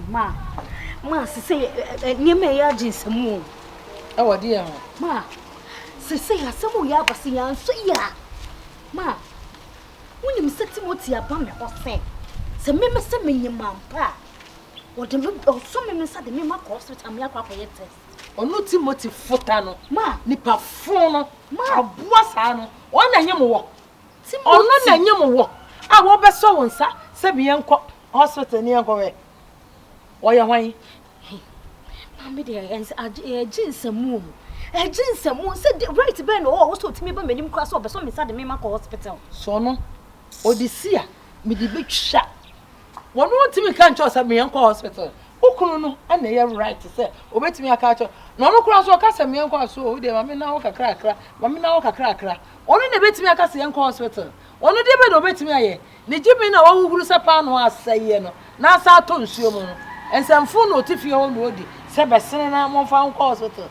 Ma say near me agents more. Oh dear. Ma say some ya basia so ya. Ma when you set Timothy upon me or say me me mampa. What the so me said the me cost with a mere test. Or no Timothy Fotano. Ma nipa fono. Ma boasano. One and yam walk. Or not and yam walk. I will be so on, sir. Sabian hospital near Gore. Why are why? Mammy, dear, and a jeans and moon. A jeans and moon said right Ben also to me, but made him cross over some inside the Mimako hospital. So no, Odysseus, me the big shot. One more to me can't trust at me uncle hospital. Okuno and they are right to say, obey me a catcher. No cross or cast me uncle so they mammy now a crack, mammy now a crack. Only the bit me a cast the uncle hospital. Only the bed obey me a the Jimmy now who's a pan was say, no, now sa ton sumo, and some phone or tiffy old woody, Sebastian and one found hospital.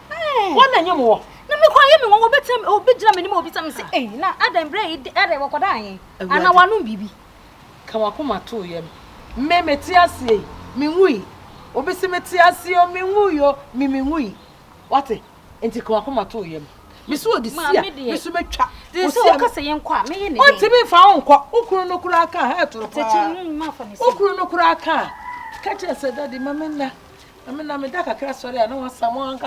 One and you more. Let me call him or better or big Germany more be say, eh, now Adam braid, Adam or dying, and I want no baby. Kawakuma to him. Meme tiasi, mingui. Obesi metiasi o minguyo, mimingui. Wate, enti Kawakuma to him. Misu Odysseus, Misu Mecha. This is what I say in qua, me. What to be found, Ukruno Kuraka, her to Ukruno Kuraka. Catcher said that the mamma. I mean, I'm a dark crassory. I know someone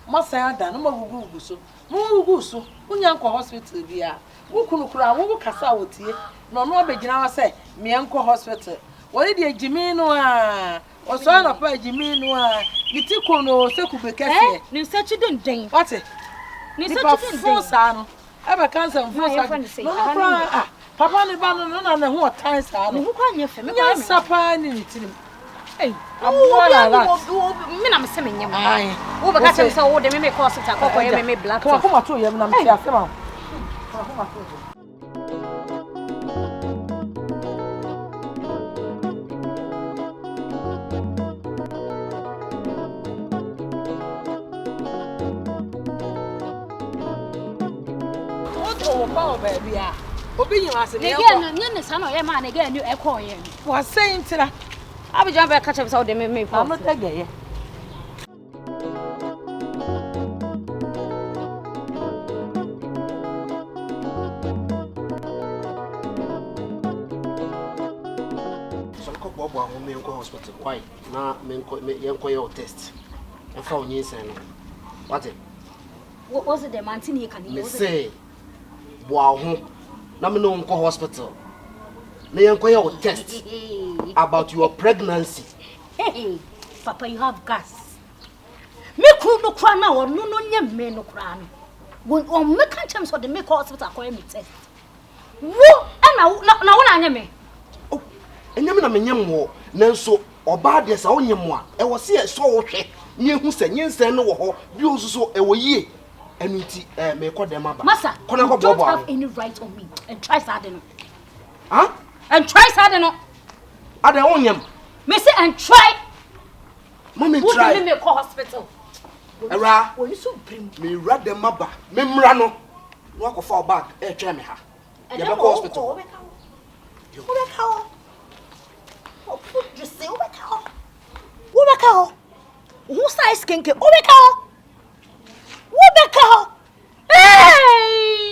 must say, no more guso. Muguso, Unyanko hospital, dear. Ukura, who cassa with you. No, begin say, me uncle hospital. What did Jimino or son of a Jimino? Nitiko no Sekubeke. No such a ding. What's it? Nipa full son. Ever cancer and full. No, Papa, the banana and the whole time, son. Who can you family? Yes, Sapa, hey, I'm sending you. I overcome so the mimic cost it. I may black. Come on to you. I'm here. Come on. Oh, baby. Opinion was again, son of a man again. You echo him. Was saying to that. I will jump back catch up the me. I'm not again. So Bob will make a hospital quite now, make your test. And found yes and what it? What was it the mountain he can say? Wow, no hospital. May inquire your test about your pregnancy. Hey, Papa, you have gas. Me could no cry now or no men no cry. When on me can't for the make hospital acquire me test. Whoa, and now one me. Oh, and you mean a more, Nanso, or bad as only one. I was here so okay. You who said, yes, and no, you so a ye. And you may call them up. Massa, you don't have any right on me. And try Sardin. Huh? And try Sardin. Are the onion? Miss and try. Mommy, try me call hospital. Era, you so bring me read the mabba. Membrano. Walk of our back, a chemiha. And never hospital. You will call. Oh, just say, Ubacao. Who size skin? Ubacao. Ubacao. Hey!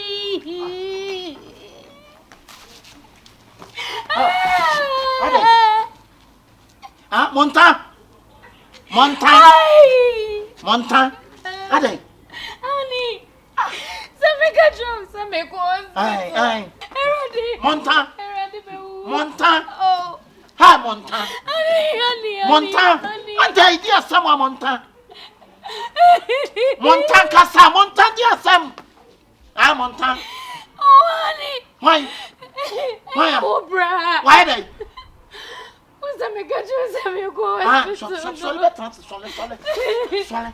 Monta. Ade. Ani. Some make Aye. Eradi. Monta. Monta. Oh. Hi, Monta. Ani. Monta. Ade idea sama Monta. Monta kasa Monta dia sam. Ah, Monta. Oh, Ani. Why? Cobra. Why they? What's that make you say me go? Sorry.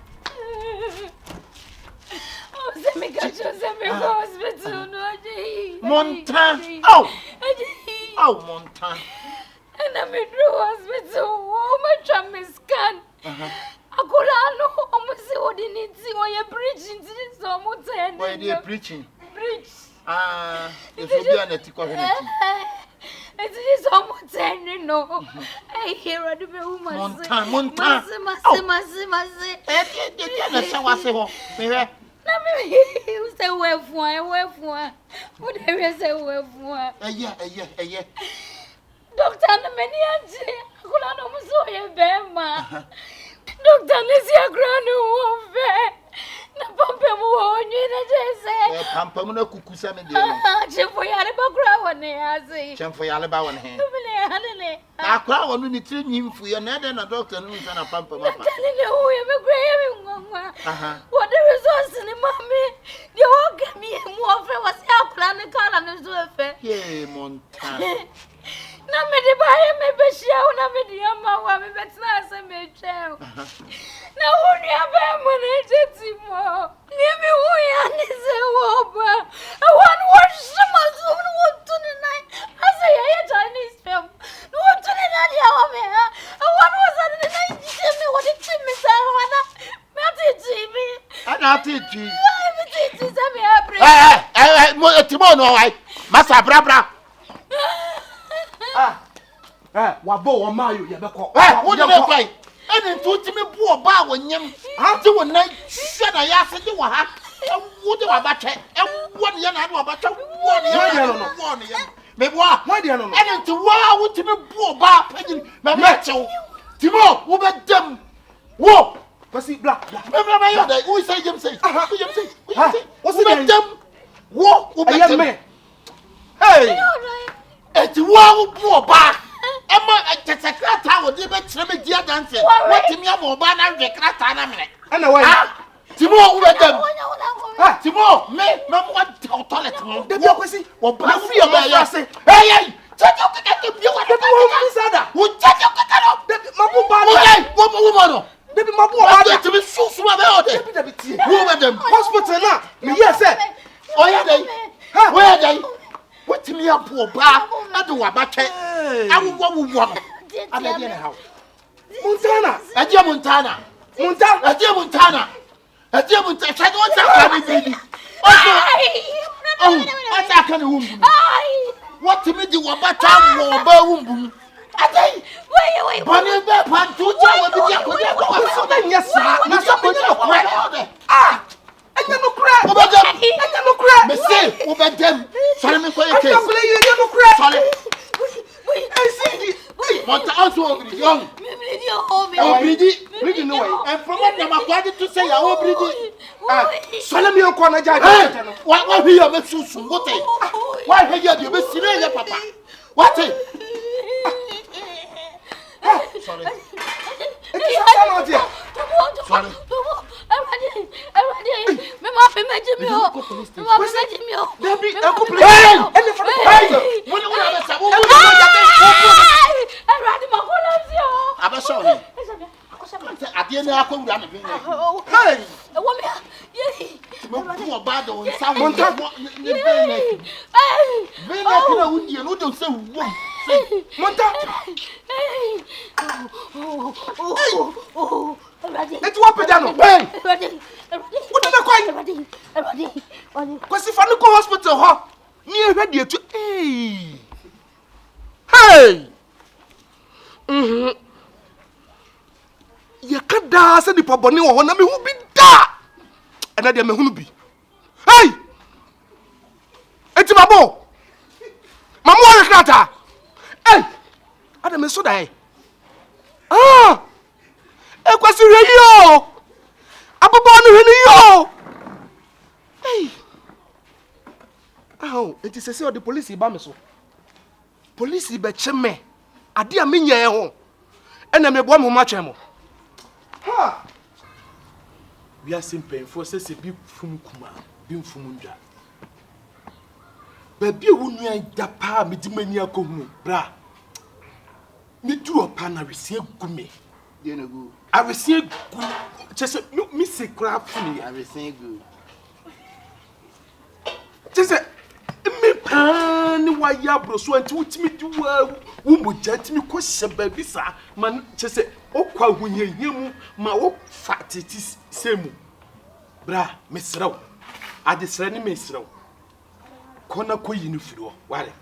Oh, say me go hospital no. Monta. Oh, Monta. And I'm in the hospital. Oh, my chum is scan. Akolano, almost see what you need to see when you're preaching. So much. Why they preaching? Preach. If you be an ethical. It is so much. No. hero de be woman. Monta. Masi. Na se wase ho. Me hwe. Na me say wefuan. Wo dey say wefuan. Eye. Doctor na meni anje. Akula no muso ye be ma. Doctor Lizzie agrano wo fe. Na pampe mu onyi na jese. Pampa mu na kukusa me de. Chefo yale ba kura woni ase. Chefo yale ba woni he. Hanele. Na kura wonu ni tiri nyimfu ye na de na doctor no nsa na pampa ma pa. Hanele wo ye me kura ye me ngwa. What the resource ni mami. Di wo gami e mu ofre wase akura ne kala ne zo efe. Ye monta. Na me de ba ye me be hia wo na me de ama wa me betina ase me twem. Na wo ni aba mo na jeti mo. Ni me wo ya ni se wo ba. I want wash some so no to the night. I say ya Chinese film. No to the night ya wa me. I want was on the night me what it me say wana. Me ati Ana ati ji. Me ti say me apre. Mo timo no wai. Masa bra. Wabo wo mayo ye beko. Wo de be kwai. Eni ntu timi bu oba wonyem. Ati wo nan hye na ya se de wo ha. Wo de wa ba twe. Wo ne ya na de wa ba twe. Wo ne ya no. Me boa. Why dey no? Eni ntu wa wo timi bu oba pagin. Me chew. Timo wo be dem. Wo. Pasi bla. Me yo dey. Who say James say? What's it dem? Wo be dem. Hey. Eti wo bu oba. Emma tesekrata wo de be kire me dia dance. Watimi am oba na rekrata na mene. Ana why? Timo wo be dem. Timo me mo toilet mo. De bi akwesi. Wo ba free o ba ya. Hey. Chacho kaka bi wa de wo sada. Wo chacho kaka no. De mabu ba. Wo mo no. De bi mabu ba. De bi susu ma be o de. De bi tie. Wo be dem. Hospital na. Me yes say. Oya dey. Oya dey. Watimi apo oba ade wa ba twe. Awu no. Ada de na hawo. Montana. Aje Montana. Chado what's happening, baby? What's happening, womb? What to me do about time or boom? I say, wait. Bonnie, pan to tell what yes, sir. I no cry. Me say, over them. Sorry, me for your case. No cry. Sorry. I see. Monta also young. Bridi no way. And from what I'm going to say, I Bridi. Solomon on corner judge. Why here make susu? What? Why here you be sitting papa? What? Sorry. Sorry. Let's walk it down. What did I call? Because if I look at hospital, near ready to hey. You can't dance at the paboni or one of me who be da. And I am a be. Hey, it's my boy. Mamma Crata. Hey, Adam is so die. Ah. Ekwasi yo. Abobonu yo. Hey. Oh, it is say the police ba me so. Police be cheme. Ade a menya e ho. Ena me bo mo ma twemo. Ha. We are simple for say bi fum kuma, bi fum ndwa. Ba bi wo nua da pa me di mani akohu bra. Me du opa na resie gume. You know good. I receive good. Just me say crap for me. I receive good. Just me pan why ya bro so anti utimi di wo mo jatimi ko sheba bi sa man just okwa hunyehemu ma wo fatiti semu bra mesraw adesra ni mesraw kona ko yini firi wo ware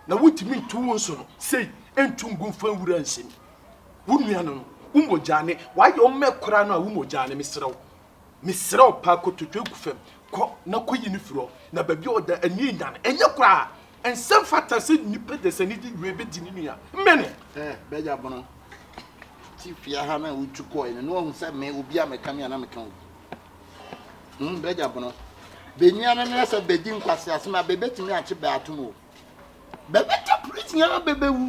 na wutimi tu won so no sei entungu fa wura nsem wunua no umojane why o mekora no a umojane misrew pa kototwe gufem ko na koyi ni firo na babi oda ani nyan enye kora ensem fata se nipa de sani di webe di ni nua mmene beja bono ti fia ha na uchuko ene no hu se me obi a meka me na meka beja bono benya na se bedi nkwase asema bebetimi ache be atomo bebeta prison ya bebewu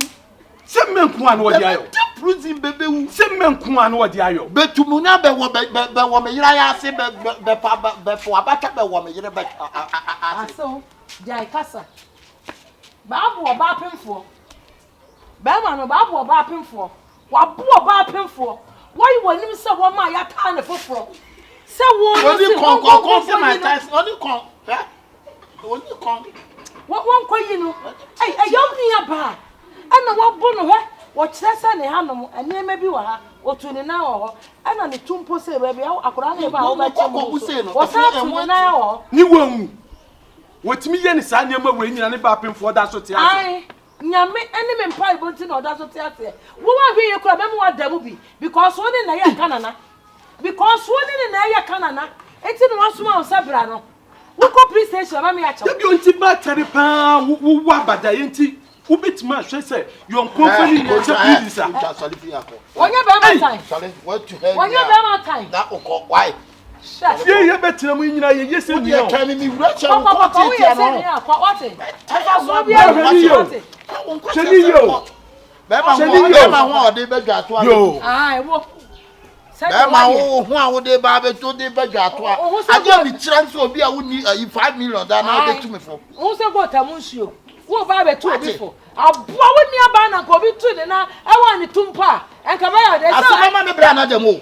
se menku an wodi ayo prison bebewu se menku an wodi ayo betumu na be wo me yira ya se be fo abata be wo me yira be aso jai kasa baabu oba pemfo ba ma no baabu oba pemfo wabu oba pemfo why wonim se wo ma ya ta ne foforo se wo no si kon se my ties only kon only kon won koyi no ayom ni aba ana wabu no he wo kyeresa ne hanom enema bi wa ha otuni na wo ana ne tumpo se ba bi akora na ba wo ba chemu wo sa tuni na wo ni wonwu wotimi ye ni sa nema we nyina ne ba pemfo da so te ase ai nyame ene me mpa ibonti na oda so te ase wo wa hwe ye kura be mu adamu bi because woni na ye kanana because woni na ye kanana enti no wasoma o sabra no wo ko police station ma me ya chawo bi onti ba tare pa wo wa bada yenti wo betima hwe se yon company ni se police a wonya be ma time sorry what to hell wonya be ma time that oko why ye betina mu nyina ye yese ni o kan mi wura che ko ti ti ano what asa so bia cheni yo be ma ho ode be dwa to yo ai wo be ma ho a wo de ba be to de be dwa to aje ni kira nso obi a wo ni 5 million da na be tu me fo wo se go ta mu nsuo wo ba be tu obi fo aboa wo ni aba na ko bi tu de na e wa ni tumpa enka ba ya de sa asema me bra na dem o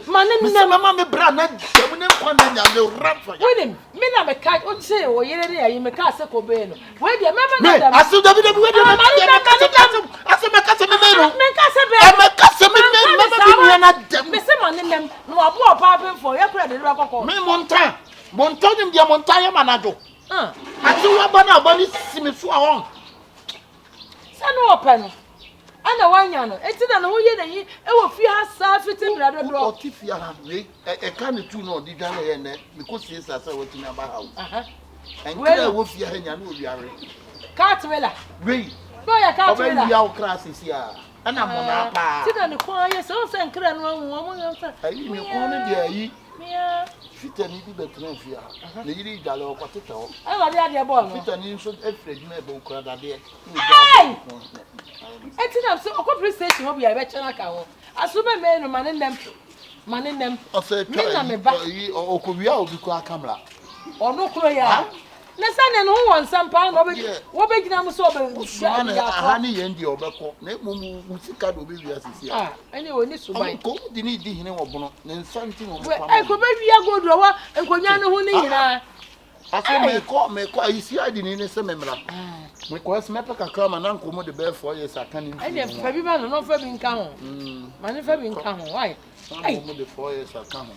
mama me bra na dem ne kwa na nya le rafa winim me na me ka o se o yere ne ayi me ka se ko be no we de me na dem asu da bi de we de me asema ka se me be no me ka se be me ka se me me na dem me se manem no aboa pa be fo ye kura de ra kokko me monta nim dia monta ye manajo atu wa bana bani simi so awon sanu open ana wanya no enti na no ye na yi e wo fi ha sa fiti bra do o ti fi ha we e ka ne tu no di dwan ye ne because yes asa wo ti na ba ha enkere wo fi ha nya no obiare cat wela we no ya cat wela oba ya o krasisi a ana mo na pa ti na ne kwa ye so se nkere no wo mo yo sa ayi me kwa no dia yi mia fitani bi betena fi ha na yiri idale o kwatete ho e wa dia de ball no fitani nso efredi na ebe okura dade enti na so okọ police station ho bia be chena ka ho asube me no manenem o se yi okowia obi ko akamra ono kuro ya na sane no won sampa no wo be gina mu so be ya aha ni ye ndi obekọ na emu musika do be wi asisi ah ene woni suban ko di ni di hine wobono ne nsanti no mo pa ko be wi agodo wa enkonya no ho ni nyina ase me ko isi adi ni ne se memra me ko ase me peka kama na nkomo de be 4 years akani ene fa bi ba no fa bi nka ho mane fa bi nka ho why nkomo de 4 years akani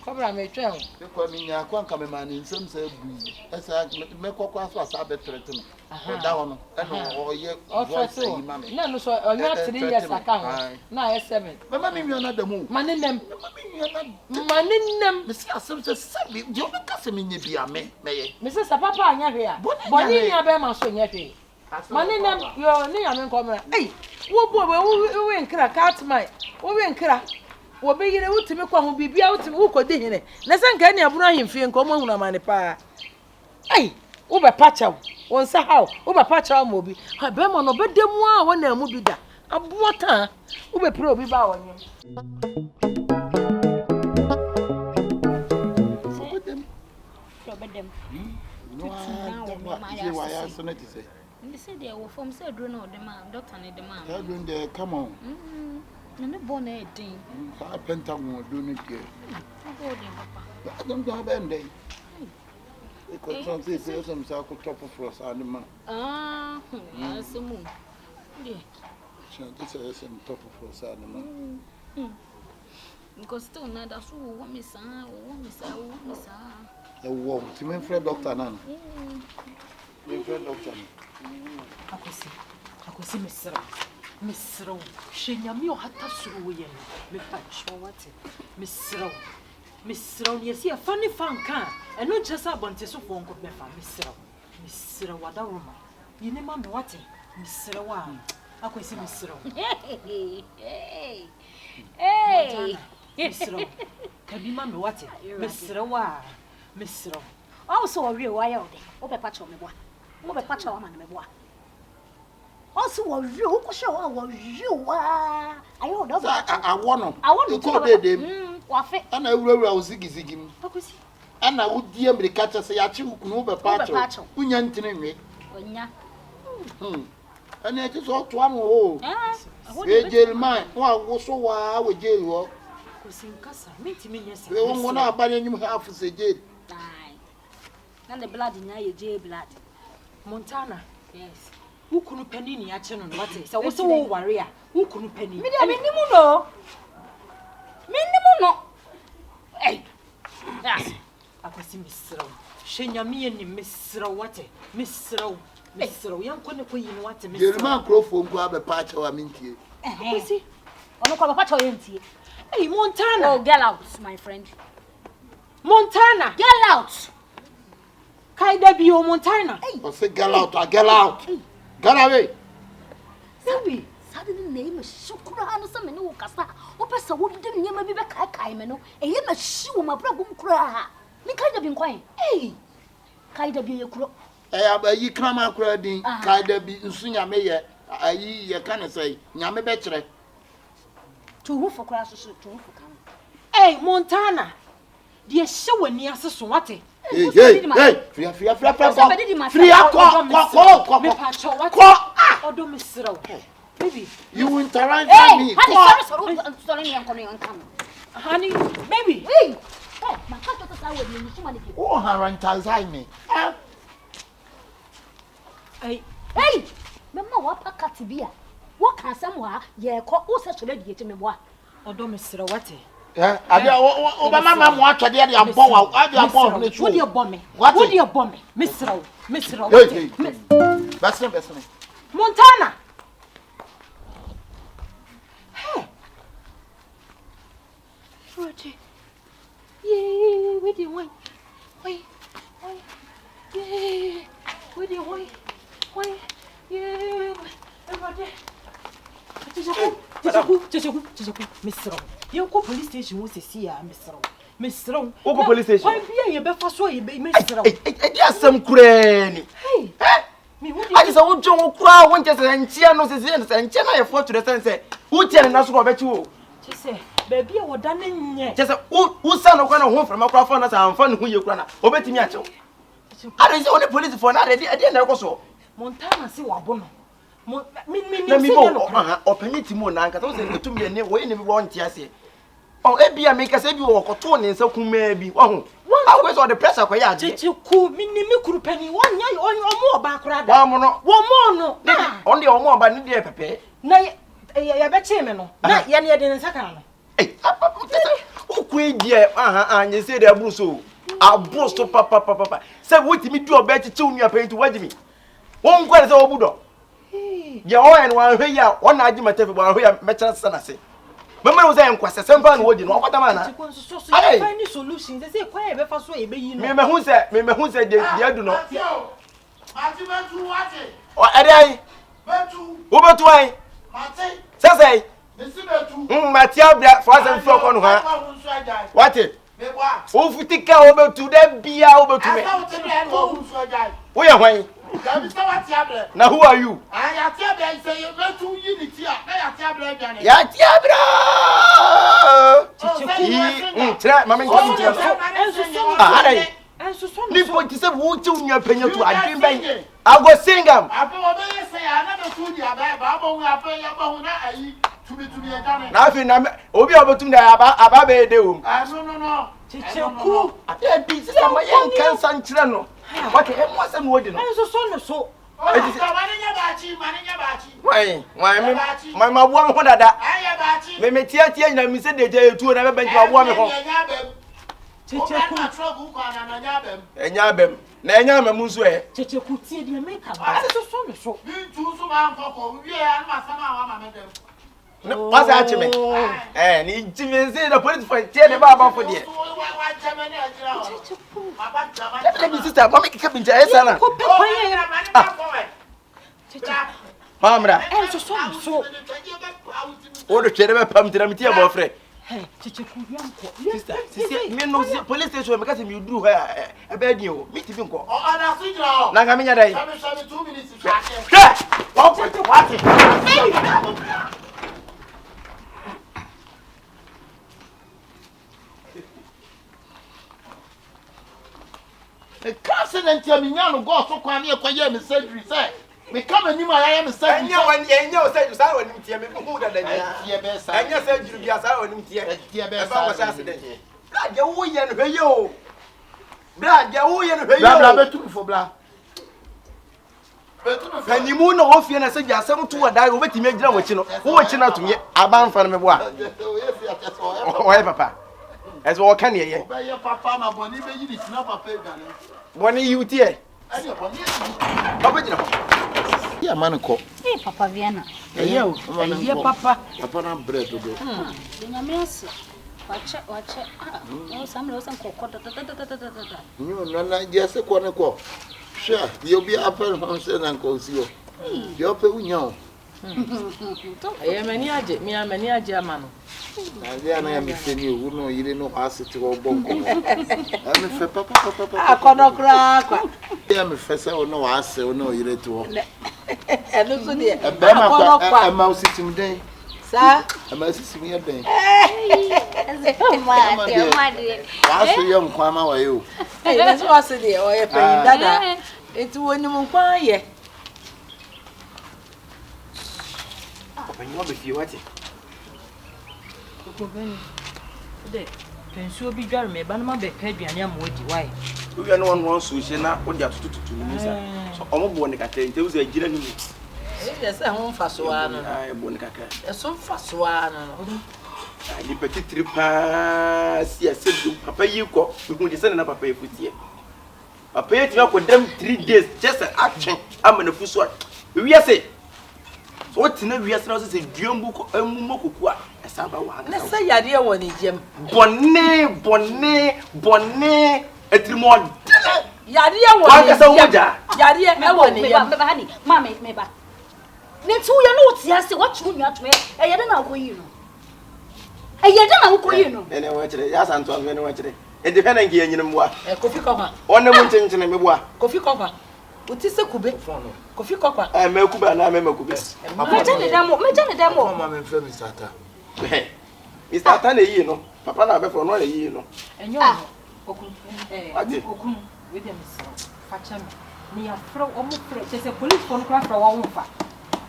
Cobra me twa ho be ko mi nya kwa nka me mani nsem se bu esa me kokọ aso asa be trete no da ho no eno oye voice yi ma me na no so onya 3 years aka ho na 7 mama mi nwa na damu manenem me se asem se sabi di o be ka se me nya bia me ye me se sa papa anya hwe a boni nya be ma so nya hwe manenem yo ni ya me nkomra wo bo we nkra cat mai wo we nkra wo be yire wutimi kwa ho bibia wutimi wo kodi hene na se nka ne abunu ahemfie nka omo huna mane pa wo be pacha wo nsa hawo wo be pacha mo bi ha be mo no be demu a wo na mu bi da aboata wo be pre obi ba wonye Problem. no wa ya so na ti say You said they were from said no the man doctor need the man. that doing there come on No born a thing. fa pentagon do ni ke Go there papa. dem do ben dey e ko so say some sa ko top for us and man Asimu. Yeah. so this is some top for us and man Because still not that's who want me sa. e wo ti men friend doctor nan me friend doctor akosi mesra Misro, Shenyami or Hatta Suruyan, Mepachawati, Misro, you see a funny fan can, and not just a bunch of phone could be for Misro, Wadaruma. You never what Misro Wan. I could see Misro. Hey, Misro, can be mamma what Misro Wa, Misro. Also a real wild, over patch on me, over patch on me. Also, a real show, you are. I want to call them. And I will ziggy. And I would dear me catch us a chill, no patch, Unyantin. And it is all one hole. Jail mine, what was so wild with jail? We won't want to buy any half as a jail. And the blood in your jail blood. Montana, yes. Who couldn't penny in your channel? What is so what's all warrior? Who couldn't penny? Minimuno. Hey, yes. I was in Miss Row. Shenya me and Miss Row, what a Miss Row, Miss Row, young couldn't queen what a Miss Row. Man, Crowford grab a patch or a minty. See, or no call a patch or empty. Hey, Montana, oh, get out, my friend. Montana, get out. Kaida be your Montana. I say, get out, get out. Get away. Sabi. Suddenly name is Shukra some no casta. Opesa would dim you maybe back a kaimeno, a yam a shoe my problem cry. Me kind of been quiet. Hey, kind of be a crook. I have a ye come out crowding, kind of be Sunya Mayer. I ye can say, Yame better. To who for classes to who for come. Hey, Montana, dear show near Saswati. Hey, free, baby, you interrupt me. Honey, baby. Hey, my cat is out with me. Oh, her anti me. Hey, Mamma, what a cat to be? What can someone, yeah, call all such a lady to me? What? Or do Mr. Watty? Obama watch a dear bomb. What do you bomb me? What do you bomb me? Mr. Besson. Montana. Yeah, where do you want? Wait, yeah, where do you want? Wait, yeah, everybody. Just Mr. You go police station, what's see, Mr. Oko police station. Why be you better so you be Mr. Yes, some cranny. Hey, I just want to crowd when just and Chianos is and China for to the sense. Who tell us about you? Just say, baby, I was done in yet. Just who son of one home from a crowd and fun who you cry. Obey me at you. I don't see only police for another day. I didn't know so. Montana, see what bono. Me open it more now, because I was to me and way never want to say. Oh, Ebia make us every walk or tone in so maybe. Oh, I was on the press of a did you cool me penny 1 year or more background? One more, no, only or more by the paper. Nay, I bet him, no, not yet in a second. Hey, who queen dear, and you say they're brusso. I'll bruise to papa. Say, what me do a better tune your pain to wedge me. One quite so Buddha. Your and one here, one argument about where Metro Sanasi. Mamma was saying, quite a simple word, you know what a man. I find the solution. They say, quite a fast way, baby. Remember who said, they do not. Or I, over to I, say, Matia, father and flock on her. What it? Oh, we take care over to them, be over to me. Where are we? Now who are you? I am say you met to unity. I go sing them. Now, Obi Obotunde Ababe de. No. Kyekyeku. I be some young cancer no. What was I'm waiting. So. Why, my one that I am. Me tia and I said they do never been to a woman. Kyekyeku na trouble kwa na nyabem. Enyabem. Na enyabem nso e. Kyekyeku tie de make am. Ase so me so. Ntu so ma nkoko. Wie ya na asama wa ma medem. No, what's that to me? Ni ntimize the police for tie de ba for there. Wa chama na ajira ho. Kyekyeku. Baba chama. Let me sister, mama kika binja esa na. Ko pe ko ye. Kyekyeku. Mamra. So. O do chere be pam tira mitie bo frɛ. Hey, Kyekyeku yanko. Sister, me no police station me ka se me do ha e be din o. Me ti bi nko. O ana so jira ho. Na ga me nya dai. Sabe 2 minutes fake. What? The accident ya minyano go so kwa me kwa ye me surgery say. Me come ani ma ya me surgery. Enya o say sa woni tie me hu da da ni. Tie be sa. Enya say juru bia sa woni tie. Tie be E sa. ba wo sa accident. Bra je wo ye no hwe o. Bra je wo ye no hwe Bla bla o. betu fo bla. Kanimu na wo fie na se gya asem to wada wo betimi agyina wachi no. Wo wachi na tumye aban fa no me bo a. O ye papa. Eso wo kan ye ye. Ba ye papa ma boni be yi ni tina papa edane. Boni you tie. Ani boni. Papa gina ko. Ya man ko. Papa Viana. Ye o. Ye papa. Papa na bread do. Nyamese. Wache. O samle o san kokko. Nyo na je se ko ne ko. Sure, you be apple home say na ko si o. Yo pe unya o. Ye mani age, mi amani age amano. Na na ya mi se ni owu no yire no asiti wo bonko. Ami fe papa. Akono kra kwa. Ya mi fe se o no ase o no yire to. Eno so de. E be ma kwa e ma ositim den. Sa? E ma ositim ye den. Mate. Wa so ye nkwa ma wa ye o. Eno so ase de o ye peyin dada. Eti woni mu kwa ye. Papa ni wo be fie wati. Ko beni. De pensuo bi dware me ba no ma be ka aduane amodi why? Uwe no won so hye na wo dia tututu ni sa. So omo bo ne kaka nte uze agira ni mu. Yes, I won't fast one. Ai bo ne kaka. So fast one. Ni petit tripa si asedu papa yi ko hu de sene na papa yi futie. Papa yi ti ko dem 3 days just action amana fuso. Wi ase. So what na wi ase na so se duambu ko amumo koku a esaba wa. Na say yade e woni jem. Bonne etrimo. Yade e woni. Wa ka sa woja. Yade e woni jem. Baba hani, mama me ba. Nentu ya no ti ase wa chu nwa to e yede na ko yi no. E yede na ko yi no. Ene wa kire ya santo ene wa kire. E de fena ngi enyim boa. E kofi kokwa. Onne mu nchenchere me boa. Kofi kokwa. Uti se kube. Kofi kokwa. Me kuba na me kube. Meja ne demo. Mama me fe Mr. Ata. Mr. Ata na yi no. Papa na be fro no na yi no. Enyo. Okun. Okun. We dem so. Facha me. Ni afro omo fre. Che se police for no kra wo mfa.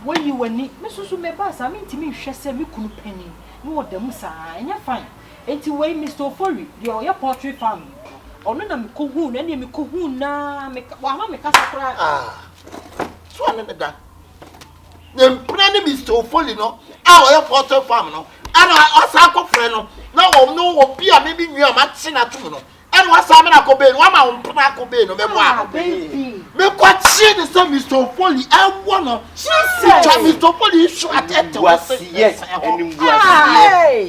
When you wani me susu me ba sa me ntimi hwɛ sɛ me kunu pani me wo da mu saa enya fine enti wey Mr. Ofori the oya poultry farm ono na me ko hu na me ko hu na me wa ma me kasa kra So ane me da. Dem plan Mr. Ofori no oya poultry farm no ana asa akofre no na wo bia me bi nua ma te na tum no ene wasa me na ko be no wa ma wo mpna ko be no me boa baby me kwa chi ni say Mr. Ofori ewo no Mr. Ofori issue atete Yes,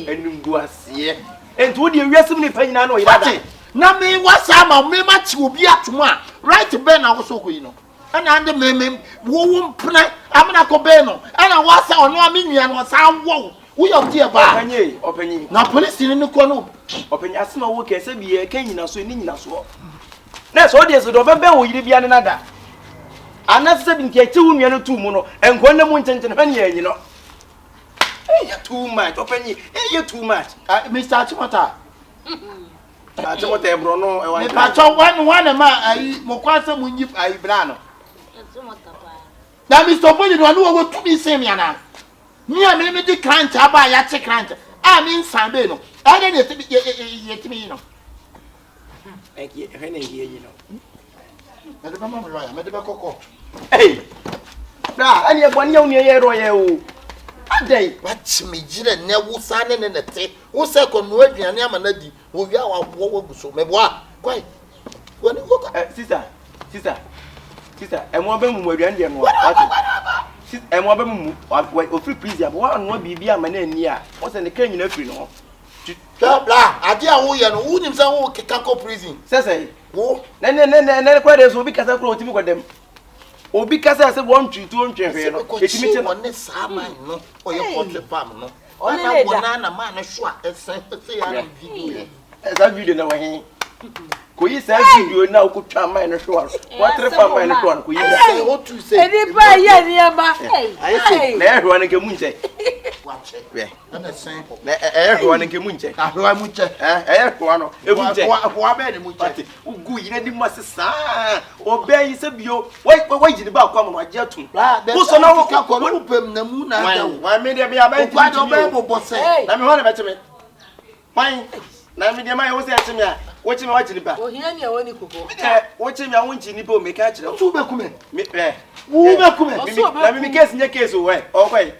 enumguasie. Enti wo de wiasem ni panyina no yida. Na me wasa ma me ma chi obi atom a right be na wo so ko yi no. Ana ande me wo mpna amna ko be no. Ana wasa ono amenua no sa wo. Wo yo tie ba. Opanyi. Na police ni ko no. Opanyi asema wo kese bi e kan nyina so ni nyina so. Na so de so do be wo yiri bia ne nada. Anase bi nke chi wo nua no tu mu no. Enkon na mu nchenchen ha ne anyi no. Too much. Opanyi. You too much. Mr. Achimota. Achimota e bro no e wa. Me pa cho one ma ayi mo kwasa mu nyi ayi bra no. Na Mr. Ofori no wo tu mi sem ya na. Me a me di crunch aba ya che crunch. A me nsan be no. Ade ne yetimi no. Eki he ne hiye yi no. Me de mama lawyer, me de kokko. Hey. Bra, ani e boni ya unu ye ro ye o. Adai, watch me, Jira, never sign in the tea. Who said, "Come with me, and I'm an eddy." Will you our war so? Me what? Quite. When you look at sister, and one of them will be Indian. And one of them will free prison. One will be a man in here. What's in the canyon of you know? Blah, I dear who himself can go prison. Says, oh, then quite as will be because I brought him with them. Or because I said 1 to 2 it's me on this summer, no, or your portrait farm, no. Only one man, a shot, as I video. As I video in way. Could you say you now could try mine a short? What if I find one? Could you say what to say? I say, everyone in Gamunche. Watch it, and the same. Everyone in Gamunche. Everyone, it was a good, and you must say, or bear is a bio. Wait, about come on, jet to. Who's on our open the moon? Why made there be a man? Why don't say? Let me want to me. Mine, let me get my own to me. Watching the back. Oh, here you only cook. Watching my own chinny make catch it. Who come in? Let me guess in your case away. Okay.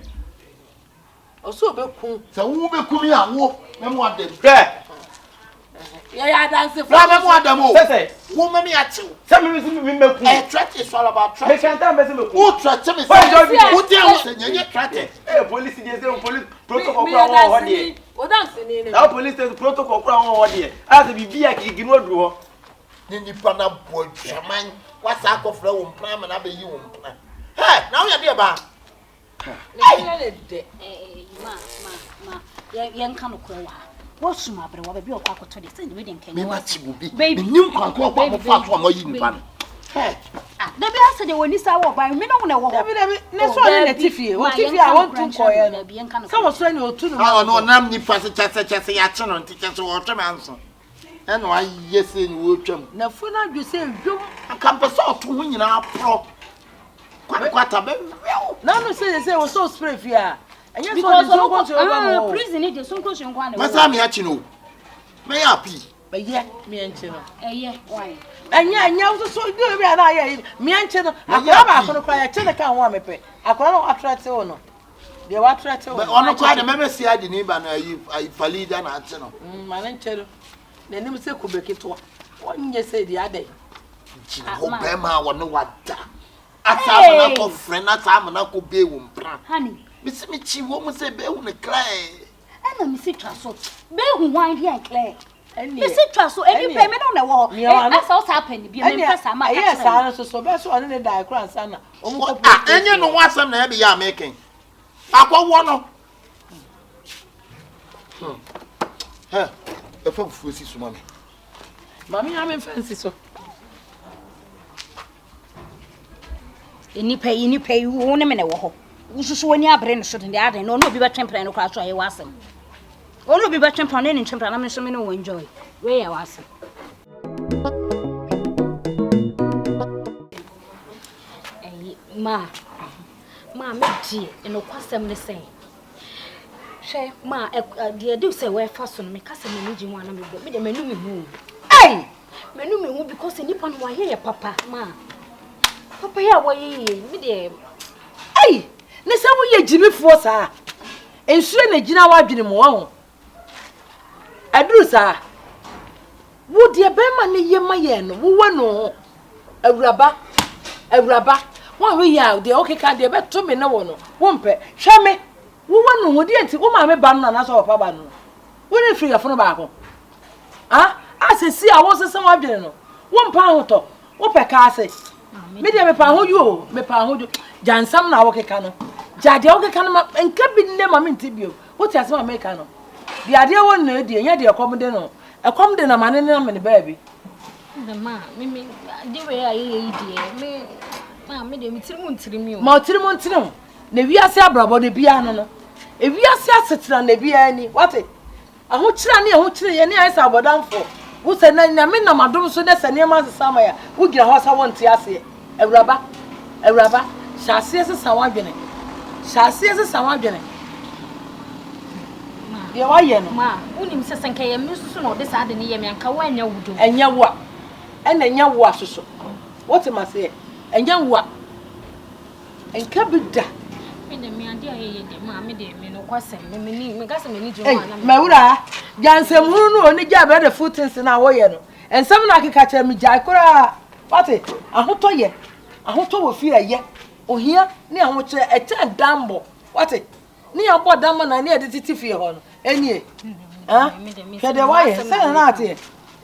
Also, so who will come here and walk and want them? Yeah, that's the flower. What the say? Woman, me at you. Some remember track is all about track. Who track me? Who tells you track it? Police is the police protocol. Now, police protocol crown here. As a BB, I can go through. Then you found out boy, man. What's up of flow prime and I be you. Hey, now you're about. Young Kanoko. What's my brother? What be your cock to the same reading? Can you watch baby? You can't go fast one more in pan. Hey, the best when you saw by me, don't know what next one in a tiffy. What if I want to call someone saying you to no, none ni pass a action on teachers or answer. And why, yes, in Woodcham. Now, for now, you say, you can't pass out to win in our pro. Quite a bit. Now, say they was so spray fear. And you want to prison it is so close and one. Mas I'm here to know. May I be? But yet, me and Chino. Why? And yet, you also so good. I me and Chino. I'm going to cry a Chinacan one. I can't attract you. They were attracted. But on a quite a member, see, I didn't even I valid an answer. My Chino. The name say Kubeki to 1 year say the other day. Obama will know what. I saw a friend, I saw an uncle be womb. Honey. Miss Mitchy woman say, Bear on a clay. And Miss Trasso, Bear who wine here and clay. And Miss Trasso, any payment on the wall. That's all happened. Yes, I so best one in the diagram, son. And you know what some heavy are making. I got one. Huh, a folk food, mommy. Mammy, I'm in fancy so. Any pay, you won't a minute. We should show any brain shot in the other. No, be better temper across I was. Only be better temper and temper. I'm assuming no enjoy. Where I was. Ma, me, and no custom the same. Say, ma, dear, do say where fast on me, cousin, me, one of me, the menu move. Hey! Menu move because in Nippon, why here, papa, ma. Papa, here, why me, dear. Hey! Nessa we ye Jimmy for sir. And soon a Gina wabin mo. Adrusa. Would ye be money ye mayen? Who no a rubber. One we are the okay can be better to me no one. Wompe, show me. Who one would ye to woman me ban and as of Pabano. Wouldn't free a phone about. Ah, I see I was a some general. 1 pound to Opa Casse. Medium me pound you, me pound Jan some now okay cano. Jadi okay cano and kept in them a mintibio. What has my mecano? The idea one no dear, yet the accommodano. A commodano man and the baby. The man, me, the way I eat, me, mammy, the Timun. Martin, Nevia Sabra, the piano. If we are sitting on the piano, what it? I would try any eyes are down for. Who said, I mean, my dome so that's a near master somewhere. Who get a horse I want to ask you? A rubber. Shall see as a sawagene. Shall see as a sawagene. You are yen, ma. Unim says and Kay, Mrs. No, this I didn't and Kawan, you do. And your what? And then your wash so. What am I say? And young what? And Kabida. Me de me ade aye de ma me de me no kwasem me gase me ni je Hey, ho na. Mawura, jansem hunu no oni gya be the footings na wo ye no. Ensem na akeka kire me gya kora. Wate, ahoto ye. Ahoto wo fi aye. Ohia ne ahoche eche dambo. Wate, ne abo dambo na ne de titi fi ho no. Enie. Ah? Hwe de wa ye, se na ate.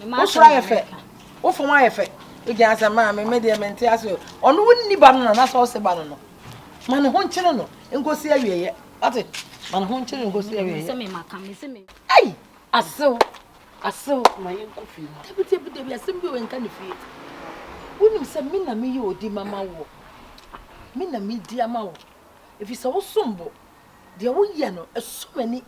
Wo sra ye fe. Wo fo wa ye fe. E gya asama me de mente ase. Ono wonni ba no na so se ba no no. Mane ho nkyere no. Enkosi awieye. Wate, mane ho nkyere enkosi awieye. Se me maka me se me. Ai, aso ma yen kofi no. Tebi asem bi wenka ne fie. Wonim se me na me ye odi mama wo. Me na me di ama wo. Efi se wo sombo. De wo ye no esomani.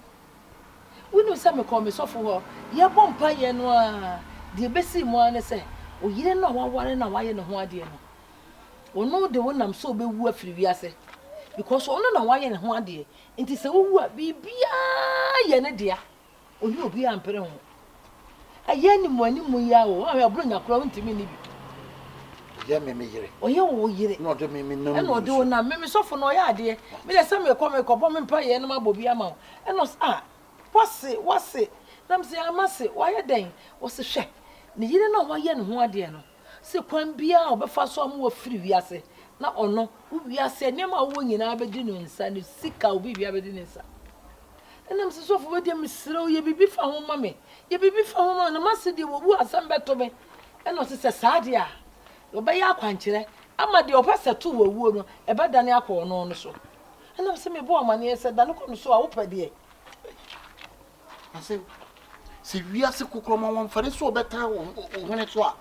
Wonim se me ko me sofo ho. Ye bompa ye no a. De besi mo ane se, o yire na waware na waye ne ho ade no. Ono de wonam so obewu afiri wiase. Because ono na waye ne ho ade. Nti se wo wu a bibia ye ne dia. Oni obi ampere ho. Aye ni mo ani mu ya wo. Awe abro nyakora ntimi ni bi. Ya me yire. Oye wo yire. No de me nam. E no de wona me sofo no ya ade. Me de se me ko bo me mpa ye no mabobi ama wo. E no wase. Nam se amase waye den. Wo se hwe. Ne yire na waye ne ho ade no. Se kwan bia obefa so am wo firi wiase. Na ono wo wiase nema wo nyina abedi no nsa ne sika obi bia abedi ne nsa. Enam se sofo we dem siro ye bibi fa ho ma me. Ye bibi fa ho ma na mase de wo wu asem beto me. E no se saade a obeya akwankyere ama de opese to wo wuo no e be dane akọ no no so. Enam se me bo amane ye se dane ko no so a wo pede e. Ase se wiase kokroma won fare so beta wo hene so a.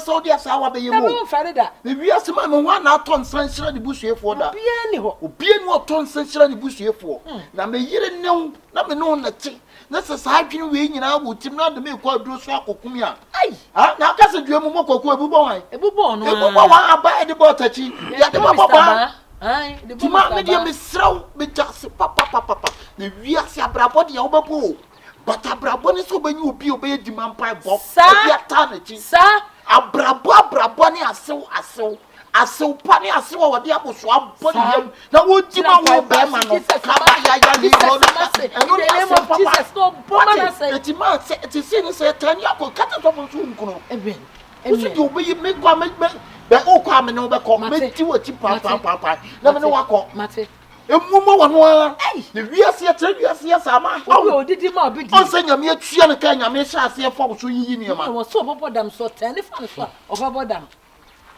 So dia sa wa be ye mo. Na fare da. Me wiase ma me ho na aton sanhyira de busuefo da. Obia ni ho. Obia ni aton sanhyira de busuefo. Na me yire new na me no na ti. Na se sa adwene we nyina wo tim na de me kwa duro so akokum ya. Ai. Ha na aka se dua mu mokoko ebubo wan. Ebubo no. Ebubo wan aba de botachi. Ya de baba. Ai, de baba. Tima me de me sraw me jase papa. Na wiase abrabo de ya wo bebo. But abrabo ni so benyi obi obeye di mampa bo. Obi ata na chi. Sa abrabo ni asew pa ni asew wo de aboso abodi yam na wo di ma wo be ma no kaba ya ni no no the name of Jesus no bomba na say eti ma se eti se ni se tani akọ kata to so nkuno amen so di obeye me kwa me be o kwa me no be ko me ti wo ti pa na me no wakọ mate emumo wono a ne wiase atre wiase sama o odidi ma obidi on se nyame atua ne ka nyame hye ase fo so yiyi ne ma wo so bobodam so tani fa so o bobodam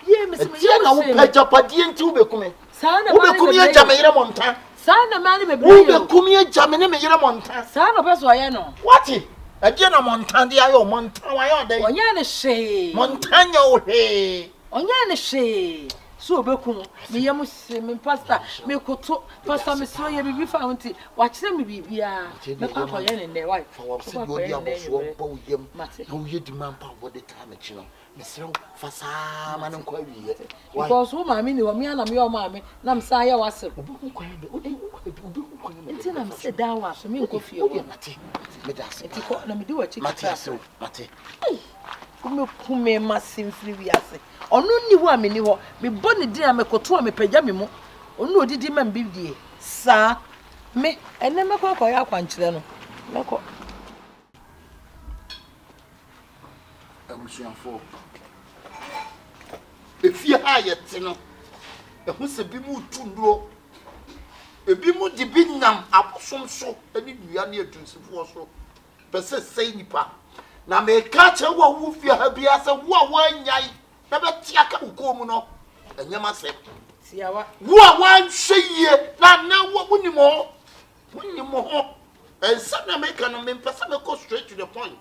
ye me se me ye na wo pajapadie nti wo bekume sa na wo bekumi agya me yire monta sa na ma ne bebre wo bekumi agya me ne me yire monta sa na beso ye no wati agye na monta de ayo monta wa yo de onya ne hwe monta nya wo he onya ne hwe so obekum me yam se me pastor me koto pastor me so ye bibi fa hunti wa kire me bibia me kwa kwa ye ne ne wai fa wo se do dia bo so bo yem na wo ye di man pa wo de ta na chi no me se fa sa ma no kwa wiye because wo ma me ni wo me na me o ma me na me sa ye wase obi kwa de obi kwa nti na me se da wa so me nko fie wo mate me da se nti ko na me di wa chi mate se mate me kume masim free wiase onu ni ho ameni ho me boni din a me koto a me pagya me mu onu odidi ma mbibdie sa me ene me kwa ya akwankyere no me ko amusuafo efie ha yete no ehu se bi mu tunduro ebi mu di bi nam abosom so ani dua ne adunsifo so pese sei nipa na me ka che wo wu fie ha bia se wo a wanyai na be tia ka uko mu no enyama se siawa wo a wanhweye na wo wunimo ho ensa na me ka no me pese me go straight to the point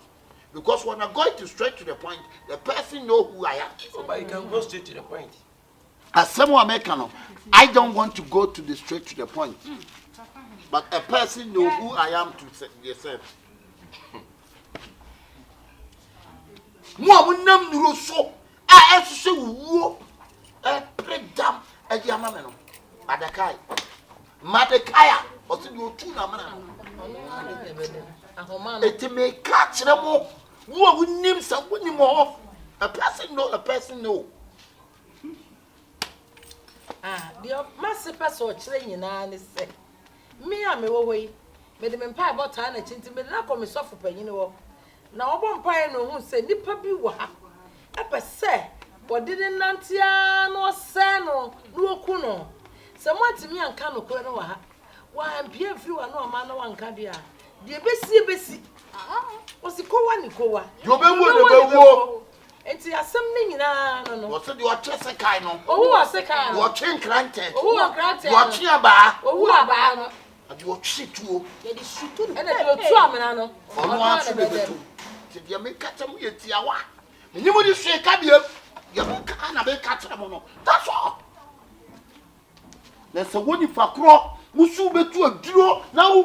because when I go to straight to the point the person know who I am. So but you can go straight to the point. As someone American, I don't want to go to the straight to the point. But a person know who I am to yourself. Mo wonam nuro so a esese wuo predam adiama me no Madakai o se do tu na mana eti me ka kire mo wo wonim sa wonim ho a person know the massive person or training and say, me, I'm away. Made them pie about time and chinty made not come soft for you know. Now, one pie no who said, Nipper be what? Upper say, what didn't Nantia no sano, no kuno. Someone to me and Kano Kuno. Why, I'm Pierre few and no man one cadia. The Bessie, what's the Koa? You be it's a something no. What's it your chest a kind of? Oh, what's a kind? Watching granted. Oh, granted. Watching a bar. Oh, a bar. And you shit too. It is shoot and a tramanano. Or no answer to did you make catch them with Tiawa? And you would say, come here. You can't be catch them. That's all. There's a one if a crow, Musu be to a draw now.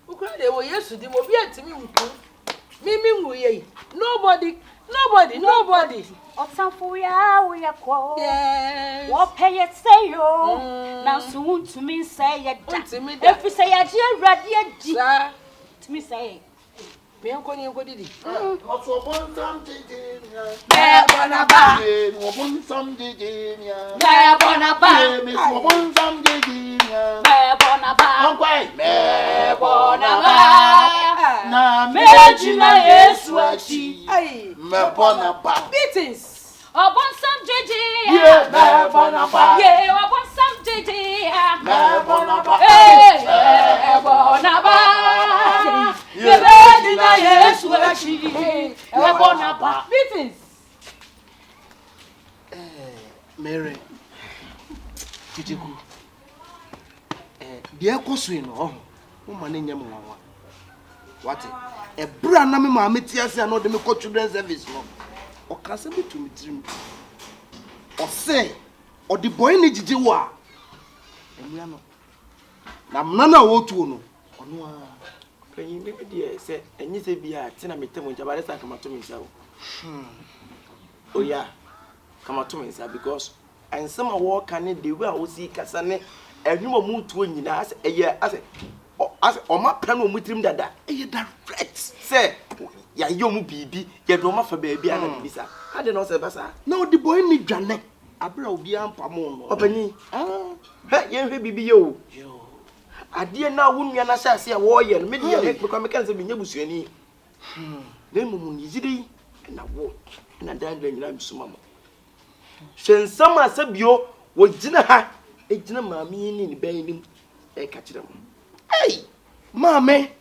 Who cried they were yesterday? Will be to me. Mimi, nobody. Osanfuya we are called. Yes. What pay it say yo? Now soon to me say it. If we say a dear radia, to me say. Me uncle, you did it. Also, one something. Bonaba. One something. Bonaba. Miss one something. Bonaba. Bonaba. Na Mejina Yesu achi. Bonaba. Beatings. Obonsam jeje. Yeah, Bonaba. Yeah, obonsam jeje. Bonaba. Hey, Bonaba. Mejina Yesu achi. Bonaba. Beatings. Mary. Kyekyeku. Dia koso no. Uma ne nyam wawa. What? E bra na me ma metiase na de me ko children service no. O kasa me to me trim. O say, o de boy ne jiji wo a. Emia no. Na mna na wo tuo no. Ono a. Penyi me de say enyi se bia ti na metem njabare sa kama to me nsa wo. Oh yeah. Kama to me nsa because and some work can the way I see kasa ne ehwuma mu tuo nyina as eye as o ma plan o mutrim dada eye direct say ya yomu bibi ye do ma fa baabi ana bisa ade no se basa na o de boy ni dwane abra obi ampamo no opanyi ye hwe bibi yo ade na wo nua na sase a wo ye no me de ye because me kan se me nyabusuani na mumu yizide na wo na dan nyina msuma mo Shensama sabio wajina ha ejina mami ni bayinim e ka kire mo hey mame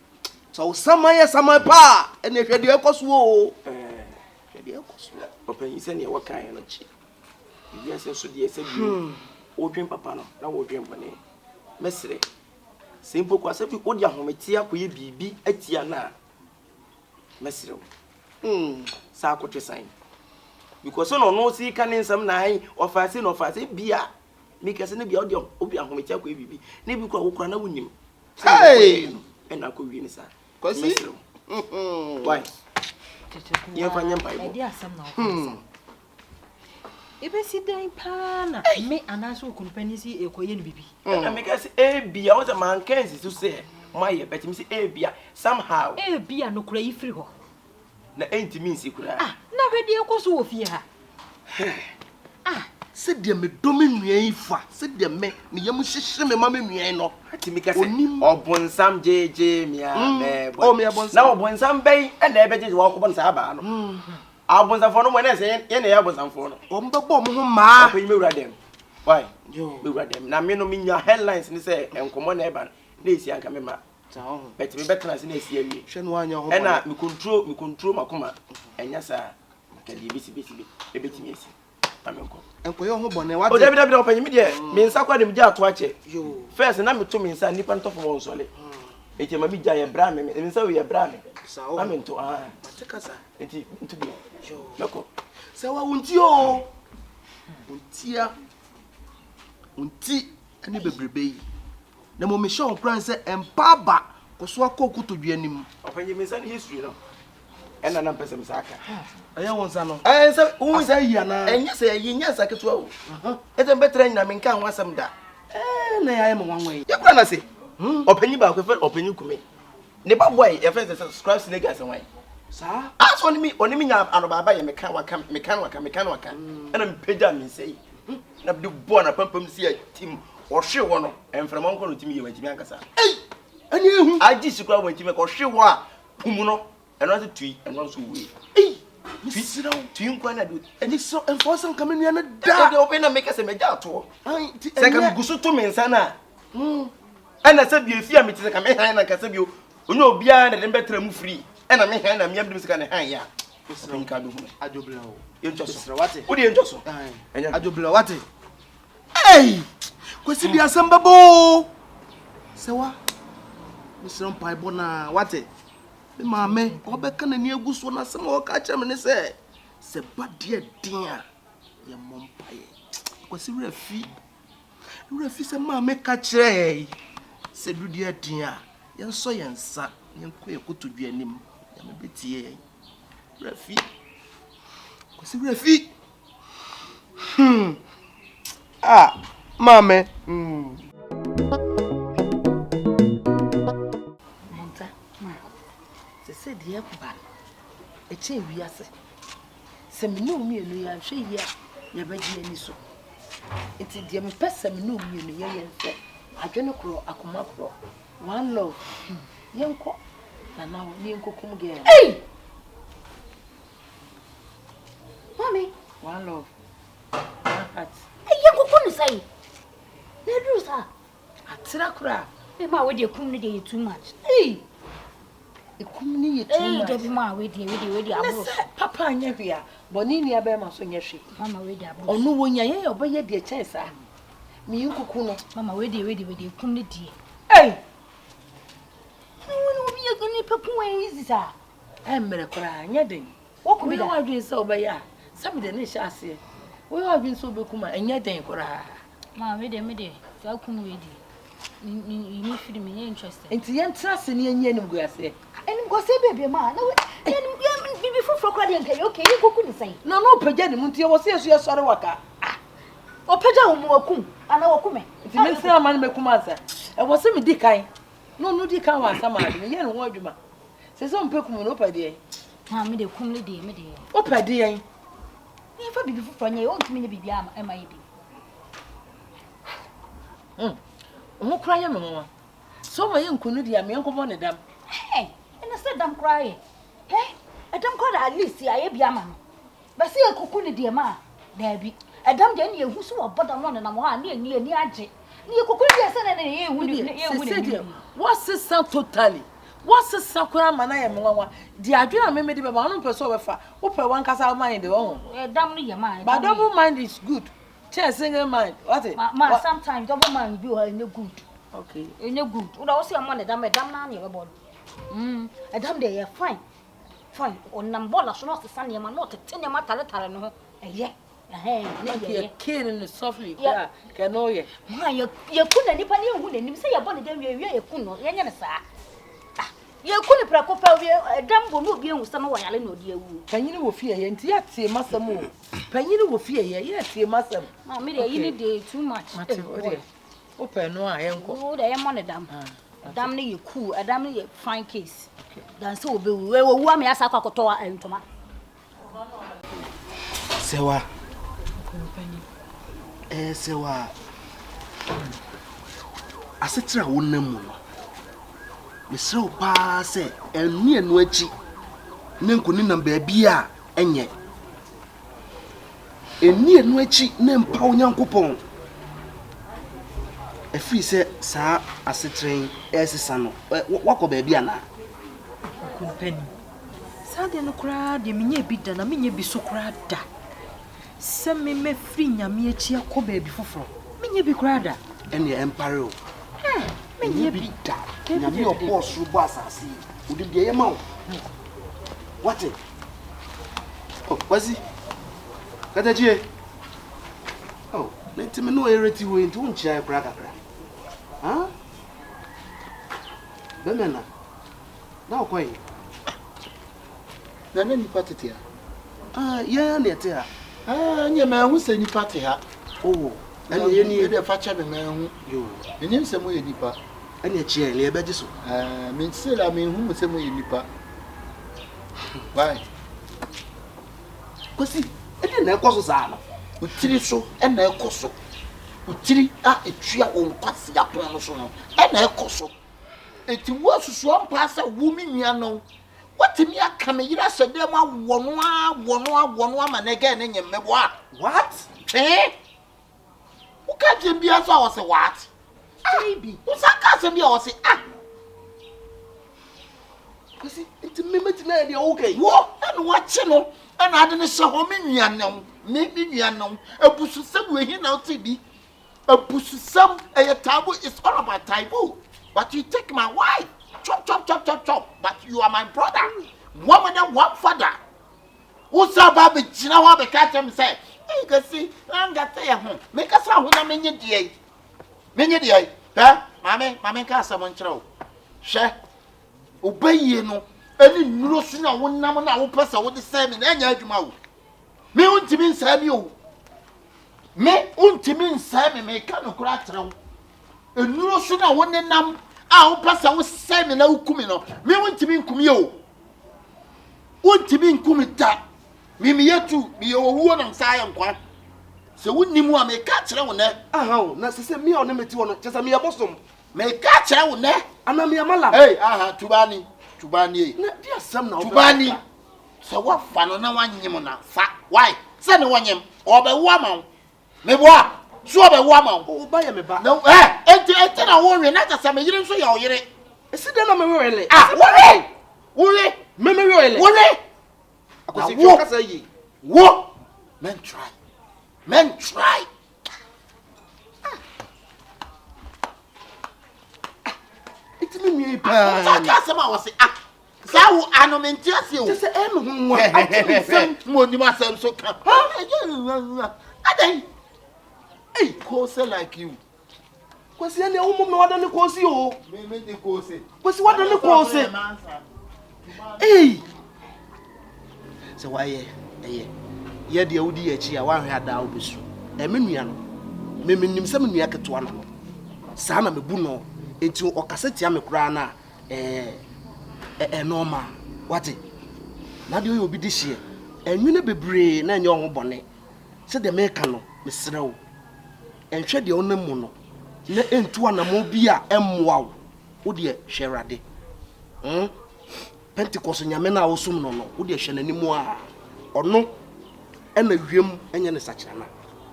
so sama ya sama pa ene hwede ekoso o hwede ekoso papa yi se ne wo kan no chi biya se so de sabio odwen papa no na wo odwen bane mesre simple kwa sabi odi ahometi akoye bibi atia na mesre sa akotwe sign because no see can nsam na ai ofase no ofase bia make se ne bia obi ahometi akoye bibi ne bi kwa wo kura na wonim hey ena ko wi ni sa kwasi why ye fa nyam pai e dia asam na ofase ebe si dan pa na me anaso kunpani si ekoye ni bibi na make se e bia wo se man kan si so se my bet me se e bia somehow e bia no kura ifri ho na entimi nsi kura na hwede ekoso wo fie ha se de me domi nuan fa se de me yam hyehye me ma me nuan no atimi ka se obonsam jeje mia me o me obonsam na obonsam bai na ebe jeje wo ko bonsa ba no abonsam fo no mo na se ye na ya abonsam fo no o mbebo mo ho ma apanyi me wura dem why yo me wura dem na me no minya headlines ni se enkomo na eba na esi anka me ma bet me betna se na esi awie hwe no anya ho na me control makoma enya sa kadi bisi ebetimi esi amenko enkoyo ho bone wa o David opanyi me de me nsa kwa dem gya ato ache yo first na me to me nsa nipa ntofo won sole eche ma bi gya ye bra me nsa we ye bra me sa o amento mateka sa enti ntu bi yo meko sa wa wunti o wunti ani bebrebe yi na mo me show kran se empa ba koso akoku to duanim opanyi me nsa history no ena na mpese msaka aya wonsa no nsa wonsa yi ana enya se yi nya saka to o etem betra nyina me nka ho asem da na ya mo wanwan yi ya kura na se opanyi ba ko fe opanyi kume ne ba boy e fe se subscribe snake as wan sa aso oni mi nya ano baba ye meka waka ena me peja me sei na de bo na pampam si a tim o hwe wo no emframa nko no timi ye wantimi ankasa ani ehu aji sikwa wantimi ko hwe wo a pumu no eno so tui eno so we misira tui nko na do ani so enforce nka menua na da de open na make se meja ato ai se ka gusu to mensa na ana se bi efi a meti se ka me han na ka se bi onye obia na de betra mu free ana me han na me abdim se ka ne han ya misira nka do hu adobla o yencho so misira wate wo de yencho so ai adobla wate ei kwesi bi asambabo sewa misira mpai bona wate me maame obeka na ni aguso na asem o ka kya me ne se bade din a ye mompae kwesi rafi se maame ka kire se dudi din a ye nso ye nsa ye nko ye kotodua nim ya me betie rafi kwesi rafi maame se die ba e che wiase se me no mi enu ya hwe yi a ya ba gi ani so enti die me pese me no mi enu ye nse adwene kro akoma kro one love yenko na na ni enkokum ge hey mommy one love one heart yenko ni sai na du sa atira kra e ma we de kum ni de too much hey ekumni ye too much eh de ma we de abro papa anya hwea boni ni abe ma so nya hwe mama we de abro onu wonya ye obeye de chance a mi nkuku no mama we de kum ni die hey no bi ye ni peku en easy sa mere kora anya den wo ku bi we da wa dwen se obeye a sabi de ne hya ase we wa dwen se obekuma anya den kora mama we de sa kum we de ni feel me interested enti ye ntrase ne anya nim go ase enim go say baby ma na we enim bibi fufuro kwa de nkai okay ni koku ni sai no no pagya ni muntie wo se yesu ye sore waka o pagya wo mu wakum ana wakume enti me se ama ne mekuma asa e wo se me di kan no di kan wa asa ma de ye ne ho adwuma se so mpekum no pade ha me de kum le de me de o pade yen ni fa bibi fufuro nya o ntimi nya bibi ama e ma ye bi o kura ye me ho so ma ye nkunu dia me enkobo ne dam eh ina se dam cry edam ko da at least ya ye bi ama no ba se ekuku ni de ma da bi edam de ni ehu so oboda no na mo ha ni ani age ni ekuku ni se na ye ehu ni ye what sister totally what sister kura mana ye mwanwa di adwena me de be ma no person obefa wo pe wan kasa mind de wo edam ni ye ma but double mind is good chair single mind what it ma sometimes double mind be o good okay ene good wo da wo se am na edam na na ye be edam de ye fine on nambola so no se sane ma no tete ne ma tare no eye ye kin in softly yeah can o ye ma ye ku na nipa ne ehu na nim se ye bo ne dem ye ye ku no ye nya ne saa ye ku ne prako pa wie edam bo no bi ehu se no wo yale na odi ewu panyini wo fie ye nti ya tie masam o panyini wo fie ye tie masam ma me de yini de too much o pe no a ye nko o de ye mo ne dam dam ne ye cool adam ne ye fine case dan se obe we wu am ya sa kwakoto ntoma sewa sewa asetra wonam no mesre o pa se enu enu achi ne nkoni nam ba bia enye enu achi ne mpa onyankopon efiri se saa asetren esesa no wakọ ba bia na kumpani sade no kura de menye bi da na menye bi so kura da se me free nyame achi akọ ba bi foforo menye bi kura da ene empire o menye bi da nyame oboss ru bo asase odi de ye ma o what oh wazi kada jie oh let me know ereti we nti unchia kura kakra ha bemena na okoi na na nipa tete ha ya na ete ha nye ma hu se nipa te ha oh ene ye ni de fa cha be ma hu yo enye se mo ye nipa ene chia le be jiso me se la me hu se mo ye nipa why kwesi ene na ekoso za no utiri so na ekoso utiri a etua onkwase yapon no so no na ekoso eti wo asusu ampa sa wo mi nua no watimi aka me yira sede ma wono ama na ga na nyemmebo a what uka jembia so wo se what baby usaka se bia wo se kwesi eti memeti na dia okay wo na wache no na ade ne hye ho me nua me nua no abusu sam we hi na otibi abusu sam taboo is all about taboo but you take my wife chop but you are my brother one mother one father usa ba be jina wa be ka tem say e ga si anga te ya ho me ka sa ho na menye die mame ka sa mo nkyere o hwe obaye no ani nuro su na wonam na wo pesa wo de say me na anya adwuma wo me untimi nsa mi o me untimi nsa me ka no kura atrɛw enuro su na wonenam a wo pesa wo say me na wukumi no me untimi nkumi o untimi nkumi da me yetu me owuo na nsa ya nkwa se wonimu a me ka atrɛw ne aha na se me on meti wono chesa me yabosom me ka atrɛw ne ana me amala tubani na dia sam na tubani se wa fa no na wanyem na fa why se ne wanyem obewu ama me boa so obewu ama o ba ya me ba no enti na wo we na ta se me yire nso ya o yire esi de na me wele wore me wele wore akosi fi o kasa yi wo men try iti me nwi pa ka se ma wo se sawo anomenti ase o se e me hunwa ati sem mo ni ma sem so ka adan ko se like you kwesi ene wo mo me wada ne ko si o me de ko se kwesi wada ne ko se se waye ye de awudi ya chi a wa hwe ada wo besu e me nua no me nim se me nua keto no sa na me bu no enti o kasa tia me kura na normal wati na de obi di hie enwene bebre na enye ho bone se de me ka no me serew enhwe de onam mu no na entu anamo bi a emmoa wo de hwerade Pentecost nyame na wo sum no wo de hwe nanimu a ono ena wiem enye ne sachana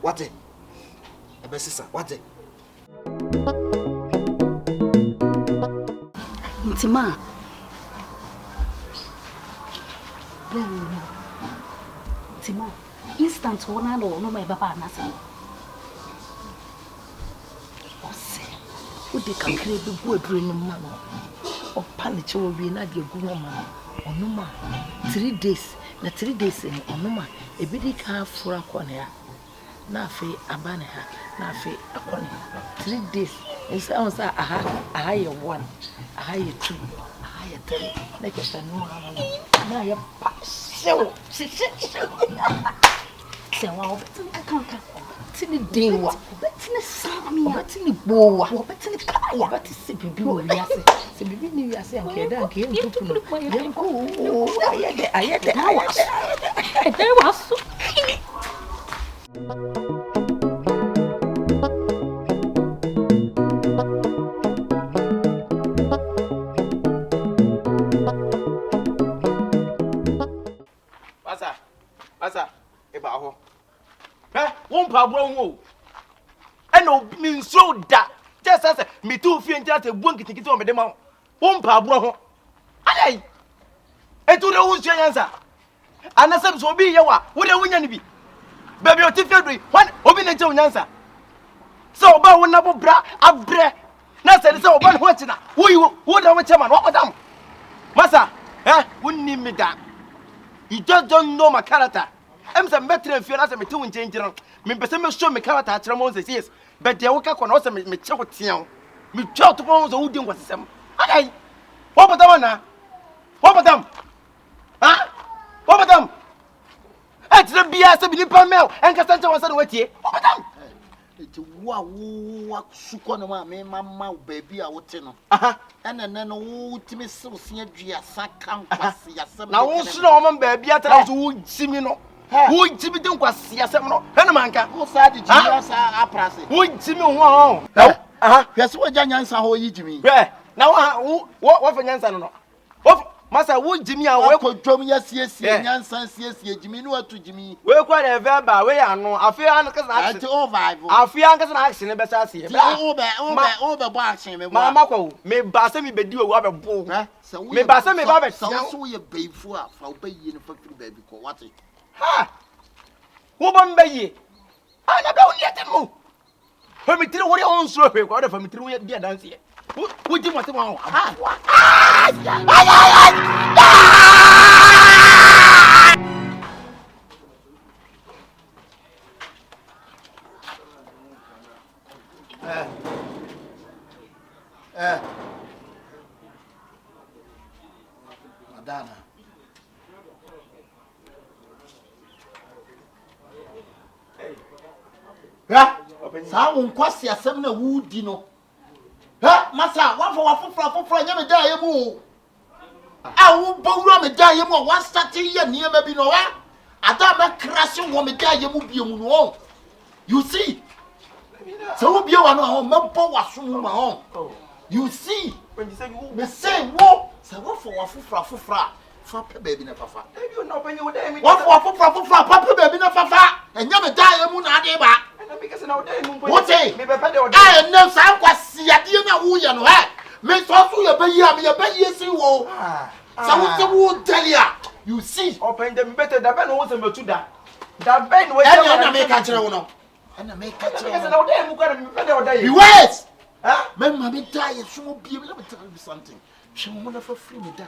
wati ebesisa wati Ntima Timo instant wona no me baba na se ose udi kakre bi bu aduru ni ma no opa ne che wo wi na de gu ho ma ono ma 3 days na 3 days ni ono ma ebidi ka fura ko ne ya na afi abane ha na afi akone 3 days nsa on sa aha ye 1 aha ye 2 aha ye 3 na ke tanu na ya pa sewo sewa obetin kanka tini dewa obetin sami obetin bowa obetin kaya obetin se bibi wo wiase se bibi ni wiase anke da anke ntupu no yanko ayede waso Asa eba ho won pa bro ho eno mi so da just as me tu fie ntia te buon kitikiti o me de ma won pa bro ho adai etu de wo sua yansa anasem so bi ye wa wo de wonya ni bi baby o ti fie do wan obi na ntia onyansa so oba wo na bo bra abre na se se oba ho china wo da wo chema no odam masa wonni mi da. You just don't know my character. I'm some better if you're not a two in changing. Me person me show me character at Ramon says yes. But the worker can also me check with you. Me try to go who doing what's them. Okay. What about them now? What about them? Huh? What about them? It's the BS of the Palmel and Cassandra was on with you. What about them? It's wow, Sukonoma, me, mamma, baby, I would tell. And then, oh, Timmy, so see a Gia, Sakam, now, won't you know, baby, I tell you, see me no. Who Jimmy was Yasemno, Henamanka, who said the genius are pressing? who Jimmy won? Yes, what Janians are all Jimmy. Now, what for Yansan? What, Master, would Jimmy away could drum yes, Yansans, yes, Jimmy, no to Jimmy. We're quite a verb way. I know. I fear Uncle's accent over. I fear Uncle's accent, best I see. Over boxing, Mamma, may Bassami be do a bull. So may Bassami Babbitt, so you pay for baby baby. What it? Ha! Woman bay. I don't yet move. For me, tell what you own so quick, what if I'm through your dear dance here. Would you want to want? Madonna. Saa wo nkwasi asem na wudi no. Masa, one for nyame da yemu. Wo bawura me da yemu, one start ye niam bi no wa. Ada me crash wo me da yemu biemu no. You see? So wo bia wa no ho mebo waso ma ho. You see? When you say you me say wo, say wo for wafufra. Fa baby na fafa. you know when you day me. Wo for wafufra papa baby na fafa. Enya me da yemu na ade ba. Because now day What say? Me papa de o. Eh no sa kwasi ade na wo ye no he. Me so so ye bayi am ye bayi si wo. Sa wo se wo dalia. You see? Open them better da ben wo se metu da. Da ben wo Enya na me ka kire wo no. Ena me ka kire because wo. now day mu kwa me papa de o day. You wait. Me ma me die so mo biem let me tell you something. She mo na fa free me die.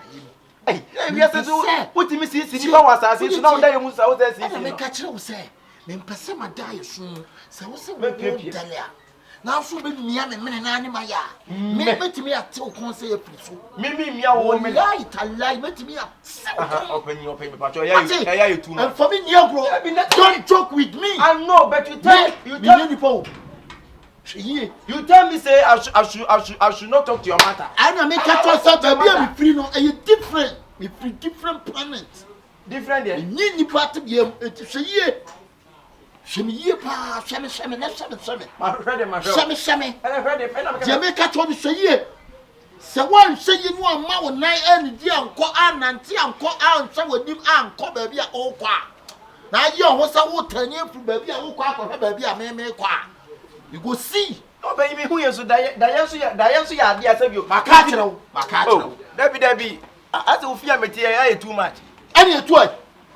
Hey, we are so what me see nipa wasase so now day mu sa wo say see. Ena me ka kire wo say. Me mpese ma die so. Se wo se wo Pepie. dalia. Na so be mia me mene na ne ma ya. Me betimi ate o kon say apriso. Me mia wo me. Lie talai betimi a. Open me papa. Yeah, you too. And for me near bro. Don't joke with me. I know, but you tell you tell me say I should not talk to your mother. I na me catch yourself baby me free no e different. Me free different planets. Different there. Ni ni part be e say ye. Shemi pa, shemi na shemi. My friend, my friend. Shemi. And I heard it. And I'm Je me catch on say ye. Se wan say you no ama wo nan ani di anko anante anko ansa wanim anko baby a o kwa. Na ye ho sa wo tanye fu baby a wo kwa akọ baby a me kwa. You go see. No, baby, who you so that you are dear, save you. Makachiro. Debbie. As if you are material too much. Any two.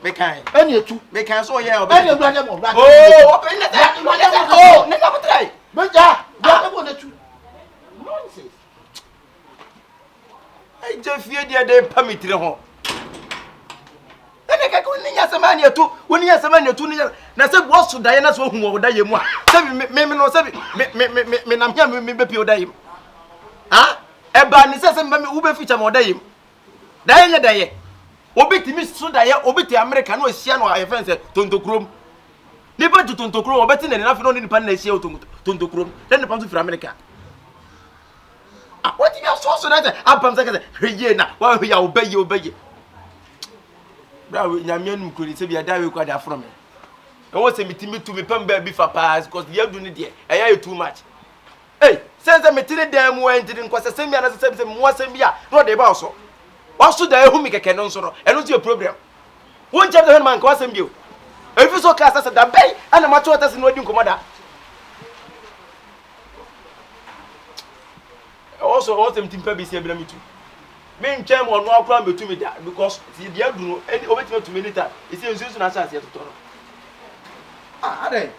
Make kind. Any two. Make kind so yeah. Any brother more. Oh, open the oh, never try. But yeah, brother more two. Nonsense. I just fear they permit the home. Ene ka ko ni yasema ne etu woni yasema ne etu ni na se bo so daye na so hu wo daye mu a se me no se me nam hia me bepi o daye mu ha e ba ni se me wo be feature mo daye mu daye nye daye obetimi so daye obeti America no ahia no a fence tontokrom ni ba tontokrom obeti na na fi no ni pa na ahia tontokrom then pa so fi America what you so that abam say heye na wa ya obaye Bravo, Yamian could say, be a diary quite from me. I want to meet me to me pump before pass because you do need it. I hear you too much. Hey, since I met the damn way didn't cause the same as the same once a year, not the boss. What should I who make a canon sort and what's your problem? One chapter man cause him you. If you saw class as a bay and a mature as in wedding commander. Also, all them think be able me too. Me came on no plan between me that because the dia do no any over to me later e say nsusu na chance to toro ade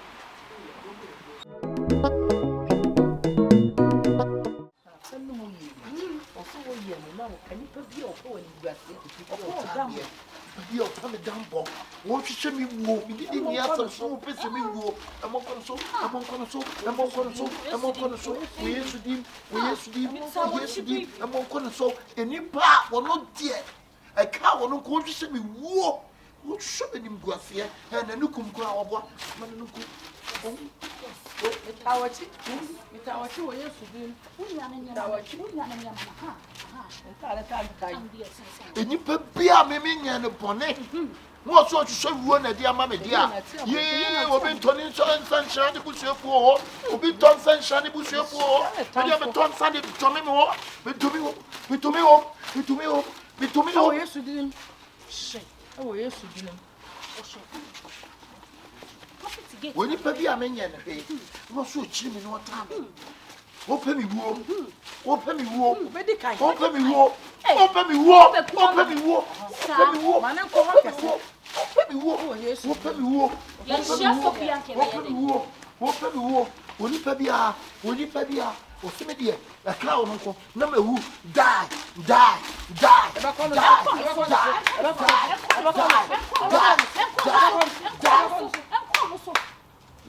sanu mo yi oso wo yi mo na ani pa bi o ko ni guase o dam Bi o pa me dambo. Wo hwehwe mi wo, mi di ni asem so pese mi wo. Amon kono so. We Yesu dim. Amon kono so. Eni pa wo no die. E ka wo no ko hwehwe mi wo. Wo hwehwe mi guase e na nukum ko awobo. Man nukum. Mitawachi wo Yesu dim. Unya na nya ha. Eni pa bia me nya ne bone. No so to show you na dia mama dia. Ye obi ntoni sunshine the busuafu obi ton sunshine busuafu. Dia be ton sunday to me ho. Me to me ho. Oh Yesu dinim. She. Oh Yesu dinim. When you pay a man, no so cheap in what time. Open me womb, open me womb, open me womb, open me womb, open me womb, open me womb, open me womb, open me womb, open me womb, when you pay or see me dear, a cloud uncle, number who die.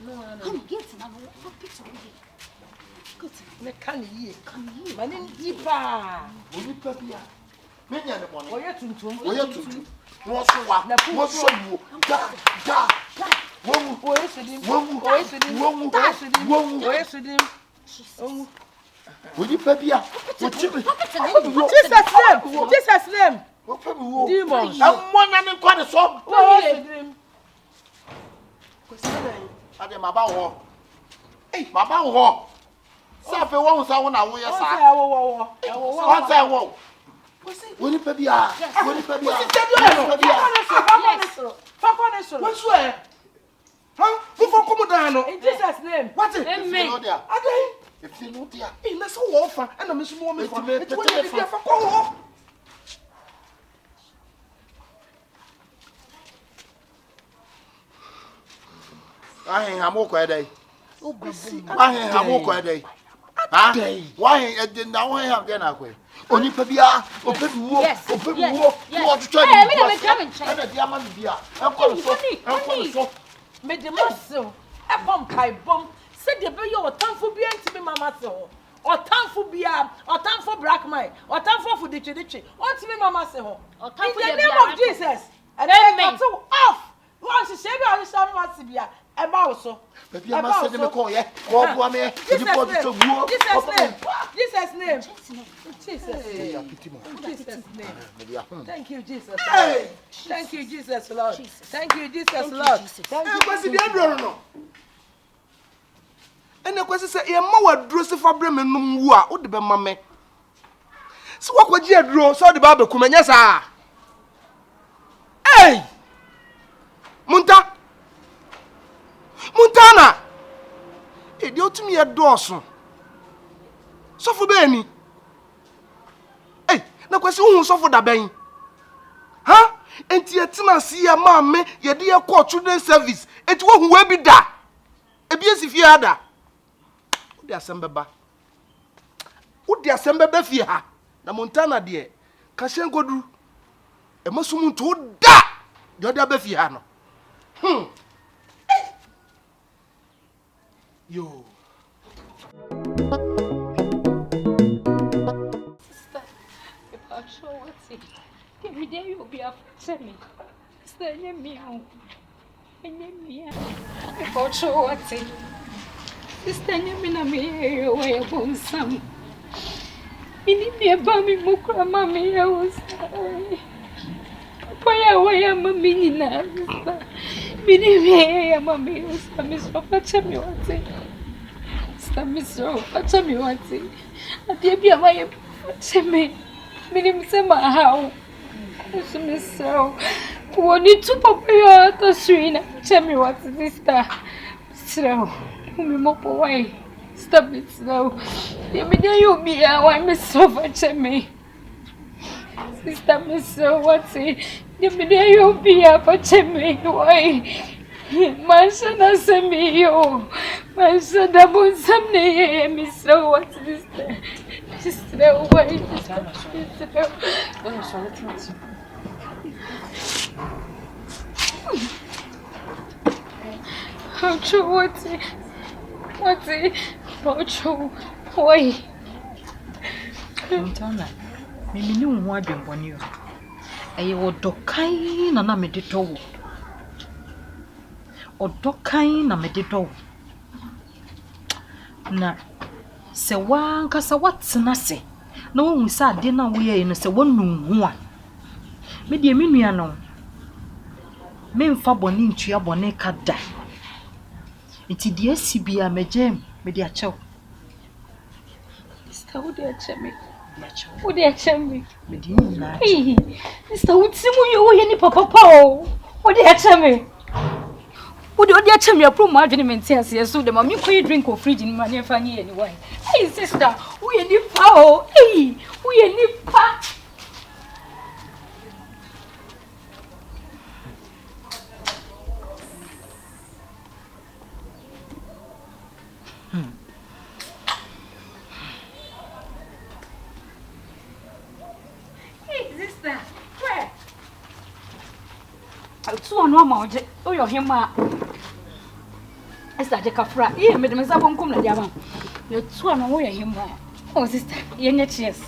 No. Come get it, I'm going to good. Can you? My name is Deepa. Will you pay? Many other one. Oh, you're too. What's you? Will you pay? Jesus name. Demons. I'm one and quite a song. I am about hey, Baba, Safi won't say when I will. Will you pay? What's where? Huh? Who for Comodano? In Jesus' name. What's it? If you know, dear, that's so often, and I'm Miss Woman for me. I am okay day. I am okay day. Why didn't I have dinner? Only Pabia, open war, you want to try to made the muscle, a bomb pipe bomb, said the baby or time for being to be mamma so, or time for beer, or time for black mine, or time for the chitty, or to be mamma so, or time for the name of Jesus, and then make so off. Once you say, I will start Massibia, a mouse. But you must send them a call, yeah? What one man? Jesus' name. Thank you, Jesus. Thank you, Jesus, Lord. Thank you, Jesus, Lord. Thank you. And the question say, "Your mother dress for Bremen, no, what the mamma?" So, what would you draw? So the Bible come and yes, hey, Montana, it you to me a Dawson. So for Benny, hey, no question who suffer the Benny, huh? And yet, I see a mamma, your dear court children's service, it won't be that. Abuse if you had that. The assembly, what the assembly fear? The Montana dear, Cashin go do a Muslim to that. The other Befiano. Yo. Sister, if I'm sure what's it, every day you'll be after me. Sister, you're me. If I'm sure what's it. Sister, you're me. Away upon some. Me a bummy mukra, mammy. I was. Why am I meaning now? Me, mammy, Miss Papa, me what's it. Miss Papa, me what's it. I dare be a way to me. Meaning, how. Miss So. What need to Papa, the Serena? Tell me what's this star. Slow. Whom you mop away. Stop it slow. You'll be a Miss Sofa, me. Sister, Miss So, what's it? You'll be up for me. Why? My son has sent me you. My son, I want some name. Miss So, what's this? Sister, why? How true, what's it? What's it? How true? Why? Montana, me knew what you want you. I would do kind and I made it all. Or do kind and made it all. Na, say one cassa what's nasi. No one we sat dinner we in a say one. Maybe a miniano. memfa bɔne ntua bɔne ka da nti die si bia megem me de akyɛw Sister, who dey check me? Who dey check me? me de nyina Hey, sister, who see mu you ni papa o? Who dey check me? Who dey check me? Approve my adwene ase so dem me koy drink or fridge ni ma ne fa nye ni why. Hey sister, who you ni pa o? Hey, who you ni pa? So no ma oje o yo hema esa je kafra e me dem sabon kum na dia ba yo tu no wo yo hema oh sister ye nya cheers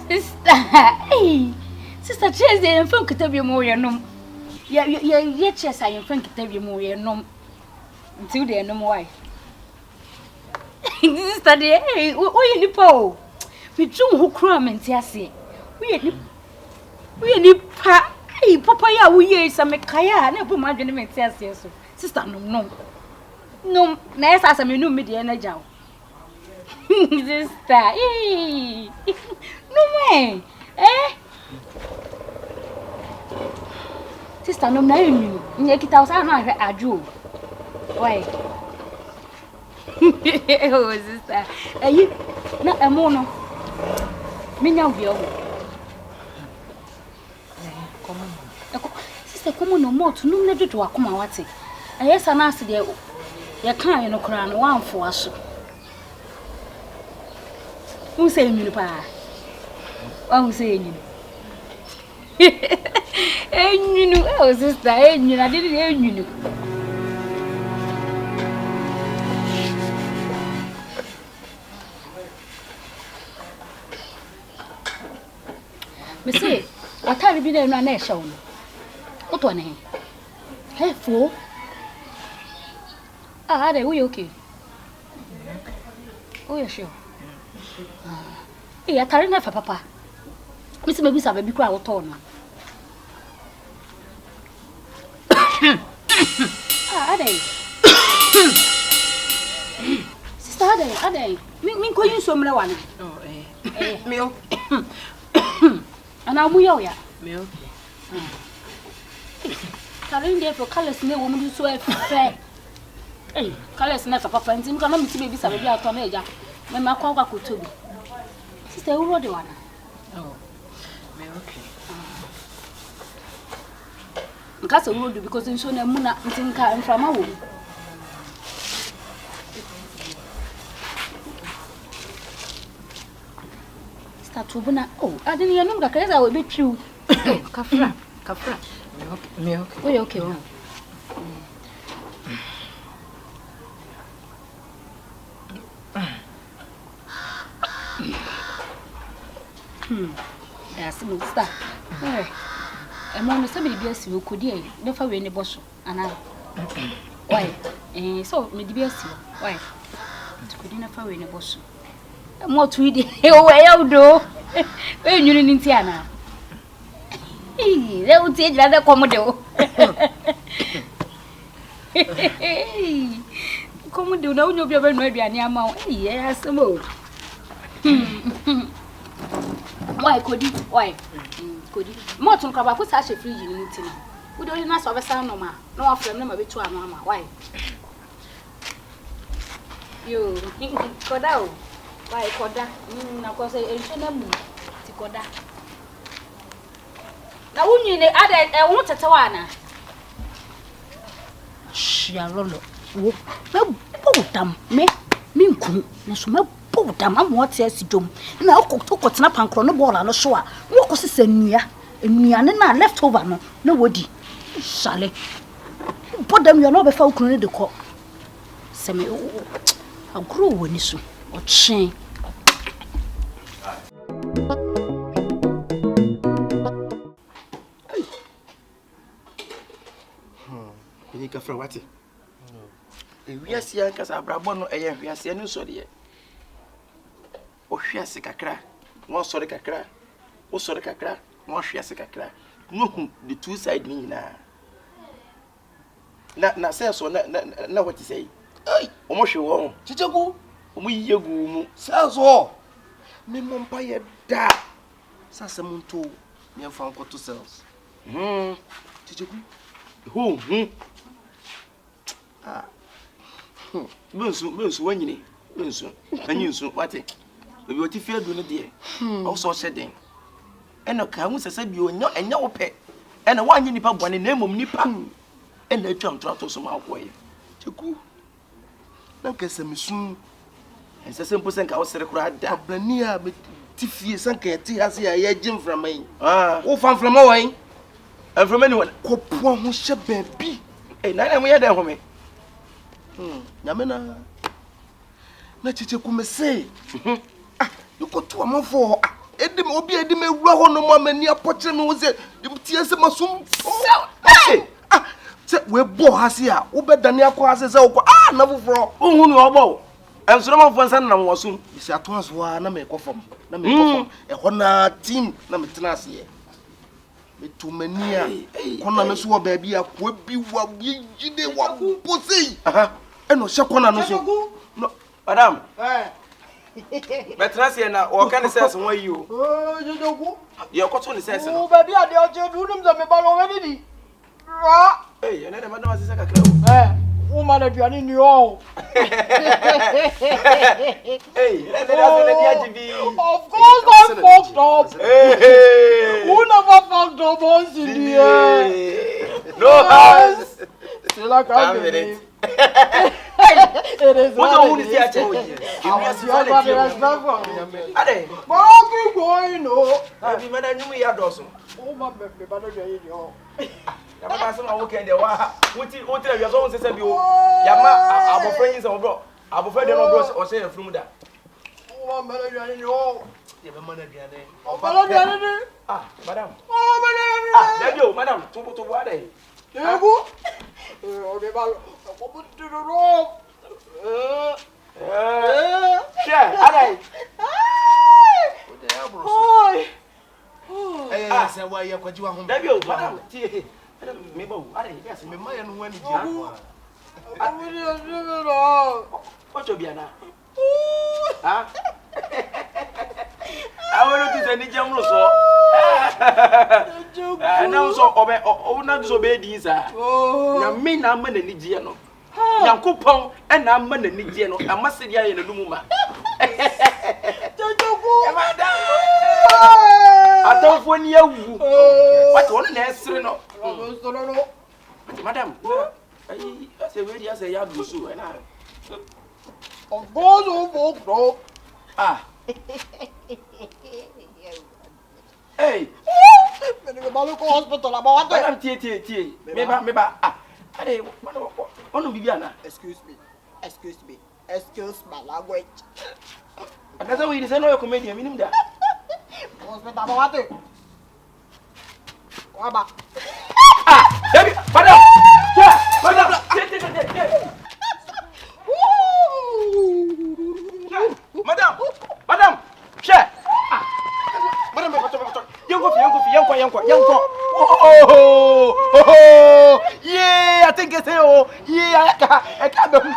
sister hey sister cheers ye mfam kitabi mo ye nom ye cheers aye mfam kitabi mo ye nom nti de nom why sister de hey o ye nipa o me dum ho kura menti ase wo ye nipa hey, papa ya wuye sa me kaya na bu ma dwene me ti ase so. Sister nom. Na esa sa me num me de na jaw. Sister. Eh. No me. Sister nom na enu. Nye kita usa na hwe aju. Why? Oh, sister. Ayi na emo no. Me nya wi o. Sister, come on, no more to no need to akoma wate. Yes, an ass there. You can't, no crown, one for us. Who say me, pa? Who say you? And you know, oh, sister, and you, I didn't hear you. Me say, what time you be there in a show? What one? Hey, fool. Ah, are we okay? Oh, yeah, sure. Hey, I can't enough for papa. Mr. Baby, I be quite torn. Ah, are they? Sister, are they? Me call you some one. Oh, milk. And I'll be all ya. Milk. Carrying there for colors, no woman so fair. Hey, colors never papa, and Tim can only see babies of a girl from Aja. Mamma Quaka could too. Sister, who wrote the one? Oh, okay. Castle would do because in so no moon and car and from a woman. Start to Buna. Oh, I didn't know that I will be true. Kafra. Milk. We okay. Yes, Mister. I'm on somebody BS you could hear. Never win the boss. And I. Why? So, maybe BS you. Why? Could never win the boss. More to eat. Oh, do. When you're in Tiana. They would take rather Commodore. Commodore, no, you'll be very maybe an amount. Yes, more. Why could it? Why could it? Morton Cabba put such a free unity. We don't know of a son no ma. No after them a bit to a mamma. Why? You Coda. Why Coda? Of course, I shouldn't to Coda. Now, when you add a water tawana. Shialolo. No, damn me, Minku, no smell. Oh, damn, I'm what says you. Now, cook snap and chronoball and a shower. What was it? And left over no woody. Sally. Put them, you're not before the court. Semi, I'll grow when you soon. What shame. From what? We are seeing Casabrabono, we are seeing sorry. Oh, she has a crack. One sorry crack. Oh, sorry crack. One she has a crack. no the two side ni na say so na what you say ai omo hwe wo chicheku omo yegu mu say so me mompa ye da sasem nto me fa nko to cells chicheku ah bensu wanyini bensu anyinsu wate obi oti fi adu no de also shedden eno ka hu sese bi enya wo pe ena wanyi nipa bone na emom nipa ena atwam trato so ma akoye cheku na kese misu ensese mpo senka wo sere kura da ablani a ti fie senka ti hase ya ye jim framan wo fan frama wan frama ni wona kopo ho hye baabi na mo ye da ho me nyame na chicheku me say you go to amafo edim obi edim ewura ho no mamani apoche me wo se tie se masum se we bo hase a wo bedane akọ hase se wo na foforo ohun ni obo ensoro mafo nsan na wosum bisi ato aso a na me kofom e ho na team na me tena ase me tumania kona me so wo ba bi akọ bi wa yide wa posei eno hye kona no so no madam Betrasi na o kan sense won yi o. Jojoku. Ye ko ni sense no. O ba dia de o je du num za me ba lo we ni. Ra. Eh, ene de madam asese kakra o. O ma na duane ni o. Hey, ene de asese dia jibi. Of course I fucked up. Hey. Who never fucked up once in the year? No house. Still I can't believe. It is what I want to see at you. I was your mother as well. Ade. Keep going, no. I be man you me adoso. Oh my baby, but you. Ya ma so na wo ken de wa. Wuti ya so won sese bi o. Ya ma abofra yin se bro. Abofra de no bro o se from da. Oh my baby, you. Ya be man aduane. Oh my baby. Ah, madam. Oh my baby. Ah, there you, madam. To ade. Yego. Okay, ba. What do the rope? Share, alright. What the hell, bro? Eh, say why you kwaji wa home. There you, madam. Tie. Madam, me ba, alright. Yes, me ma ya no wani dia kwa. What you be na? Ah. I want to say ni jam lo so. Na so obe o na so be di sa. Na me na ma na ni gie no. Yankopon na ma na ni gie no. Amase dia ye na lumu ma. Jojoku. Madam. Atonfo ni awu. What one na esre no. Madam. Ai, ase we dia say ya du so na. Of course, oh, Ah. Hey. Me go balu ko hospital about what? Madam tie. Me ba. Ah. Ade, ono bibia na. Excuse me, my language. Akaza we say no your comedian minim da. Hospital about what? Waba. Ah, Debbie, madam. Tie. Madam. Share. Madam, Yanko. Oh. Yeah, I think it's oh. Yeah, I can't. Madam.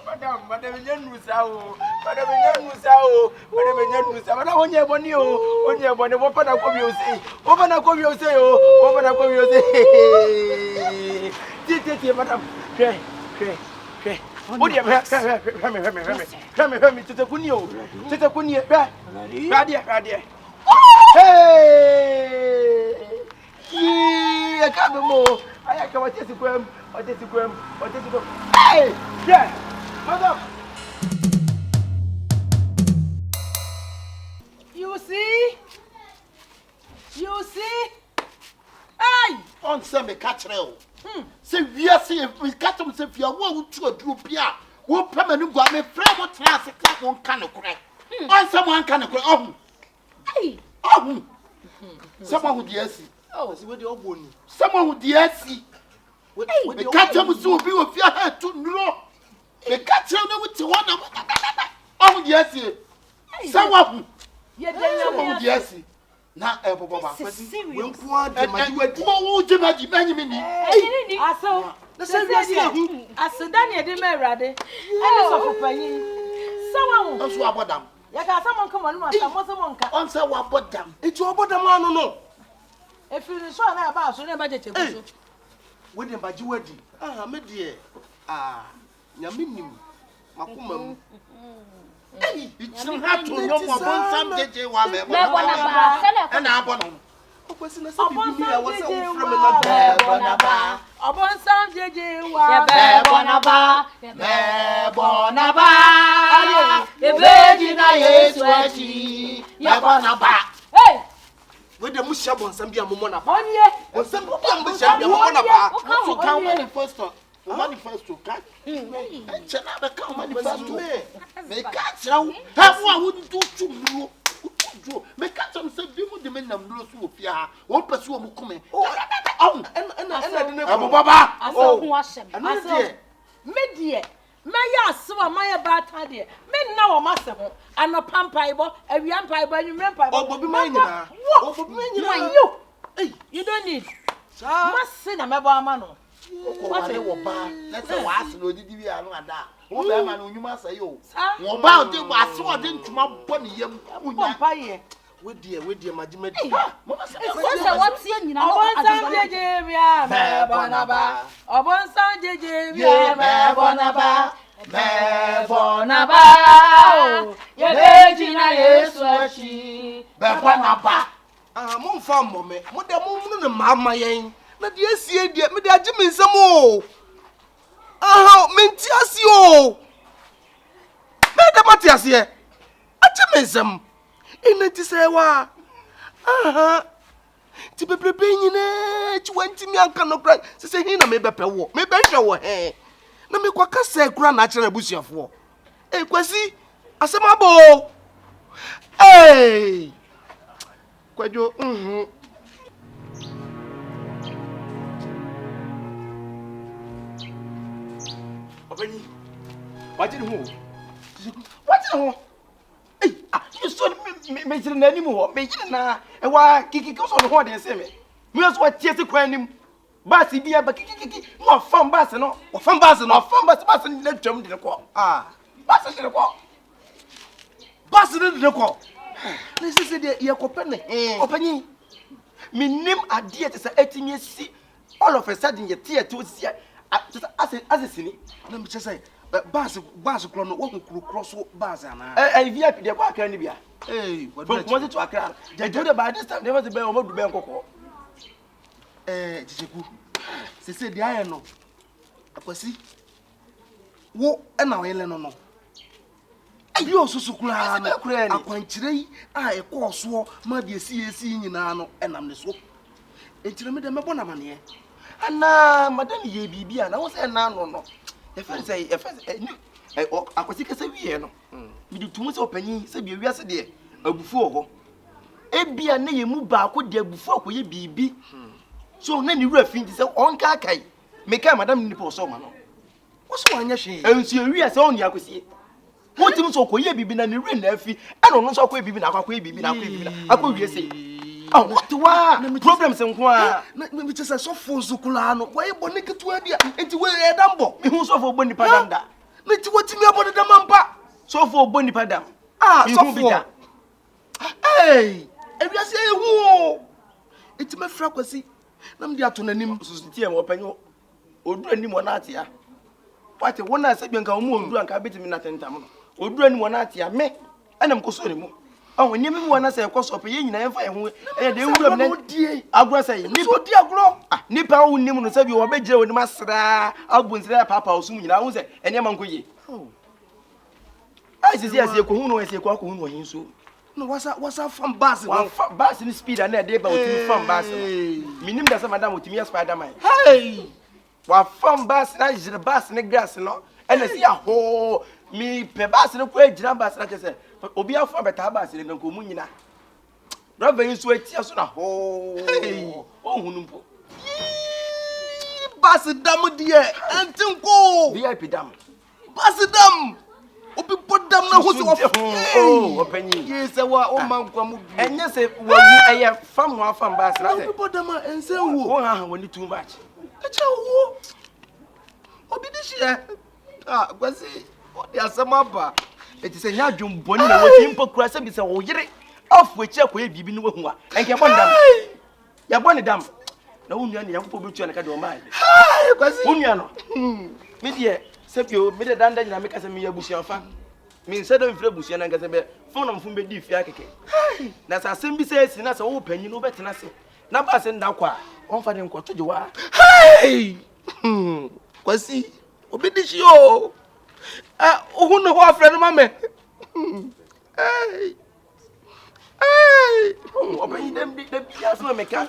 Madam, Madam, onye boni wopa na kobi o say. Tie, madam. Hwe. Odi hwe me tete kuni o. Hwe. Hey! Yeah, come mo. Aya ka wate sikwem. Hey! Yeah. Madam. You see? Hey! On some catch rail. Say we are saying we catch them say you want to do pia. Wo permanent go me friend what class class one can cry. On someone can cry. Oh. Hey! Oh. Someone who dear see. Oh, see what the old one. Someone who dear see. We catch him so be with your head to know. We catch him with one of oh yes. Someone yes. Na Papa, when quad and what you Benjamin. Aso, the same as Daniel de Merade. And so for someone also about them. Yaka someone come on, someone can answer what but them. It's your bottom man, no. If you saw that about so never get it. With the Bajuadi. Ah, my dear. Ah, Yaminim, Makumam. Hey, it's not hard to know more about some JJ Wame and Abonum. Upon some JJ Bonaba, Bonaba, the Virgin is sweaty, Yabonaba. Hey! With the Mushabon, some be a Momona. One year, or some Momona. Come manifesto. Manifesto, cat. Come manifesto. They catch now. Have one wouldn't do to make catch them say, people the men of those who fear. Won't pursue a come. And Baba. Oh, wash him. Media. Maya saw my bad idea. Men now a master and a pampibo, a young pipe, and you remember. Oh, be mine. You don't need. Must send a mabamano. What a woman. Let's say, what's no did you are that? Oh, man, you must say, oh, about them, I saw them to my bunny. With dear, Majimate. What's your name? Mon farm, mommy, what the moon and mamma yang. Not yes, dear, me, dear Jimmy, some more. Ah, Mintias, you. Madam Matias here. A Jimism. In it is a wa. Aha. To be preparing it, 20 me and cannot cry. Say, Hina may be per war, may be your hair. No me quaka say, grand natural bush of war. Eh, Quasi, a samabo. Hey, Quadio, What did you What? Hey, you saw me anymore. Make it now. And why Kiki goes on the horn and say me. We also what tears to cry him. Bassy dear, but Kiki, no fun bass and no, or fun bass and no fun bass and let them to the call. Ah, bass to the call. Bass to the call. This is the ear company. Opening. Me name a dear to say 18 years. See, all of a sudden you tear to see. Just as a silly. Let me just say. Bass clono wo cross bass ana VIP de kwa kan ni bia what was it to Accra they do the by this time they must be o do ben kokko Kyekyeku se dia ye no akwasi wo na wo yele no abi osusu kura na akwankyire yi a ekoso ma de esi nyina no enam ne so entire me de mebo na mane ana madam ye bibia na wo se na no If I say, I was sick as a year, no. We do too much opening, say, be yesterday, or before. A be a name move back with there before we be. So, many refuge is on Kakai. Make a madam nipple so, man. What's one yashi? And serious only, I could see. What him so quiet be been a new nephew, I don't know so quick be been a quick be I could say. Oh, what to what? Problems and why? Which is a soft for Zuculano. Why you want to get to idea into where a dumbo? Who's over Bonnie Padanda? Let's watch me about the Mampa. So for Bonnie Padam. Ah, so for. Hey, and you say, whoa. It's my frequency. Nam dia to nanim society and open you. Or do any monatia. What a one I said, you can move and cabin in that time. Or do any monatia, me, and I'm consoling. Oh, when you want to say, of course, of a yin and they would have dear. I'll go say, Nippo dear grow. Nippo will name say you are better with Master. I'll go there, Papa, soon. I was and Yamankoye. Oh, I see, yes, you can know as you walk on so. No, what's up from Bass? Bass in speed and a day about from Bass. Minim doesn't madam with me as Spider-Man. Hey, what from Bass, that is the bass in the grass, no? And I see a whole me, Pebas in a quay, Jambas, like I said. Obi afọ beta ba se nko mu nyina. Brother yin so atia so na ho. Oh hunumpo. bus dam dear, and Tinko. VIP dam. Bus dam. Obi put dam na who's oh, opinion. Yes, I want one man come. And yes, I have from one from Bass. Obi put dam and say, oh, when you too much. Obi this year. Was it? What are some up? It is a Yajum Bonnie, what Impo Crasset is a yere off which I will be no one. And get one dam. Ya one dam. No one young people to a mind. Because Uniano. Media, except you made a danda and make us a mere bush of fun. Means said of Bush and Gazabet, phone on Fumbe di Fiake. That's a simple says, and that's open, you know better than I say. Now pass and now qua, on for them to you are. Hey! Was he? Obedish yo. Who know what friend, mamma? Hey! Hey! Open them, the Piazza Mecca.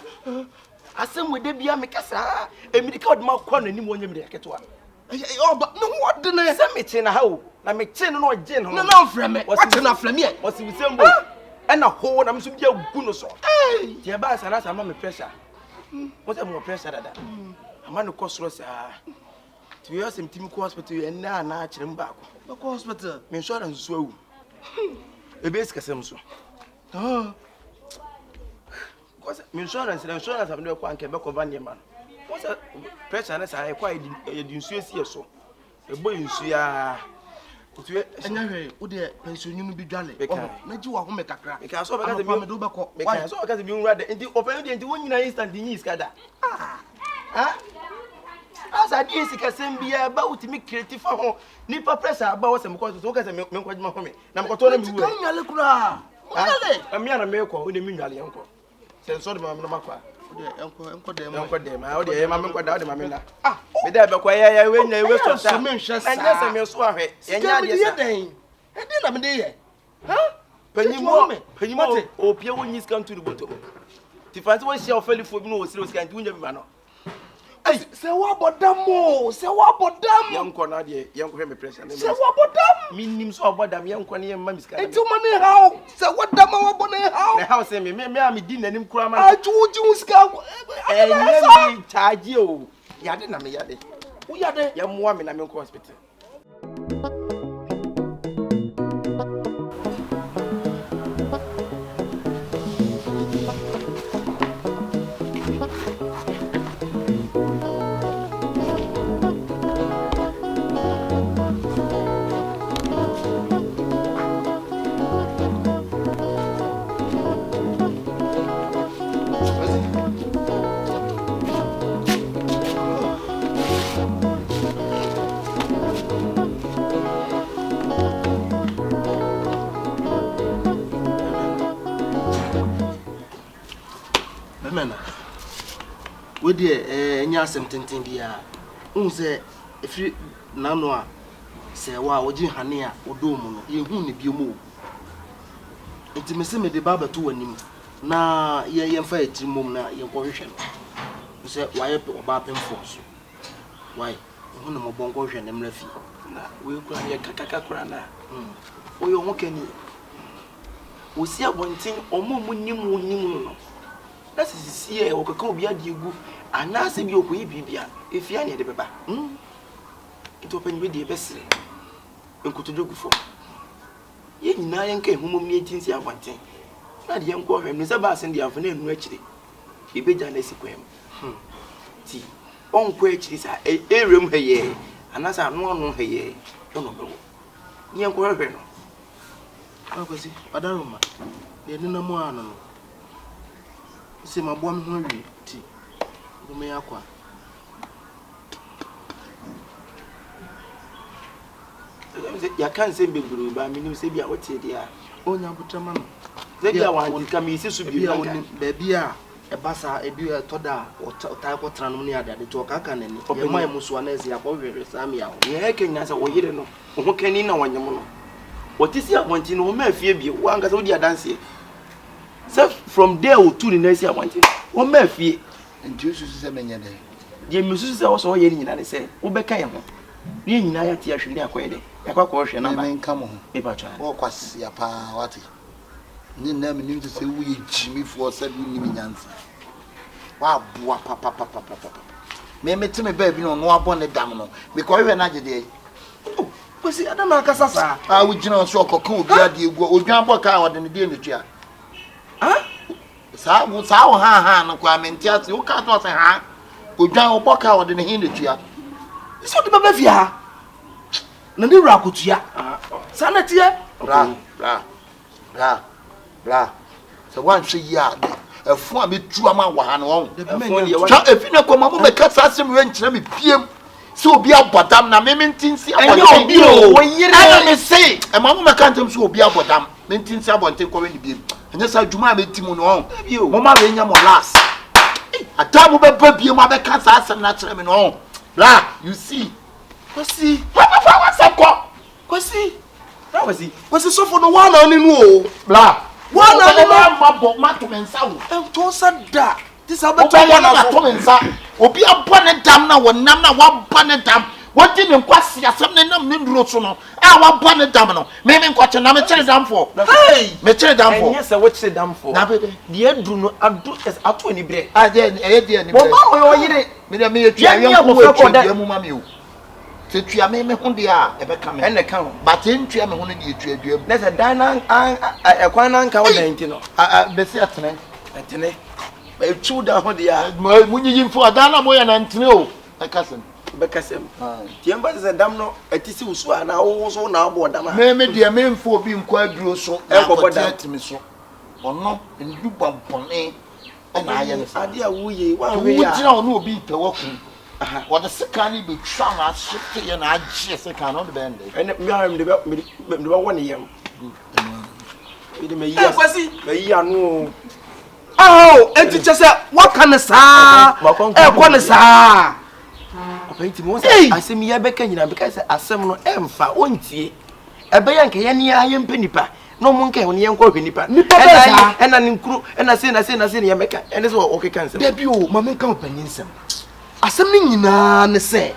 I send with the Biamicasa, a medical mouth corner in one year. Oh, but no, what did I send me in a hoe? I make 10 or 10 no from it. What's enough from me? What's the same way? And a whole, I'm some young goodness. Hey! Dear Bass, and I'm a pressure. What am I pressure that? A man who costs us to yours in Tim Hospital and now natural back. What hospital? Insurance so. A basic assumption. Oh. Insurance have no one can back of one man. What's a pressure as I acquired in Swiss here so? A boy in Suya. And would the pension you be jolly? Let you home make a crack. Because so I can do back. Why so I can be rather into open into 1 instant in his gather. Ah, as I did, I can be about to make creative for home. Nipper pressure about some causes. Look at the milk with my home. Now, I told him, I'm young America, who the mean uncle. Send sort of Mamma. Uncle them, how the Mamma got out of my miller. Ah, with that, but why when they were so mentioned, and yes, I'm your swag. And you're day. And then I'm there. Huh? Penny more, or Pierre when he's come to the bottom. If I was your fellow for no serious kind to win man. Say what about them more? Say what about them? Young Cornadia, young Grammy President. Say what about them? Meaning so about them, young Connie and Mammy Sky. And too many how? Say what them about how? The house and me didn't him cram. I told you, Scout. And let me charge you. Yadin, I'm yaddy. We are the young woman, I'm in hospital. With the Yasem Tintindia, say if you Nanoa say, wow, Jim Hania or Domo, you won't be moved. Intimacy the barber to him. Now, ye and fight to Mona, your correction. You said, why about them force? Why, one more bongotion and lefty. We'll cry a cacacrana. Oh, you're walking. We see one thing or more. That's see a Okobia Digu, and now say you will be if you are near the Baba. It opened with the best and could do before. Yet, nine came home meetings here one thing. Not the young boy, Mr. Bass in the afternoon, actually. He beat an essequem. See, on quench is a room here, and as I'm one on here, don't know. Young boy, I was it, Adaruma. They didn't know more. See my boy hungry tea. You may aqua. You can't say big blue, but I mean, you say, be a what they are. Oh, now, but man, they are one come easy to be baby. A bassa, a beer, toda, or type of tranomia that they talk. I can and open my muswanes, ya boy, Samia. Yeah, can answer what you don't know. What can you know when you know? What is your wanting? No, my fear be one got all your dancing. So from there to the next year, one may fear and Juju is a man. The musicians also yelling, and I say, Obeka, you and I are actually acquainted. A question, I mean, come on, if I try. What was your party? You never knew to say we Jimmy for 7 million. Wow, papa. Me me timi baby no no abon ne dam no because we na gede kwesi ada na akasa saa we gina so okoka obi ade egu odwan boka ode ne de netua sa wo ha no kwa mentia se wo ka to se ha odwan oboka ode ne hin netua so de baba fia na ni wura kotua sana tie bra so wan hwe yi ade efu a metu ama wa ha no won cha efina ko ma mo be kasa asem we nkyira me piem se obi abodam na me mentinsi abodam obi o wo yire ana me say e ma mo me kan tem se obi abodam mentinsi abonten ko we ni biem anya sa dwuma a metimu no won mo ma we nya mo last adamu be ba biem a be kasa asem na kyerɛ me no won bra you see kwesi sapko kwesi so for no one on ni o bla one on ni mabo mato mensa wo to sada this abeto one na to mensa obi abone dam na wonam na wabone dam wodi ne nkwase asem ne nam ne nduro so no a wabone dam no me nkwache na me kire dam for hey me kire dam for enye se wo kire dam for na be de adru no adu es ato ni bre de ni bre mo ba wo yire me de me yetua yanko wo etua mu ma me o se tua me hunde a e be ka me ene ka ho ba te ntua me ho ne etua aduam na se dan na ekwan na nka wo dan ti no be se atene e chu da ho de a munyi mfo adan na moya na ntene o e kasem be kasem tiemba se dam no etisi usu ana wo so na abo dam me de me mfo obi nko aduro so e kokoti atimi so ono ndu bampone na aye ne ade a wuye wa we ya wo no obi pewaku what the second be trying to shift you na agye second no the bend and me am de be won yam me me yi kwesi me yi anu enti chese waka ne saa ko ne saa openti mo se asem ye be ka nyina be ka se asem no emfa ontie ebe ye nke ye ne aye mpenipa no mo nke ne ye nkọ hwenipa ena ne nkuru ena se na ye meka ene se o keka nsem da bi o ma menka opaninsem asem ni nyina ne se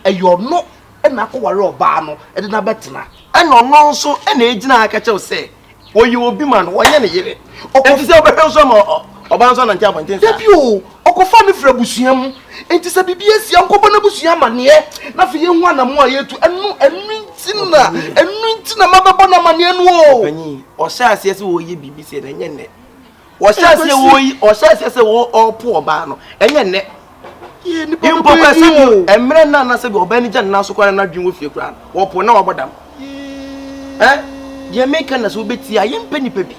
eyo no ena akọware oba no ede na betena ena no nso ena ejina aka chew se oyi obi man wo ye ne yire enti se obehwe nso ma oba nso na ntia bonten da bi o okofa ne fra busuam enti se bibia sia nkobo na busuam mane na fe ye hu anamo a yetu enu ntina mabebo na mane enu o panyi o sha ase se wo ye bibi se na nye ne o sha ase wo yi o sha ase se wo opo oba no enye ne ye ni impo kwa se emre na se bi oba ni gyan na so kwa na dwen wo fie kura wo po na wobodam ye make na so beti a ye mpani pabi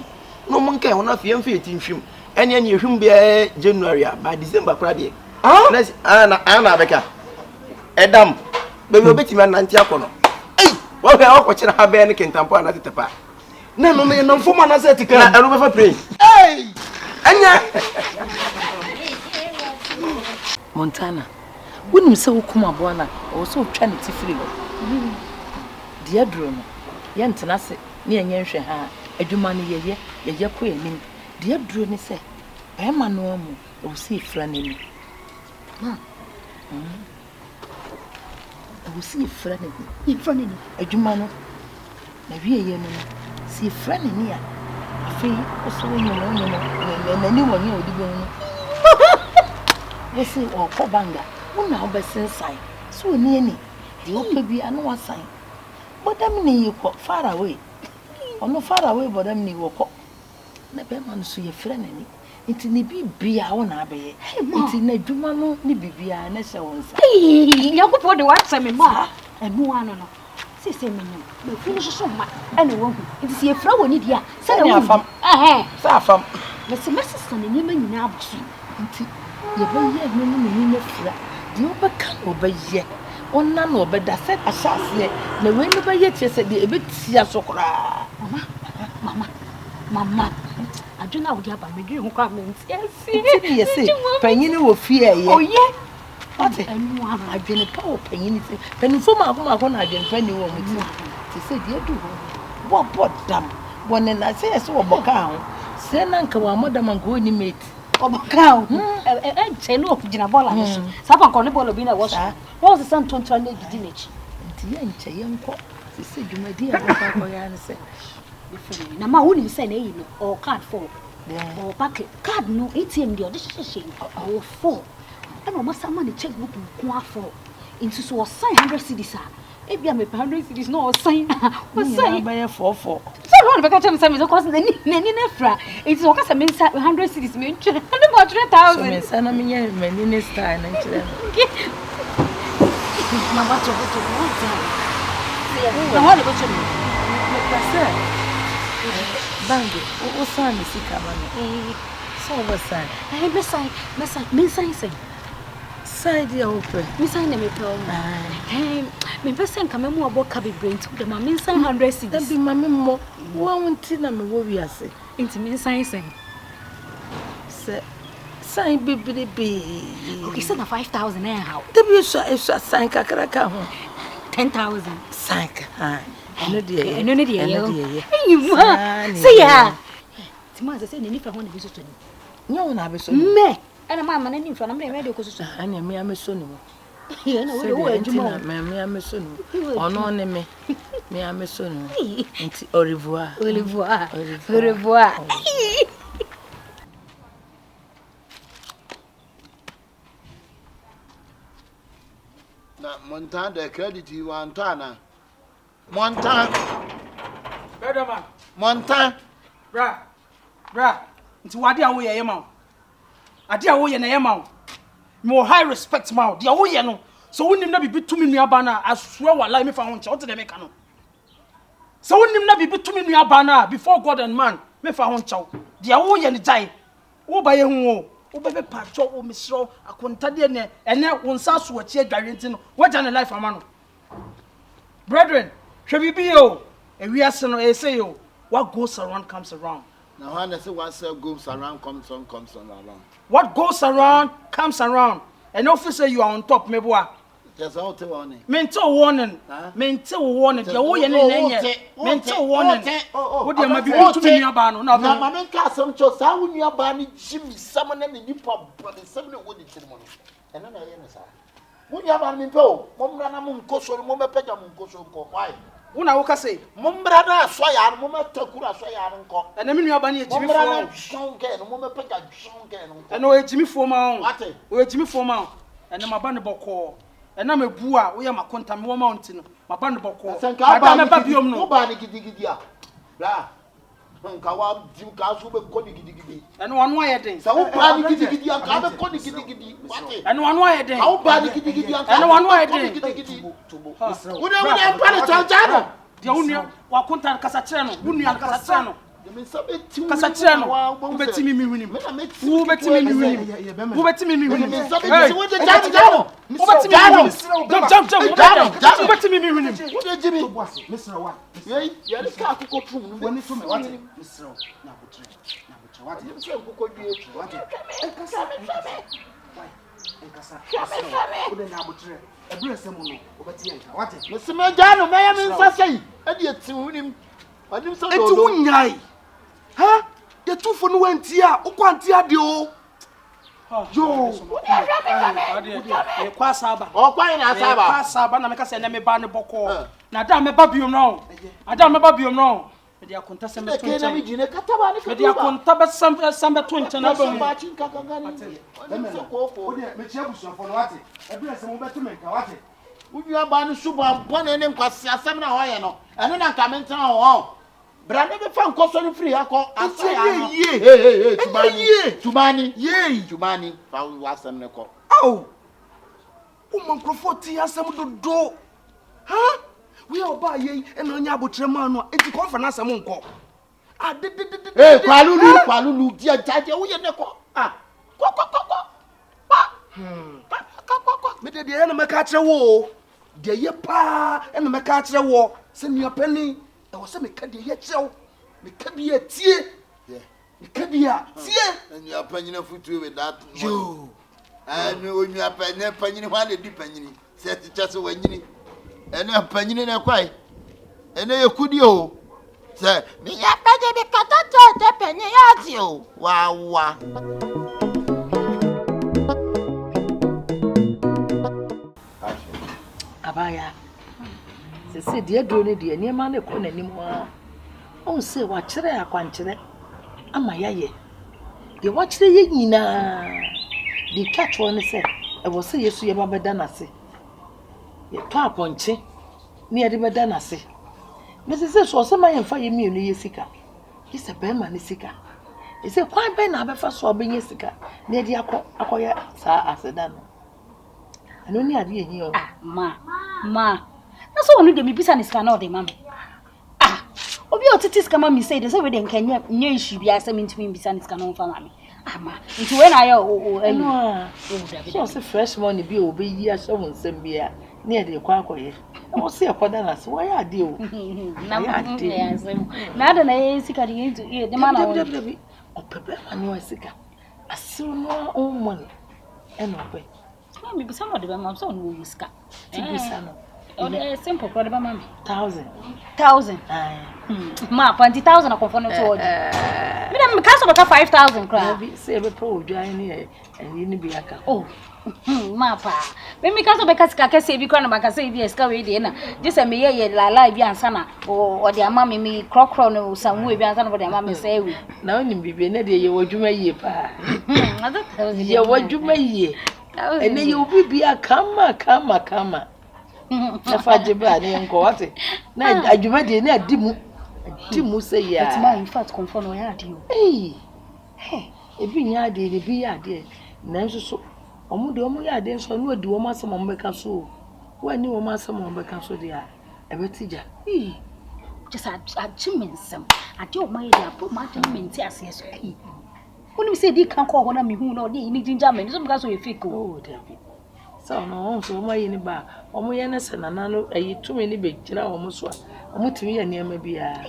no mo nka ho na fie mfe tinhwim ene ene ehwim bia January by December kura de na beka edam bebi obeti ma nanti akono wo ga o kwachira ha be ne kentampo na tetepa na no me na mfoma na se tika na ero be fa pray anya Montana wonim se wokuma boana o so twa ne tifiri ho dia duro no ye ntena se ne yenye nhwe ha adwuma ne ye ko yanim dia duro ne se e ma no amu o si fra nani o si fra nani adwuma no na wie ye no si fra nani a afi o so no nani wonye odibo no Yes, or Kobanga, one now by Sensai, so near me, the open be another sign. But I mean, you walk far away. Or no far away, but I mean, you walk. Never man, so your friend any. It's in the be our nabby. It's in a Jumano, Nibby, and a so on. Hey, you go for the wax, I mean, ma, and no one. Say, no finish so much. Anyone, it is your flower, Nidia. Say, Fam. Mr. Messon, and you may now see. Ye be ye no ne fra de obeka obeye onna no obeda set asase na we no be ye chese de ebetia so kra mama adwena wo dia ba medwe ho kwa menti esi ye se panyini wo fie ye oye ate anu ama adwene pa wo panyini se panifo ma ko na adwene pa ni wo muti ti se de du ho bo dam wona na se wo boka ho se na nka wa modam nka oni mate Obakao cheno kujina bola nso sapa nkone bola bi na wo so wo se san tonton na gidi nechi nti ye nche ye nko se dwumadi a wo ko ya ne se na ma woni se na yi no or card for or packet card no ATM dey o de sheshe o for And almost someone the checkbook will for into so sign 100 cedis. Maybe I'm a 100 cedis, no sign. What's sign by a 4. So, one of the catching some is of course, it's all because I mean 100 cedis, mean, and about 3,000. Son, I mean, many next time. Bandy, what son is he coming? So was son. I beside, side the open. Miss I never told me. My person come more about cabin brain to the mammy sign 100 cedis. Then be mammy more. One tin and we are saying. Into me sign. Sign be. Okay, send a 5,000 now. The views are sign Kakaraka. 10,000. Sank. I know dear. You say, yeah. Tomorrow, say, if I want to visit to you. No one have a son. Me. And a mamma and in front of me, because I am a son. You know, me, I'm a son. Or no, me, I'm a son. Au revoir. Au revoir. Au revoir. Montana, the credit you want, Tana. Montana. Brother man. Montana. Bra. It's what they are we are. I dear way and I am more high respect mouth. The away no. So when him not be 2 million banner, I swear what lie me for one child to the mechano. So when him not be 2 million banner before God and man, me for one child. The away and the die. Oh by a home. Oh baby patcho, oh Miss Row, I couldn't tell you, and now one sounds to a chair guaranteeing what done a life a man. Brethren, shall we be you? And we are saying, say you, what goes around comes around. Now, I say what goes around comes on around. What goes around comes around. And officer, you are on top, me boy. Just out to warning. Mental warning. Mental warning. You're all mental warning. What do you mean to me about? No, my man cast some chose. I wouldn't have banned Jimmy, someone and you pop, but the 7 wood ceremony. And then I answer. Would you have banned me? Mom, Cosso, Moma Pejam, Cosso, why? When I walk, say, Mombrana, Soya, Moma Takura, Soya, and then you are banning Jimmy Moma Pejam, and no Jimmy Forman. What? Jimmy Forman, and I'm a bannable call. And I'm a boa, we are my contam mountain, my bannable call. I'm a babium, nobody gidigia. Blah. Kawa, Jim Castle, Conigidi. And one way a day. So, Giddy, and other Conigidi. And one way a day. How bad Giddy, and one way a day. Would I punish the only one contact Casachano, Union Casachano. Casachano, who bet me winning? Who bet me winning? Who bet me winning? Jump, bet me winning. Jimmy, Mr. One. Yeah, the car could go through when it's from what Mr. Huh? The two for no one tear, O quantia dio. Yo, Quasaba, or quite a Saba, and I can send me banner boko. Now, damn a babium now. I don't remember you know. They are contesting the Twin. They are contesting some between another matching Kakagani. Would you have banned Super 1 and then cost 7 hours? And then I come in town. But I never found custom free. I call to money, yea, to money. Found last time. Oh, woman, Profoti has some to do. Huh? We are by ye and on Yabu Tremano, it's a conference among call. I did. Eh, Palulu, dear Judge, we are not. Ah, but the enemy catch a war. The yepa and the catch a war. Send me a penny. I was some candy yet, so me can be a tear. Yeah, me can be a tear. And you are penning a foot with that. You. And when you are penning one, a deep penny, said the just when you and a penny in a quay. And then you could you say, me a penny cut a penny at you. Wow. Abaya. Say dear Drone, dear near man, upon any more. Oh, say what chere a quanchere. Am I ye? The watch the yina. The catch one said, e wo se Yesu ye ba beda na se ye to aponche ne ye de beda na se me se so se ma ye mfa ye mienu ye sika ye se be ma ne sika e se kwan be na be fa so obenye sika ne de akoye sa aseda no ano ni ade ehi o ma na so wonu de mi bisa ne sika na o de ma me obi o titi sika ma mi say de so we de nkanya nya issue bia say mi ntimi bisa ne sika na o fa ma me ma nti we na ya no so se fresh money bi o be yi asho won sem bia ne de kwa akoye o se akoda na so wa ya ade o na ya ade na ada na ye sika de de ma na o opebe ma ni wa sika asiru no o mo eno pe mi bisa mo de ba ma so no sika ti bisa no o de simple pro de ba ma me 1000 ma 20,000 na confirm to order me dem ka so ka 5,000 kra bi se be pro odwa ni ni bi aka ma pa me ka so be ka sika kase bi kra na maka say bi sika we de na je se me ye la bi ansa na o de ama me krokro no sanwo bi ansa na o de ama me say we na onim bibi na de ye wadwuma yie pa ye wadwuma yie ene ye obi bi kama na faje ba ne nko wate na adwuma de na dimu say ya but ma in fact confirm no ya ade o ebi nya ade ne bi ya ade na nso so omu de omu ya ade nso na odi omu asem omu beka so wani omu asem omu beka so de a ebetija just achimensem ade o ma ye ya po ma de menti ase so When say they can't call one me who know they need ginger men, some guys will fake. Oh, David. So no, so my in bar, or my youngest and another, too many big general almost one. I'm to me and near maybe hello,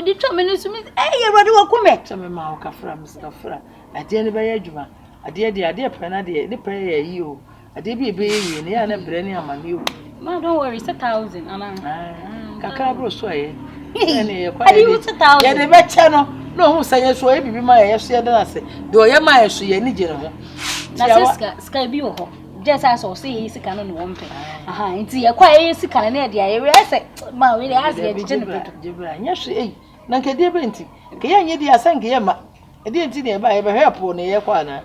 the 2 minutes to me. Hey, what do you come? Some of my Cafra, Mr. Fra. I didn't buy a juma. I did the idea, Penady, the prayer you. I did be a baby, and I never any of my new. No, don't worry, it's 1,000. Cacabro sway. I use 1,000. Yeah, the bed channel. No, who say so be my yes, I say. Do I my she any general? Sky Bio. Just as I say, he's a canon one pay. It's a quiet sick and an idea. I said, my really asked the general. Yes, she ain't. Nanka dear Benty. Can you dear San Guillermo? I didn't see nearby ever help on the Aquana.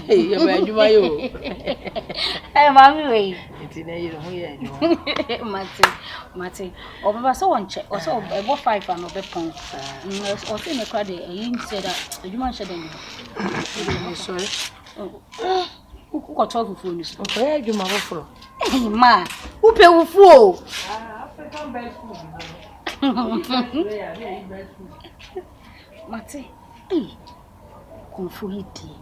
Hey, you my own. I'm angry. It's in a Matty, or so one check, or so about 5 and over pounds. Or in a crowd, and said that you might share them. Sorry. Who got 12 phones? Where you my offer? Hey, ma, who pay with fool? Matty, confrontation.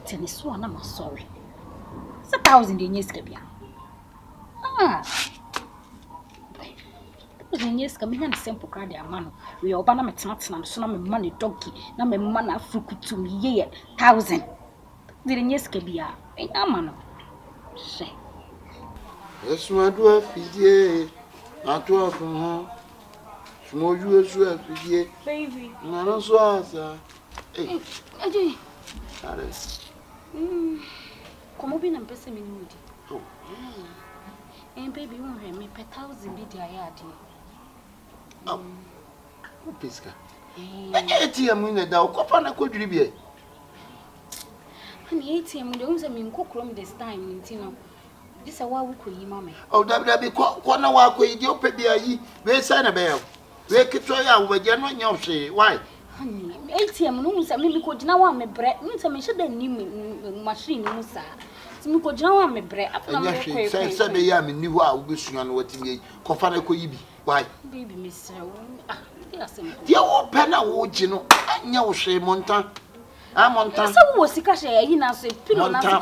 Tell me so, I'm sorry. It's 1,000 in years, Kabia. Yes, coming and simple card, man. We are banana metats and son of money donkey, no man fruit to me, 1,000. Didn't yes, Kabia, ain't a man. Say, yes, my dwarf, not to from her. Small you as well, baby. I don't so, sir. Hey, come over and press him in moody. Oh, and baby won't have me per 1,000 be the idea. Oh, Pisca. ATM in the Dow, Copana could be. And the ATM don't mean cook room this time, you know. This is why we could you, mammy. Oh, that be corner walk with your baby. Where's Santa Bell? Where could try out with General Yossi? Why? Honey, ATM knows that maybe could now me bread, means I should then name machine, Musa. So we could now me bread. Say, Saturday, I knew I wish you on what you confront could be. Why, baby, Miss the old penna would you know? I know, say Montan. I'm Montan. So was the cash in us a Montan.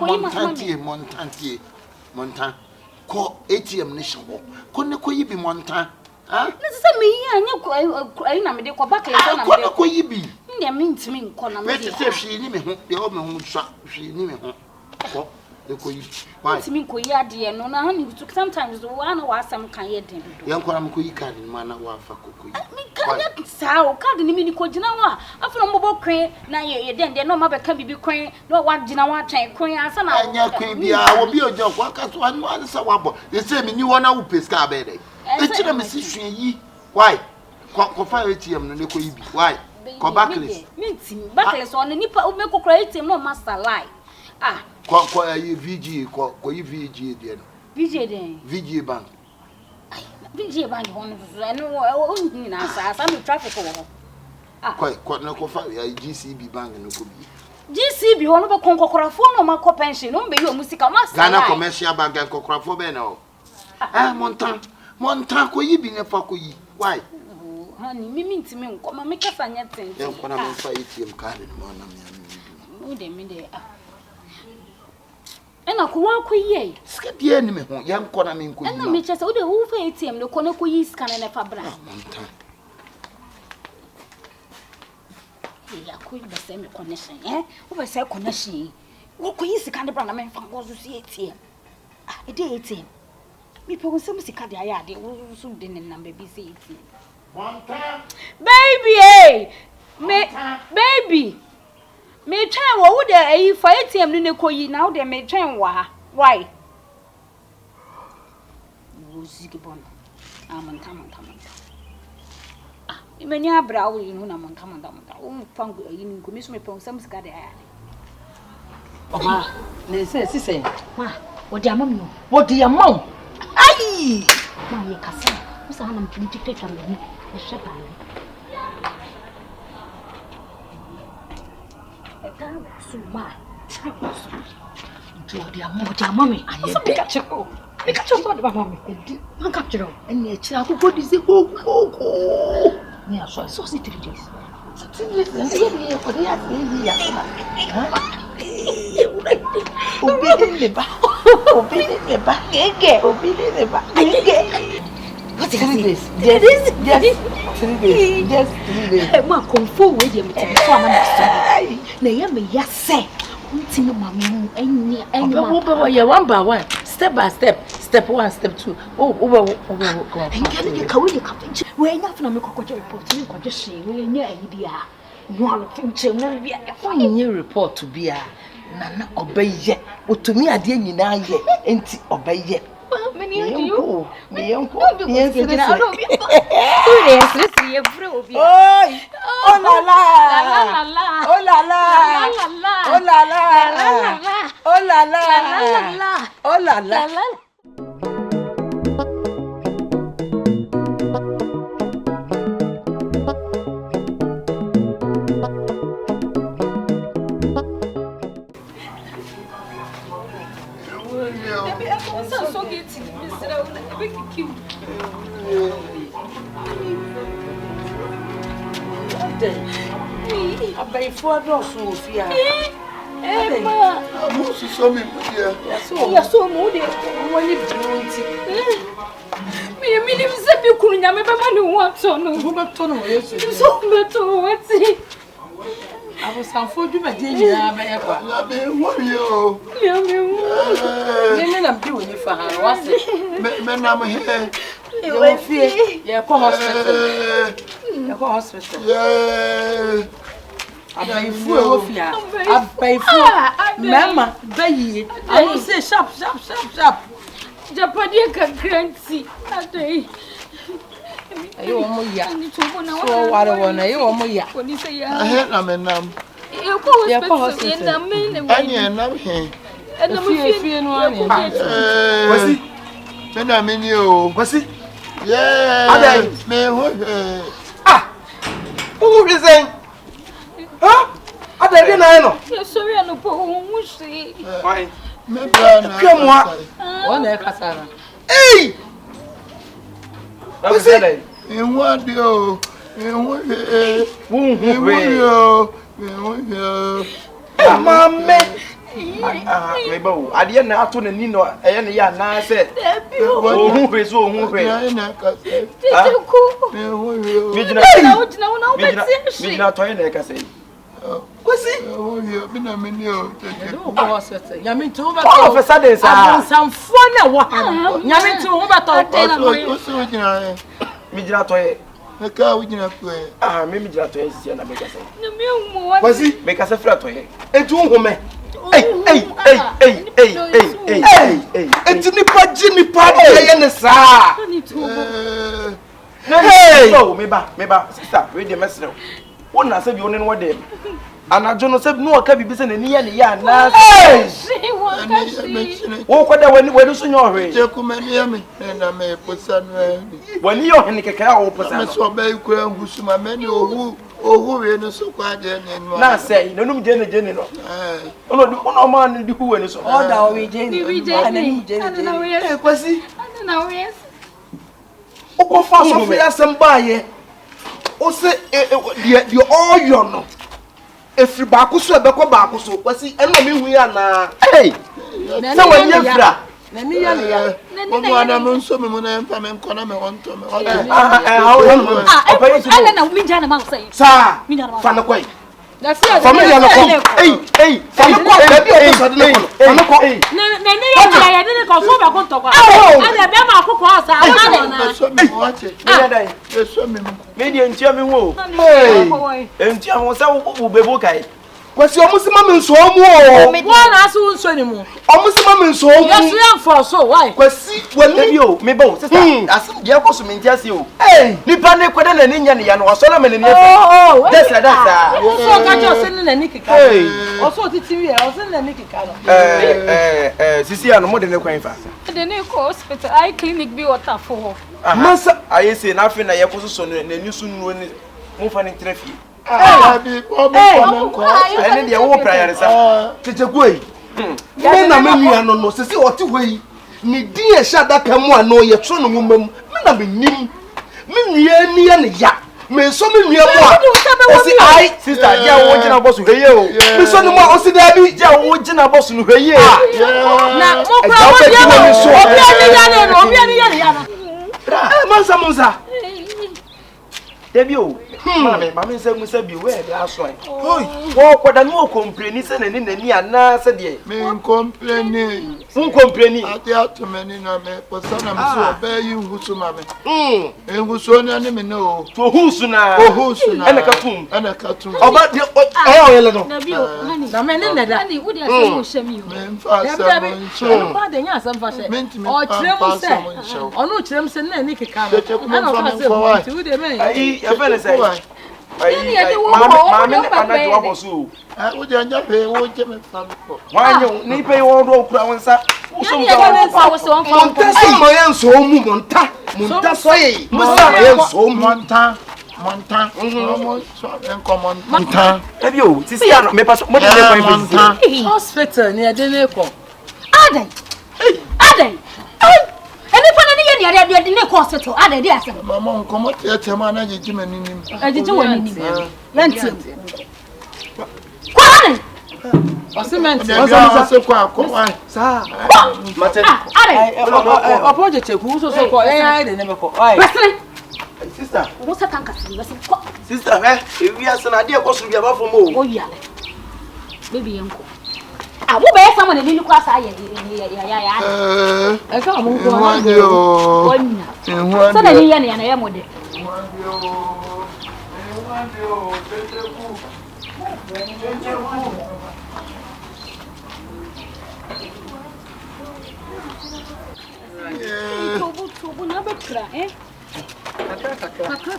Call ATM nation. Couldn't you be Montan? Ah, let's say me, I know, I go back and couldn't you be? There means me, Connor. Wait to say she knew me, the old man who shot, she knew me. Why? To me, Koya, dear, no, honey, took sometimes the one or some kind of young Coram Kuikan in Mana Wafaku. So, can't mean Kojinawa. After a mobile crane, now you're then no mother can be crane, no one Jinawa chain, crane, and son. I will be a joke. What can one Sawabo? They say me you want to pesca bed. It's a message ye. Why? Confire ATM and Nico. Why? Come back, meeting, but it's on the nipper of make a create him no master lie. Ah. VG, VG again. VG bank. VG bank one no some traffic over. Ah. Quite no GCB bank no could be. GCB one of a concocrafo no ma pension no be your musical master. Ghana commercial bank and concrafo be now. Ah, Montan ko yi bi ne fa ko yi. Why? Honey, me mean to me come make us anything. Dem kona me fa ATM card no na me. Who dey ah. Ena ko wa ko yi. Sika bia ni me ho, yam kona me nko yi. Ena me chese wo dey wo fa ATM no kono ko yi scan na fa bra. Montan. Ya ko yi be say me connection, wo be say connection. Wo ko yi scan na bra na me fa go so ATM. Ah, e dey ATM. Me pe won sem sika de aya de wo so de ne number bi say ATM. Baby, hey! Baby! Me try wo de ayi for ATM ni ne koyi now de me try wa. Why? Wo zigi bon. Monta. Ah, me ni abra wo yin na monta. Wo mfango ayi ni ko me so me pon sam sika de aya. Oha, ne se. Ma, wo di amam no. Wo di amam. Ai! Ma ye kasa. Wo sa na mpinti twa me ni. E shepa ni. Suma. Jodi amami aye de cheko. E ka choko de baba mi. Man capture. Eni e chira akoko di se go. Me aso so 3 days. 3 days. Ni e ko de ya se ya. Obede le ba. Gege. What is 3 days? Yes. 3 days. Yes, 3 days. Ma confo we dey meet so na na so. Na ye me ya se. Untimi mama mu enyi ma. Obe wo ye one by one, step by step. Step 1, step 2. Obe go. Engane ka we dey ka finche. We nya funa me kokoje report me koje hye. We nya ayi bia. No alo finche na bia. Onye report to bia. Nana obeye. Otumi ade nyina ye. Enti obeye. Many of you. Me uncle. Yes, Yes. Oi! Oh la la! La la! Oh la la! La la la! Oh la la! La Oh la la! la! Abai for do so fia. Ma, Mo so me dia. ya so mu de. Woni brinti. Me ni se bi kunu nya me be ma ni won to no. Wo be to no Yesu. So me to wati. Abosanfo dwuma de nyina ba ye kwa. Na be wo yo. Me na bi woni fa ha wase. Me na mo he. Ye fie. Ye ko hospital. Ye ko hospital. Yeah. Abaifu e wo fia. Abaifu. Mama bayi. I will say sharp. Japadi ka granti. Adai. Ayo mo ya. Ni to bona wa. So ware wona ayo mo ya. Ko ni se ya. Na me nam. E ko hospital na me ne wa. Anya nam he. E na mo fie no ani. Wasi. Me na me ni o. Wasi. Yeah. Adai. Me ho. Who reason? Huh? Adai na no. Ya sorry no po hu shi. Why? Me bra na. Kwamwa. Wona e kasara. Hey! What's it? In what do? In what? Mama. Mebo, ade na ato na ni no eye ne ya na se. Ohun hwe so ohun hwe. Teteku. Mi jina. Mi jina to na e ka se. Kwasi? Oh, bi na me ni o. Do go hospital. Nyame nti wo ba All of a sudden sa. Abonsamfo na wo ha. Nyame nti wo ba to. So jina. Mi jina to e. E ka wo jina ko e. Me mi jina to e si na me ka se. Na me mu wa. Kwasi, me ka se fra to e. Etu hu me. Hey. Enti nipa ji nipa de ye ne sa. Ni to. Hey! Oh, me ba, sister, we dey mess now. Wona say bi onen wo dem. anajo no se no ka bibi se na ni ya ne ya na wo kwada wani so nyo hwe Kyekyeku mani ya me na me posa no wani yo hene keka ya wo posa me so ba ikura ngusuma mani ohu we no so kwa je ne no na sei na num je ne no ono ma no di hu we no so Oda o we je ne kwasi na we o fa so fi asem baaye o se the all you no efri ba ko so e be ko ba ko so kwasi eno me hu ya na se wani efra na ni ya ne ya Omo ana mo nso me mo na empa me nko na me wonto me ala na mi jana ma say sa fa na kwai na sia family na ko fa na ko be bi o so de ko fa na ko na ni ya ne ko so ba ko to ko ala be ma ko ko sa ala so me mo ache so me mo me die ntia me ho ntia mo sa wo bebo kai kwasi omusima me nso mu o wo na asu nso ni mu omusima me nso mu yesu yan for so why kwasi wani bio me bo sister asim dia ko so me ntia se o nipa ne kwada na ni nya ne ya no so na me ne that's so ka jo se na ni kika o so titi wi o se na ni kika no sisi ya no mo de ne kwan fa de ne ko hospital I clinic bi water for masa aye se na afi na ye ko so no na ni su nu ni mo fa ni trafi abi o me ko ene dia wo prayer sa Kyekyeku e me na me nua no sese o te hoi ni din e sha da ka mu ano ye tro no mumam me na me nim me nua ni ya ne ya me so me nua mo a o si ai sister dia wo gina boss hweye o me so ni mo o si da bi dia wo gina boss no hweye na mo kra mo dia mo obi ani ya ne ya no mansa Debio, mama say musa bi we dey aso ai. Wo kwada no complain say na ni ana say de. Me complain. Fun complain. Ati atumeni na me posana me so oba yi husu ma me. Engusu na ni me no. To husu na. Ena ka tum. Oba de o yele no. Debio hani na me ne da hani wo de asem o shemi o Me mfa asem. ba de nya asem fa she Mentimi o kirem se asem onu kirem se na ni kika Kyekyeku no mo fa ana me fa kwa se wo de me Ai, ya fele say. Ai, mama ne ana jo abosu. wo je anya pe wo je me fa me ko. Wanyo ni pe wo do okura wonsa. yani ya de ko wo so Monta so mo ye nso mu monta so ye musa ye nso mu Monta. Mo so enko monta. Debio, sisi ya no me paso mo de ne kwan fi. hospital ni ade ne ko adan eni fa na ni ya de ne ko hospital adan de asem Mama nko mo te ma na je jima ninim. ajije woni ni yanti ko adan o cement O se kwa ko wa. sa Mate. adan opo Kyekyeku so ko ya de ne me ko ai basre Sister, wo sa tanka si basi ko sister, ewi asana de ko so bi aba fo mo. o ya baby yanko wo be sama na ni ko asa ya e ka mo ko wonna so da ni ya na ya mode Tobu na bekra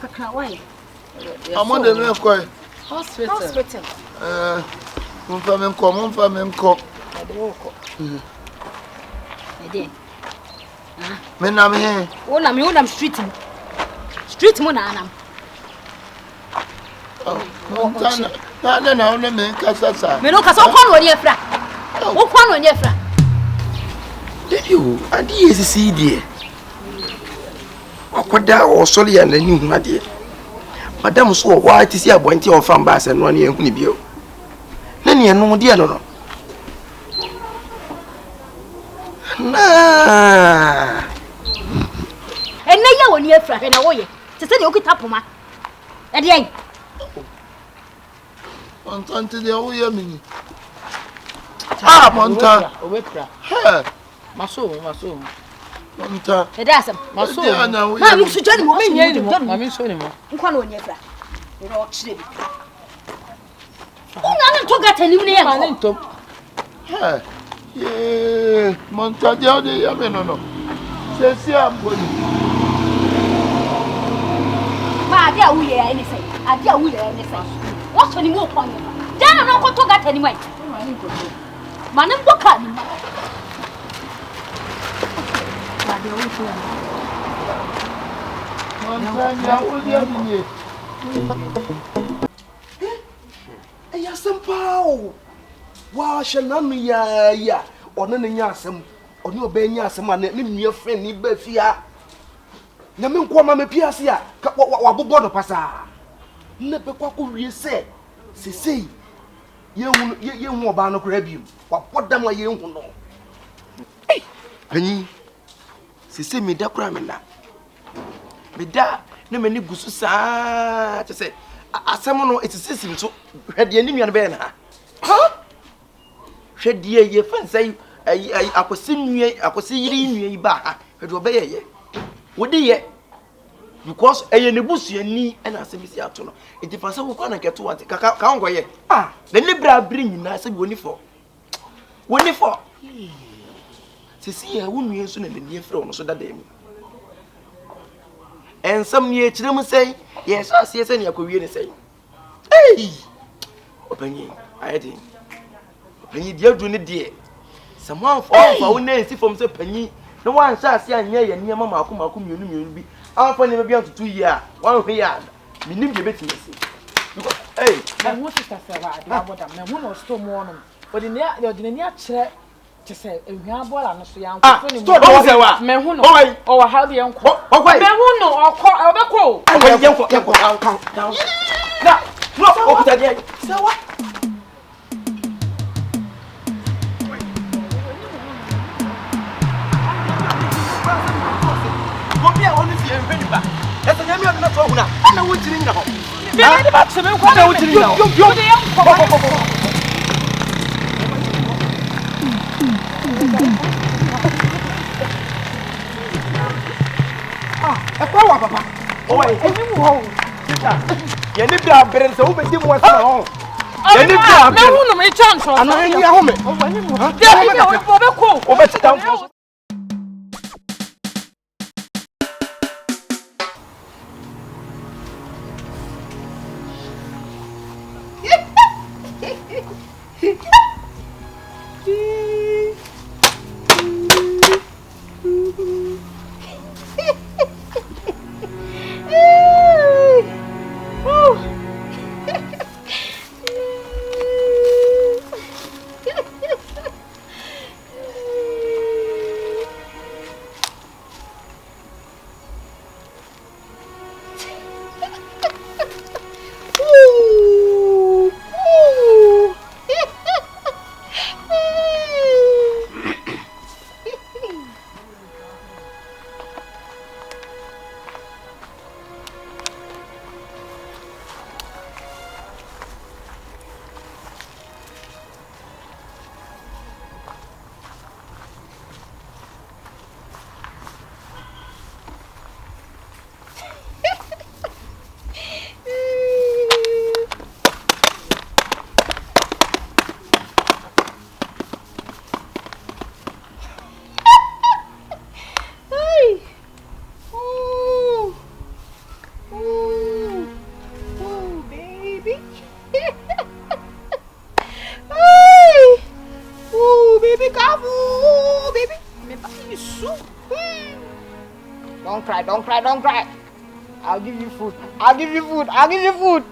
kakra why Amo de me ko. hospital Mo fa me nko. ede Me na me he. wo na street mo na anam Na ona me kasa sa. me no ka so kwa no efra wo kwa no efra Debio, adi esisi die. Akwada o sori ya nani hu ade. Madam so wa ti si abonti on fam ba se no ne hu ni bio. Na ne no de no. Na. enne ya woni efra he na wo ye te se ne okita poma ede ai Ontante de o ye mi. monta o we pra He. maso Monta. ede asem maso na mu su jani mo me nya ni mo mami so ni mo nkwa no efra ede o kire bi una na to gata ni mu ne ya ma ni ntom He. Ye. Monta de o de ye mi no. Se amboni. ma ade a wuye ya ni sai ade a wuye ya ni sai wo so ni mo kwa ni dan na no ko to gata ni mai manin boka ni ba da wuce Montanya udia ni. Ya sempao. Wa shananu ya. Ono ne nya asem. Ono obenya asem ane ne nua friend ni ba fia. Na me nko ma me piase a wa bobo do pasa. Ne be kwa ko wie se. Sesei. Ye hu oba no kra bium. Wa podam a ye hu no. Panyi. Sesei me da kra me na. Me da na me ni gusu saa. Che se asem no etisesim so hwede ni nua be na. Ha? Hwede ye fansai akosi yiri nua yi ba ha. Hwede obeye. Wodi ye because ne busuani na asemisi ato no enti fa se wo kwa na keto wante ka ngoye na ne bra bri nyina se bi woni fo sisi ya wo nua so na ne nie frɛ no so dada mu ensam ye kyerem sei ye so asie se ne akowie ne sei opanyi ayedi opanyi dia du ne die samwan fa wo na esi fom se panyi no wan sha asie anya ye niam maako mienu bi afa ne be antutu yi a wan hwe ya minim je betimi si na mo sister se ba de aboda me ho no sto mo no odi ne a kire te se ehwa bola no so ya nko ni mo me ho no o wa ha de enko me ho no okọ obekọ yenko na no okuta de se wa Kopia onu fi enhwani ba. Esa nyame odi na to huna. Na wo jiri nyina ho. Bi ni ba tse me kwa na wo jiri nyina ho. Yo de enko. E kwa wa papa. Oi, eni mu ho. Ye ni bia bere se wo be di mu asa ho. Ye ni bia me hu no me chance. Ana ni aho me. O ba ni mu. Dia bi obekọ. O be sit down for. Don't cry. I'll give you food. I'll give you food.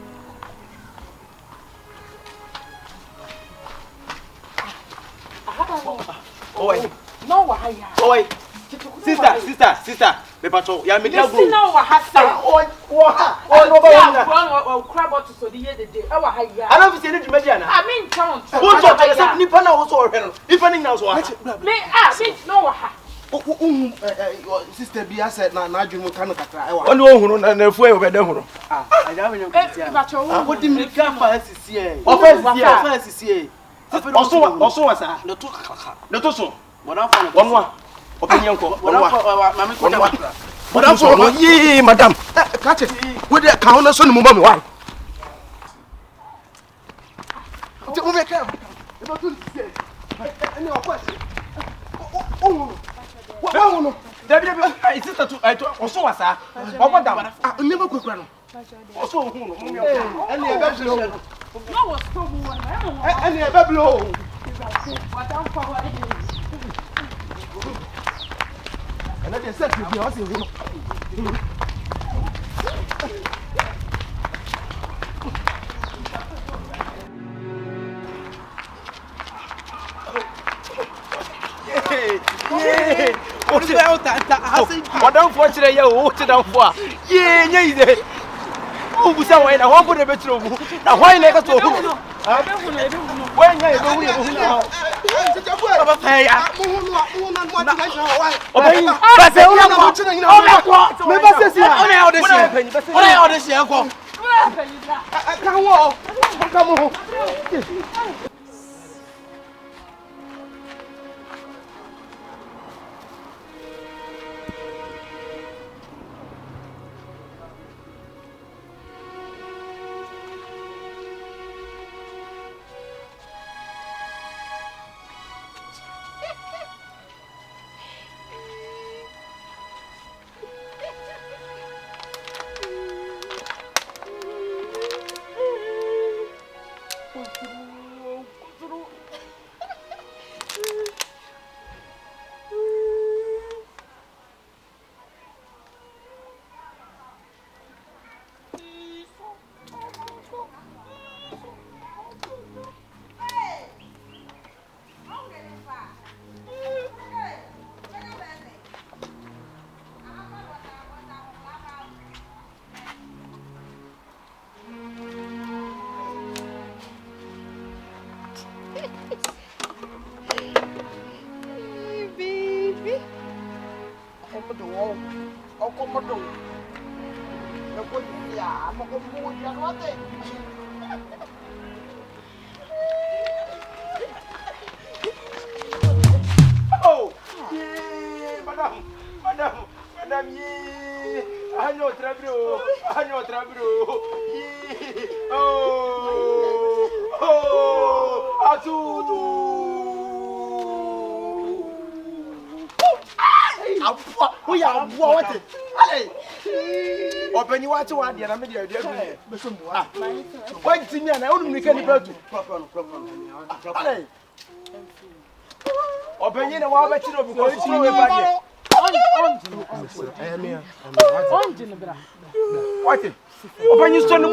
Oi. No wa haya. Oi. Sister. Me pato. Ya me dia go. No wa hasa. Oi. No ba wona. Wa crab to so the year the day. E wa haya. Ana fi se ni dwuma dia na. I mean town. Wo so ta se nipa na wo so ohwe no. Nipa ni na so ha. Me no wa ha. Sister Bia said na adwumu kan katra e wa. Oni ohunu na fu e obeda hunu. Aja me nkotia. Wo di mirika fa asisi e. Fa asisi e. Oso wa sa. Ne to so. Bona fa no. Onwa. Openye nko. Bona fa mama ko da watra. Bona so no yi madam. Catch it. We dey ka ona so ni mo ba me wa. Ti o me ka. E ba tu ti e. Ani o kwase. Oh no. Dabi sister to oso wa sa. Obo dam. Never quick run. Oso ohunu no. Ani e ba No was come one. Any ever blow. And I just said to be also. What don't fortunate you? What down for? Yeah. Oh, we saw when I want to put a bedroom. Now, why never to who? When I go now. Open you want to add the media. Why didn't you? I only make any better. Open you know what better because it's no way. What? Open you son.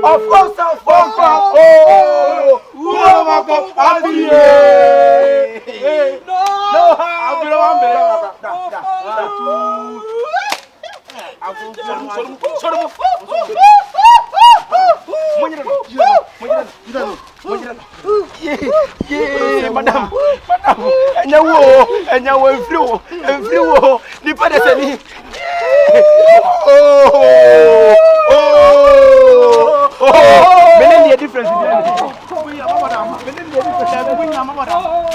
Of course, madam, and you will flew, the pedestal. Many difference.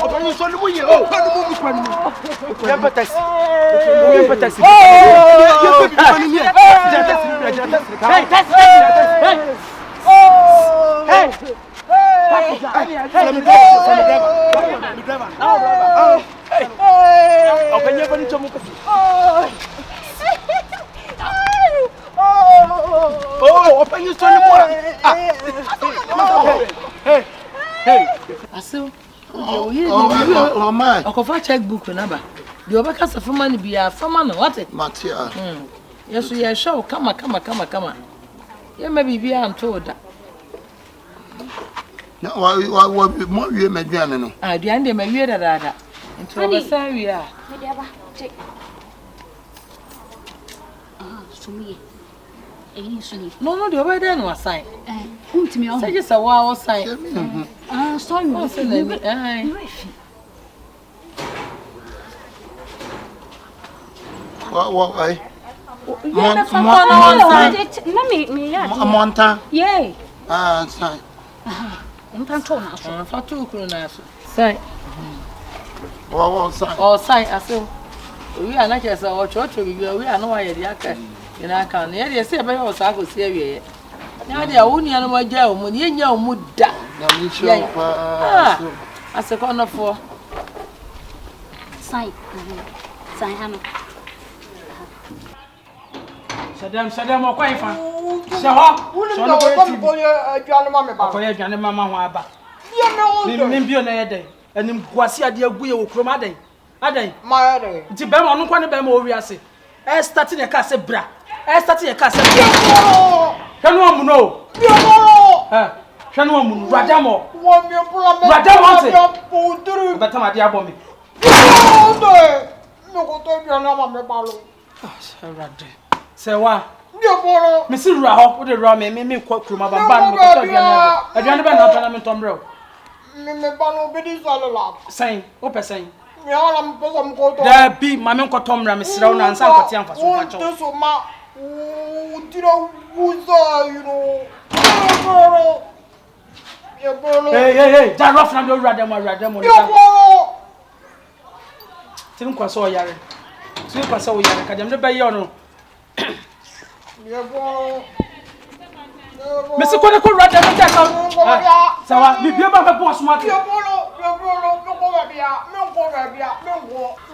Open your story. Oh, man. I checkbook number. The other cast of money be a farmer. What it? Matia. Yes, we are sure. Come on. You may be untold that. No, what more you may be. I do end my weird that. Into a we are. No, the other then was signed. To me, I just a wow sign. Sorry, What? Monta. Yay. Sign. Sign. Sign. Oh, sign. I said, we are not just our church. We are no way. In our country, they say about us. I could see. Now they are only animal jail. When you know, Muda. I said, corner for sign. Sign, Hannah. Saddam, or quite fine. Shawa. Wouldn't know what I'm going to John Mamma. Koye dwane mama ho aba. You know, Nim bio na yede. Anim guase ade agu ye wo kroma adan. Adan. my other. Nti bema onu kwa ne bema o wiase. Starting ye ka se bra. Starting ye ka se bra. Hwanu amu no. Hwanu amu radamo. One your problem. Radamo. Betam ade abo me. No go to your mama balo. Rade. Se wa. Your bolo. Me si ra ho, wo de ra me kwa kroma ba ba no ko to aduane. Aduane ba na to na me tombre. Me balo be this all lab. Sain, wo pesen. Me all am person go to. Da bi ma me nkotomra me sira wo na ansa nkote amfa so ka cho. Wo so ma. Tira wuza, you know. Your bolo. Hey, ja rough na do radamo. Your bolo. Tim kwa so yare. Tim kwa so yare ka dem de be ye no. Your bolo. Mesi ko ne ko radamo ta ka. Sawa, mi bi ba bo asuma ke. Your bolo, no go bia, no.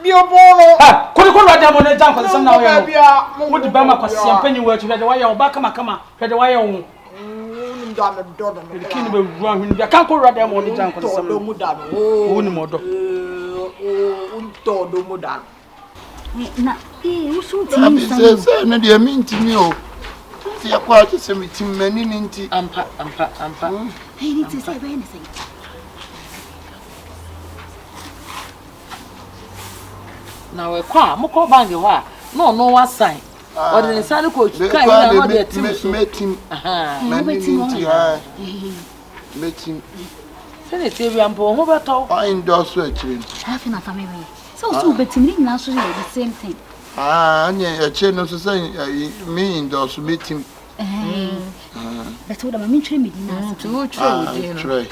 Your bolo. Ko ne ko radamo ne jan ko sem na wo ye no. Wo di ba ma kwase ampanyi wo atwe de wa ye wo ba kama, hwe de wa ye wo. Kini be ruan hwini bia kan ko radamo ne jan ko sem. Wo ni modo. Todo mudar. Na, usu ti Say na dia mintimi o. Ti akwa ti se mitim mani ninti. Ampa. Hey, ni ti say be anything. Na we kwa mo ko bangi wa. No wa sign. O de nsan ko kai na no de tim so. Metim. Mani ninti ha. Metim. Sene ti bi ampo ho beto. I endorse so actually. Half na family. So betimini na so the same thing. Anya eche no so say me endorse metim. But what am I try me na To try. Try.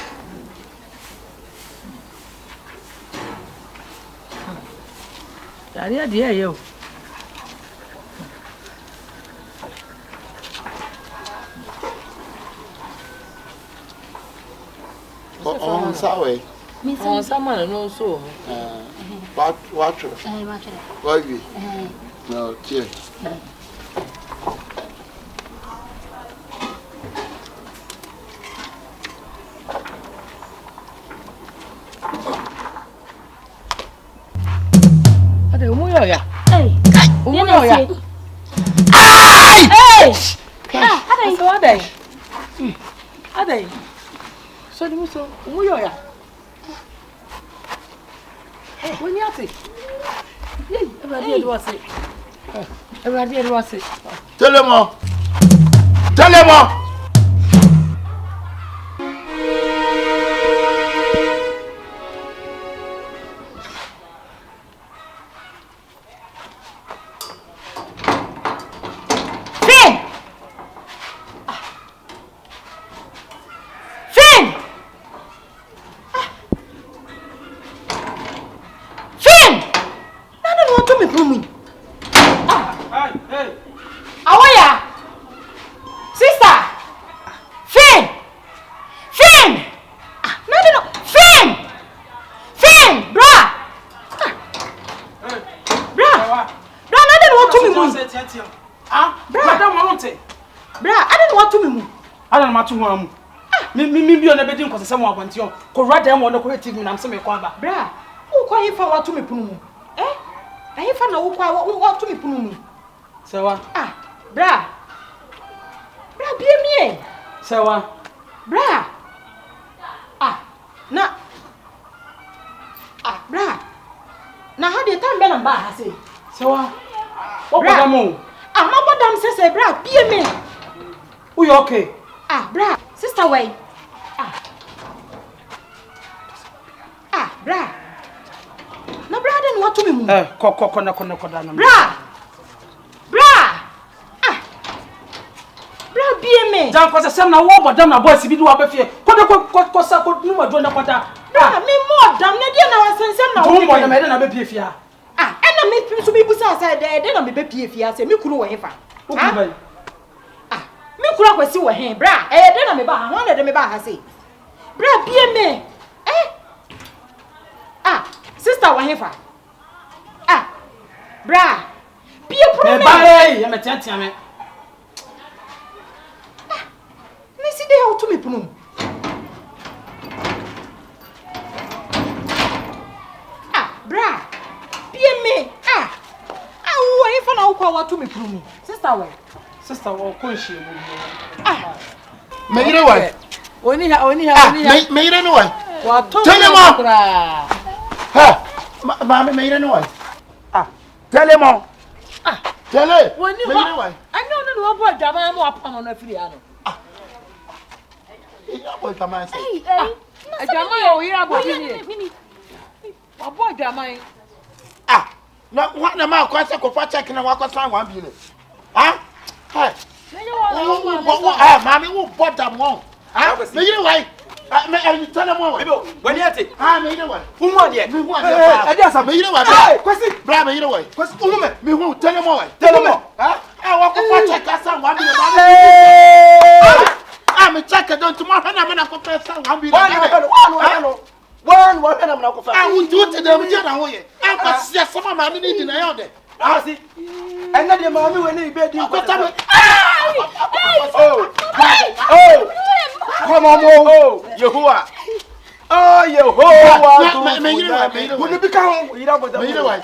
Yari ade ye o. On sawe. On sama no so. What? Watch Why we? No, cheers. Ade umuyo ya. Hey. Umuyo ya. Hey. Ade. So di muso umuyo ya. Woni ate. Yey, everybody do say. Everybody do say. Tell them all. To one. Me be on a bedding because someone wants you. Ko rather than one of the TV, I'm some kwaba. Bra, who kwa hifa watu me punu mu? Na hifa na wukwa watu me punu mu. Sawa. Bra. Bra bie mie. Sawa. Bra. Bra. Na ha de time be na ba ha say. Sawa. What about mo? Ma bodam say bra bie me. Who you okay? Bra, sister way. Bra. Na bra den what to me mu? Ko na na. Bra. Bra bie me. Jan ko se na wo bodam na boss bi di wa be fie. Ko sa ko nu ma do na kwata. Bra, me more dam na dia na wansensem na wo. Mo na me de na be pie fie. Na me so me busa say de na me be pie fie say me kunu wo hefa. Wo ku bai. Me kura kwasi wo hen bra de na me ba ha ho na de me ba ha say bra bie me sister wo hen fa bra bie pro me ba ya me tiatia me see they how to me punu. Ah, bra. PMA. Ah. Who if na ukwa wa to me punu. Sister we. Sister we ko hie mu. Ah. Me yire wa. Oni ha. Me yire no wa. Wa to. Tell him all. Ha. Mama me yire no wa. Ah. Tell him all. Ah. Tell it. Oni ha. Anya no no bo adwama no apam no afiri ano. Ah. Ya boy come and say. Adwama o yira bo ni. Wa bo adwama. Ah. Na what na ma kwa se ko fa check na wa kwa san 1 billion. Ah? Hey. Ah, mommy who bought that one? Ah, me you why? Me you tell them why? When you take? Ah, me you why? Who want you? Me want you. I just me you why? Question, bra me you why? Question, me who tell them why? Tell them. Ah, I walk for check that san 1 billion. Ah, me check it don't tomorrow na me na ko pay san 1 billion. One I'm not confident. I will do it to them je na ho ye. I pass some man need na yo de. Ah, see. And then your mommy when you bed, you got Oh, come on, oh, Yehovah. Oh, Yehovah. Me you know, me become you don't me you know why?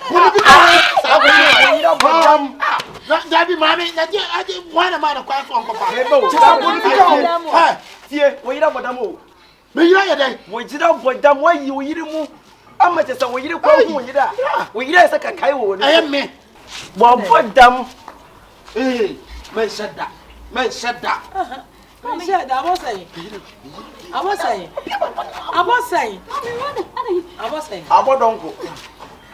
That be mommy, that I did one man of quite from papa. Hey, see, we don't want them. me you know that. We did not put them why you eat them. I'm just a way you go. We just like a cow. I am me. Well, put them. Hey, man said that. Man said that. I said I was saying. I want uncle.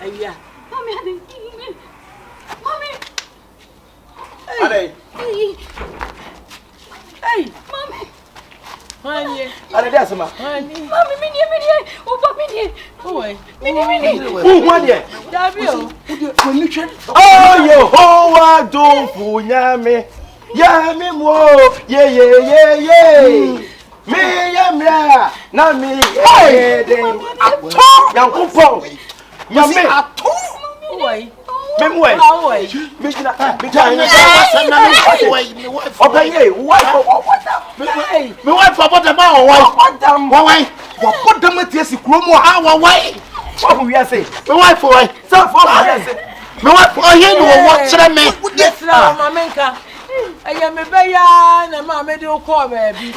Yeah. Mommy. Hey. Hey, Mommy. honey. Are there some? Honey. Mommy, mini. Opa mini. Oh, Mini. Who want you? Davio. Oh, Yehovah, don't fool me. Yeah, me more. Yeah. Me, yeah, na me. Young couple. Yummy. Oi. Memory. Me, wife about the man, why? What put them with yes, why? What we are saying? My wife, why? So for my wife, you know what me? Yes, Mamenka. I am a bayan, and my medical call, baby. And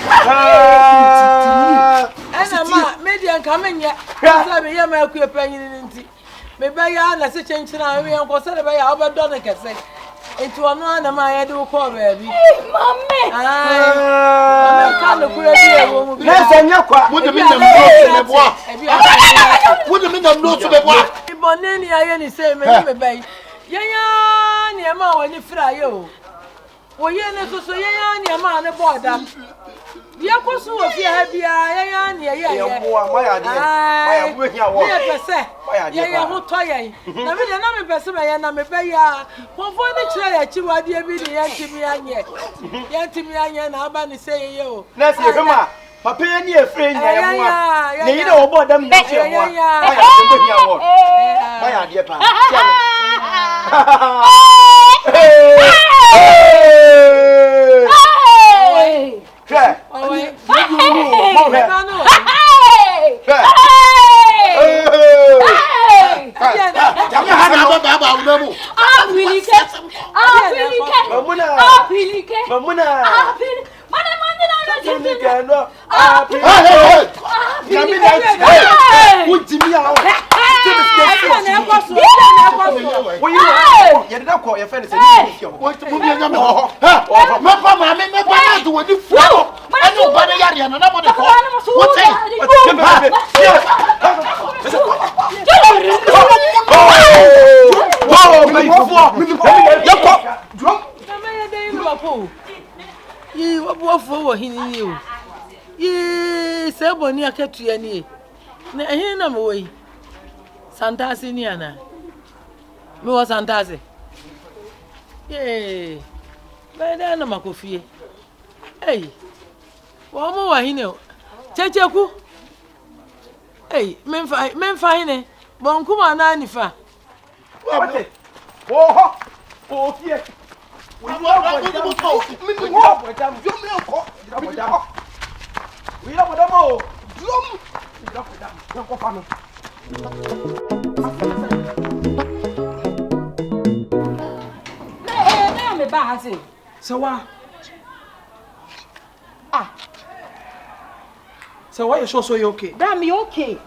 I'm median coming yet. I'm a young penny. Maybe I am such a change. We are concerned by our Donica. Into another my do call, baby. Mommy. I can't look at yes, and you're quite. What do you mean the bois? What do you mean the notes of the bois? Bonani, I only say, maybe. Yaya, near ma when you fry you. Well, yeah, so yeah, near man, a boy. Yakosu of your happy, yeah, who toy. Now, we are not a person, I am a bayer. One for the tray, you are dear, be the Yantimia, and Albany say you. Let's hear him. Papa, near friend, you know about them. My dear papa. Seboni aketu ya ni na ehin na mo yi santase ni ana me wo santase bada na makofie wo mo wa hine o Kyekyeku memfa hine bonkuma na anifa We are Madamo. Drum. Don't go for me. Me ba hase. So what? So why you sure so you okay? Bra me okay.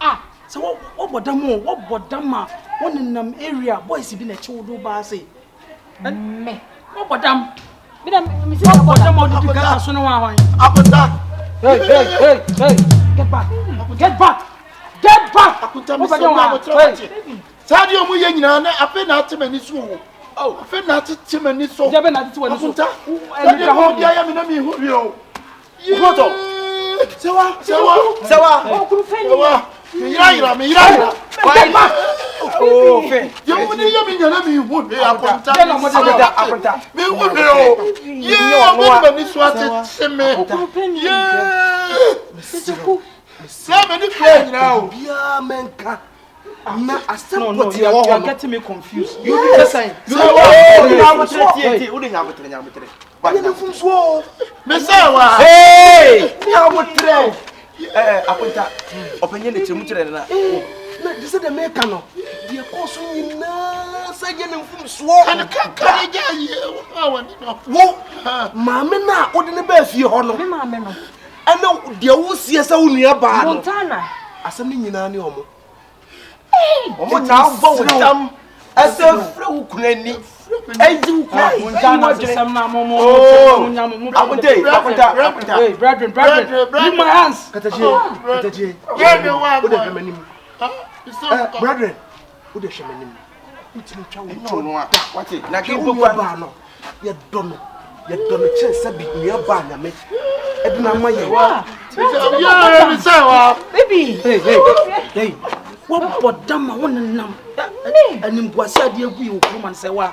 So what bodamo? What bodama? One in nam area boys be na chodo ba say. Me. What bodam? Me say What bodam do Ghana so no wan. Akunta. Hey. Get back. Get back. Get back. Akunta me so na botre. Sadio mu ye nyina na ape na atemani so. Oh, ape na atemani so. Jabe na tete wani so. Akunta. Sadio mu dia ya me na me hu bi o. Koto. Sewa. Oh, kuru feni. Sewa. Me yira. Get back. Oh, fe. Yo mu ni ya me nyana me hu bi Akunta. Get no mo de Akunta. Me hu bi o. Ye o me ni so ateme. Kuru feni. Ye. Seven ni play now. Bia menka. Na asem No, what you are getting me confused. You be the same. You Me say wa. Hey! Me amotre. Apunta. Openye ne chemu kire na. na this is the make no. The course nyina say je ne mfum so. Kan kan ja ye. Awani no. Wo maame na odi ne ba fie ho no. Me maame no. Ana de wo sie say wo nua ba no. Montana. Asem ni nyina ne omo. Omo na bo wodam. Ase fra wo kunani. Eji wo kunani. Montana system na momo. Apunta. Hey, brethren. Leave my hands. Kataje. Yeah, me wa. Wo de hwemanim. Brethren, wo de hwemanim. Utimi twa wo. No, what it? Na Ke ke wo bo ba no. Ye do me chen se bi nua ba nyame. Edina ma ye. Yeah, me say wa. Baby. Hey. What bodam ma wonenam. Animguase ade agu yi okuma nse wa.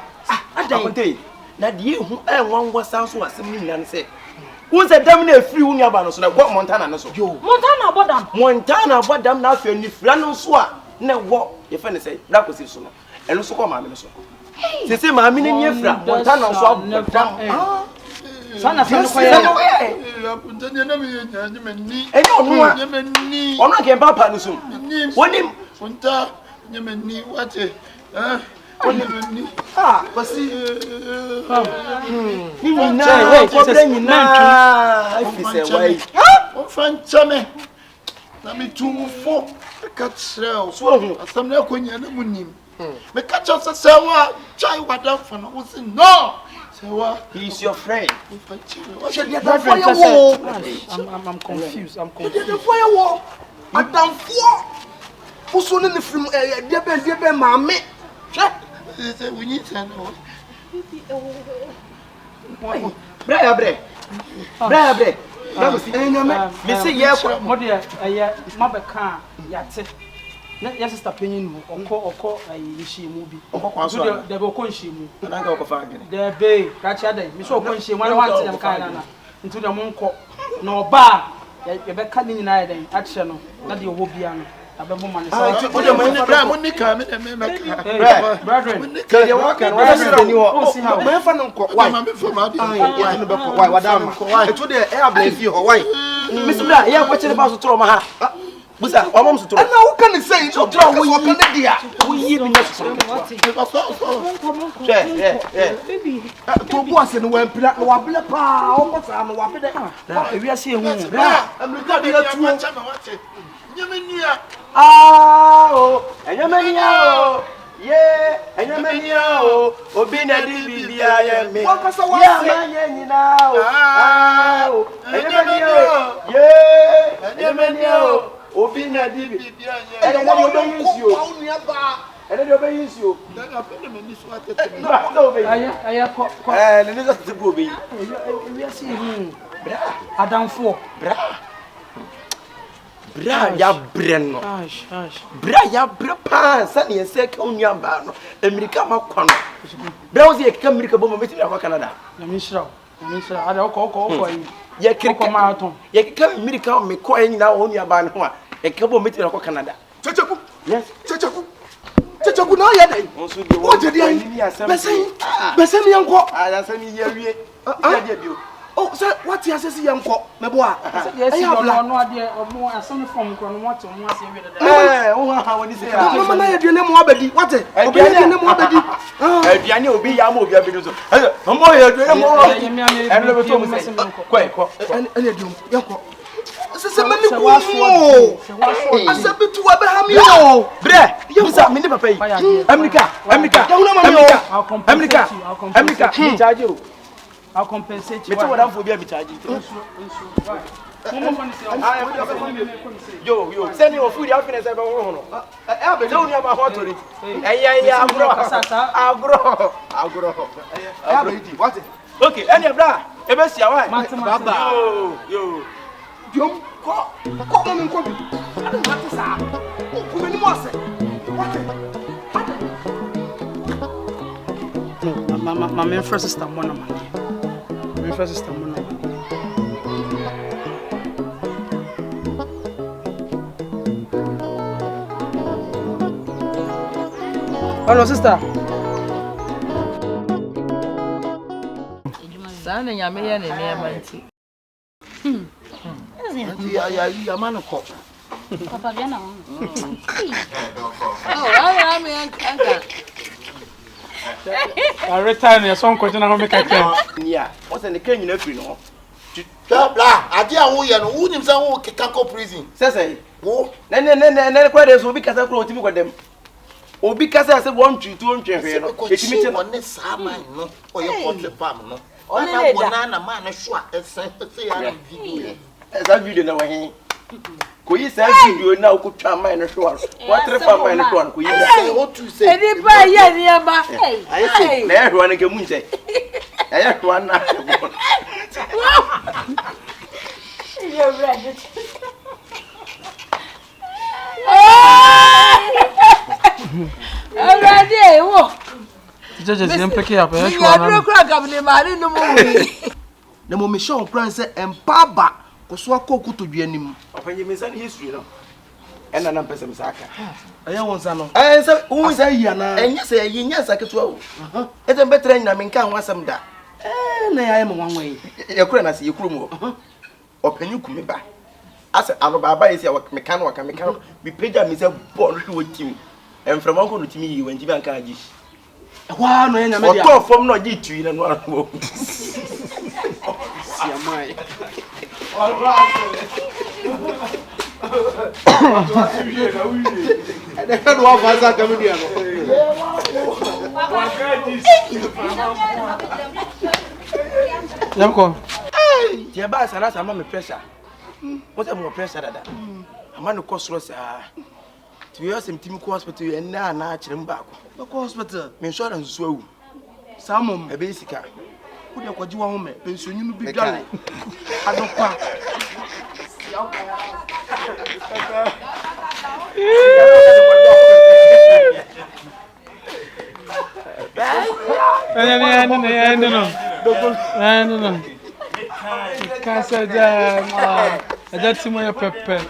Apunta. Na de hu enwanwa san so asem ni nyina nse. Who said damn na free wu nyaba no so na go Montana no so. Montana bodam. Montana bodam na afa ni fra no so a na wo ye fa ne say bra kosi so no. Eno so ko maame no so. Se maame ni nye fra Montana so abodam. Sana se no koye. Apunta ni na me nya me ni. Enyo no a. Nya me ni. Ono ke papa no so. Wonim Apunta nya me ni wate. Ni. Basi ni na ko bra nyina afise wai. O fanchame. Na me tumfo ka trel. So hu Asam na konya na munim. Me catch us sewa chai wadam for no we say no. Sewa he is your friend. she dey da for your wo. I'm confused. Dey for your wo. Adamfo. Uso ne film dey be maame. Say we need to know. Bre. Me say ye kwa Mo de mabeka yate. Na ya sister penyin mu okọ ayi mu bi. okwa so a. De be okọ nhyimu. Na nga okọ fa agene. De be ka chia dan. Me so okọ nhyimu na wan dem kan na. Ntu de mo nkọ. Na oba ye be ka ni nyina ya dan. Ache no. Na de owo bia no. Abebo man say. O de man bra mo ni ka me me make. Brethren. Ke de wa kan wa se ni wo. Me fa no nkọ. Why? Me for ma di. Why no be ko? Why wadam? Etu de e abla fi ho. Why? Miss Bra ye kwa chere ba so tro ma ha. Busa wa mom so tro. Ana wo kan say so tro wo yi ne dia. Wo yi bi na so. Baby. To bo ase no wa mpira no wa bele pa. O ko sa no wa bele. Ewi ase ehu. America bi atu. Nyame ni a. Enyamania o. Ye, enyamania o. Obi na di bibia ye me. Wa kasa wa Ya ma ye nyina o. Enyamania o. Ye, enyamania o. Obi na di bibia ye. Ene na obe yinsi o. Ene na obe yinsi o. Daga pe me ni so atete. Na obe. Aya ko. Ne ne so te go obe. Ewi ase ehu. Adamfo. Bra ya breno. Bra ya bre pa sa ne se ka onua ba no. America makwa no. Bra wo se ka America bo mo meti na kwa Canada. Na mi shira. Ada okọ yi. Ye kirika marathon. Ye ka America me ko nyina onua ba no ho a. Ye ka bo meti na kwa Canada. Checheku. Yes. Checheku na ye dai. O je dia. Besen mi enko. Ada se mi ye wie. Ya dia bio. O Oh, sir, what you say yanko? Me boa. Yes, you no ade omo asem from kro no moto mo ase wi dada. When you say mama na yedwe ne mo abedi. What? Obi yedwe ne mo abedi. Aduane obi ya ma obi abedi so. Mo yedwe ne mo. Eno le beto mo se. Ko. Ene dum yanko. Se mani ku mo. Asabitu Abraham yo. Bre, bisa me ne papa yi. America. Me charge you. I'll compensate you. Me to what am for be charge you. Yo, send your food out in a seven. I be down here my hot to it. Agro. What? Okay, any bra. E be sia why? Baba. Yo. Jom ko mo ko bi. What is that? Ko me ni mo ase. What? No, my first sister mona man. My first sister mona man. Hello sister. Sana nyame ye ne ne amanti. Ya man ko. Papa bia na ho. Oh, I am anka. I return your son question na make I Yeah, what's in the can you know free no? Blah, I dear who you know who himself who can go prison. Say, wo, na kwa dey so bi kasa kro otimi kwadam. Obi kasa say 1 2 2 no. Etimi che no sama no. Oye portrait farm no. Ona wona na man so a say ya video. Esa video na wahin. Ko yi sa video na ko twa man no so. What refer man no so ko yi da. Say what to say. Eni pa ye ni aba. Ayi say na ehwa na ke mu nche. Ayi ehwa na. You're ready. Already, wo. Jeje zem peke ya pe Ya duro kura kabne mari no mo wi. Na mo me show plan say empaba ko so akoku to duanim. Opanyi me san history no. Ena na pese me saka. Aye won sa no. Say Wo sa yi na. enya say yinya saketua wo. Etem betre nyina me nka ho asem da. Na ya me wanwan yi. Yakura na se yakuru mu. Opanyi ku me ba. Ase ano baba yesi me kan waka me kan bi page me say ball wo tim. Enframa ko no timi yi wanji ba nka agi. Wa no ya nyame dia. Oto fom no gi tui na no ano. Sia mai. Ade ka do afa sa ka me dia no. Yamko. Tie ba sana sama me pressure. What am pressure dada? Ama no kosoro sa. To you some team hospital and na chirem ba ko. Ko hospital. Me insurance so awu. Samom E be sika. wo de kwaji wa ho me pensionu no bi dwale. Adopa. No. Casa da. Aja timo ya pepe.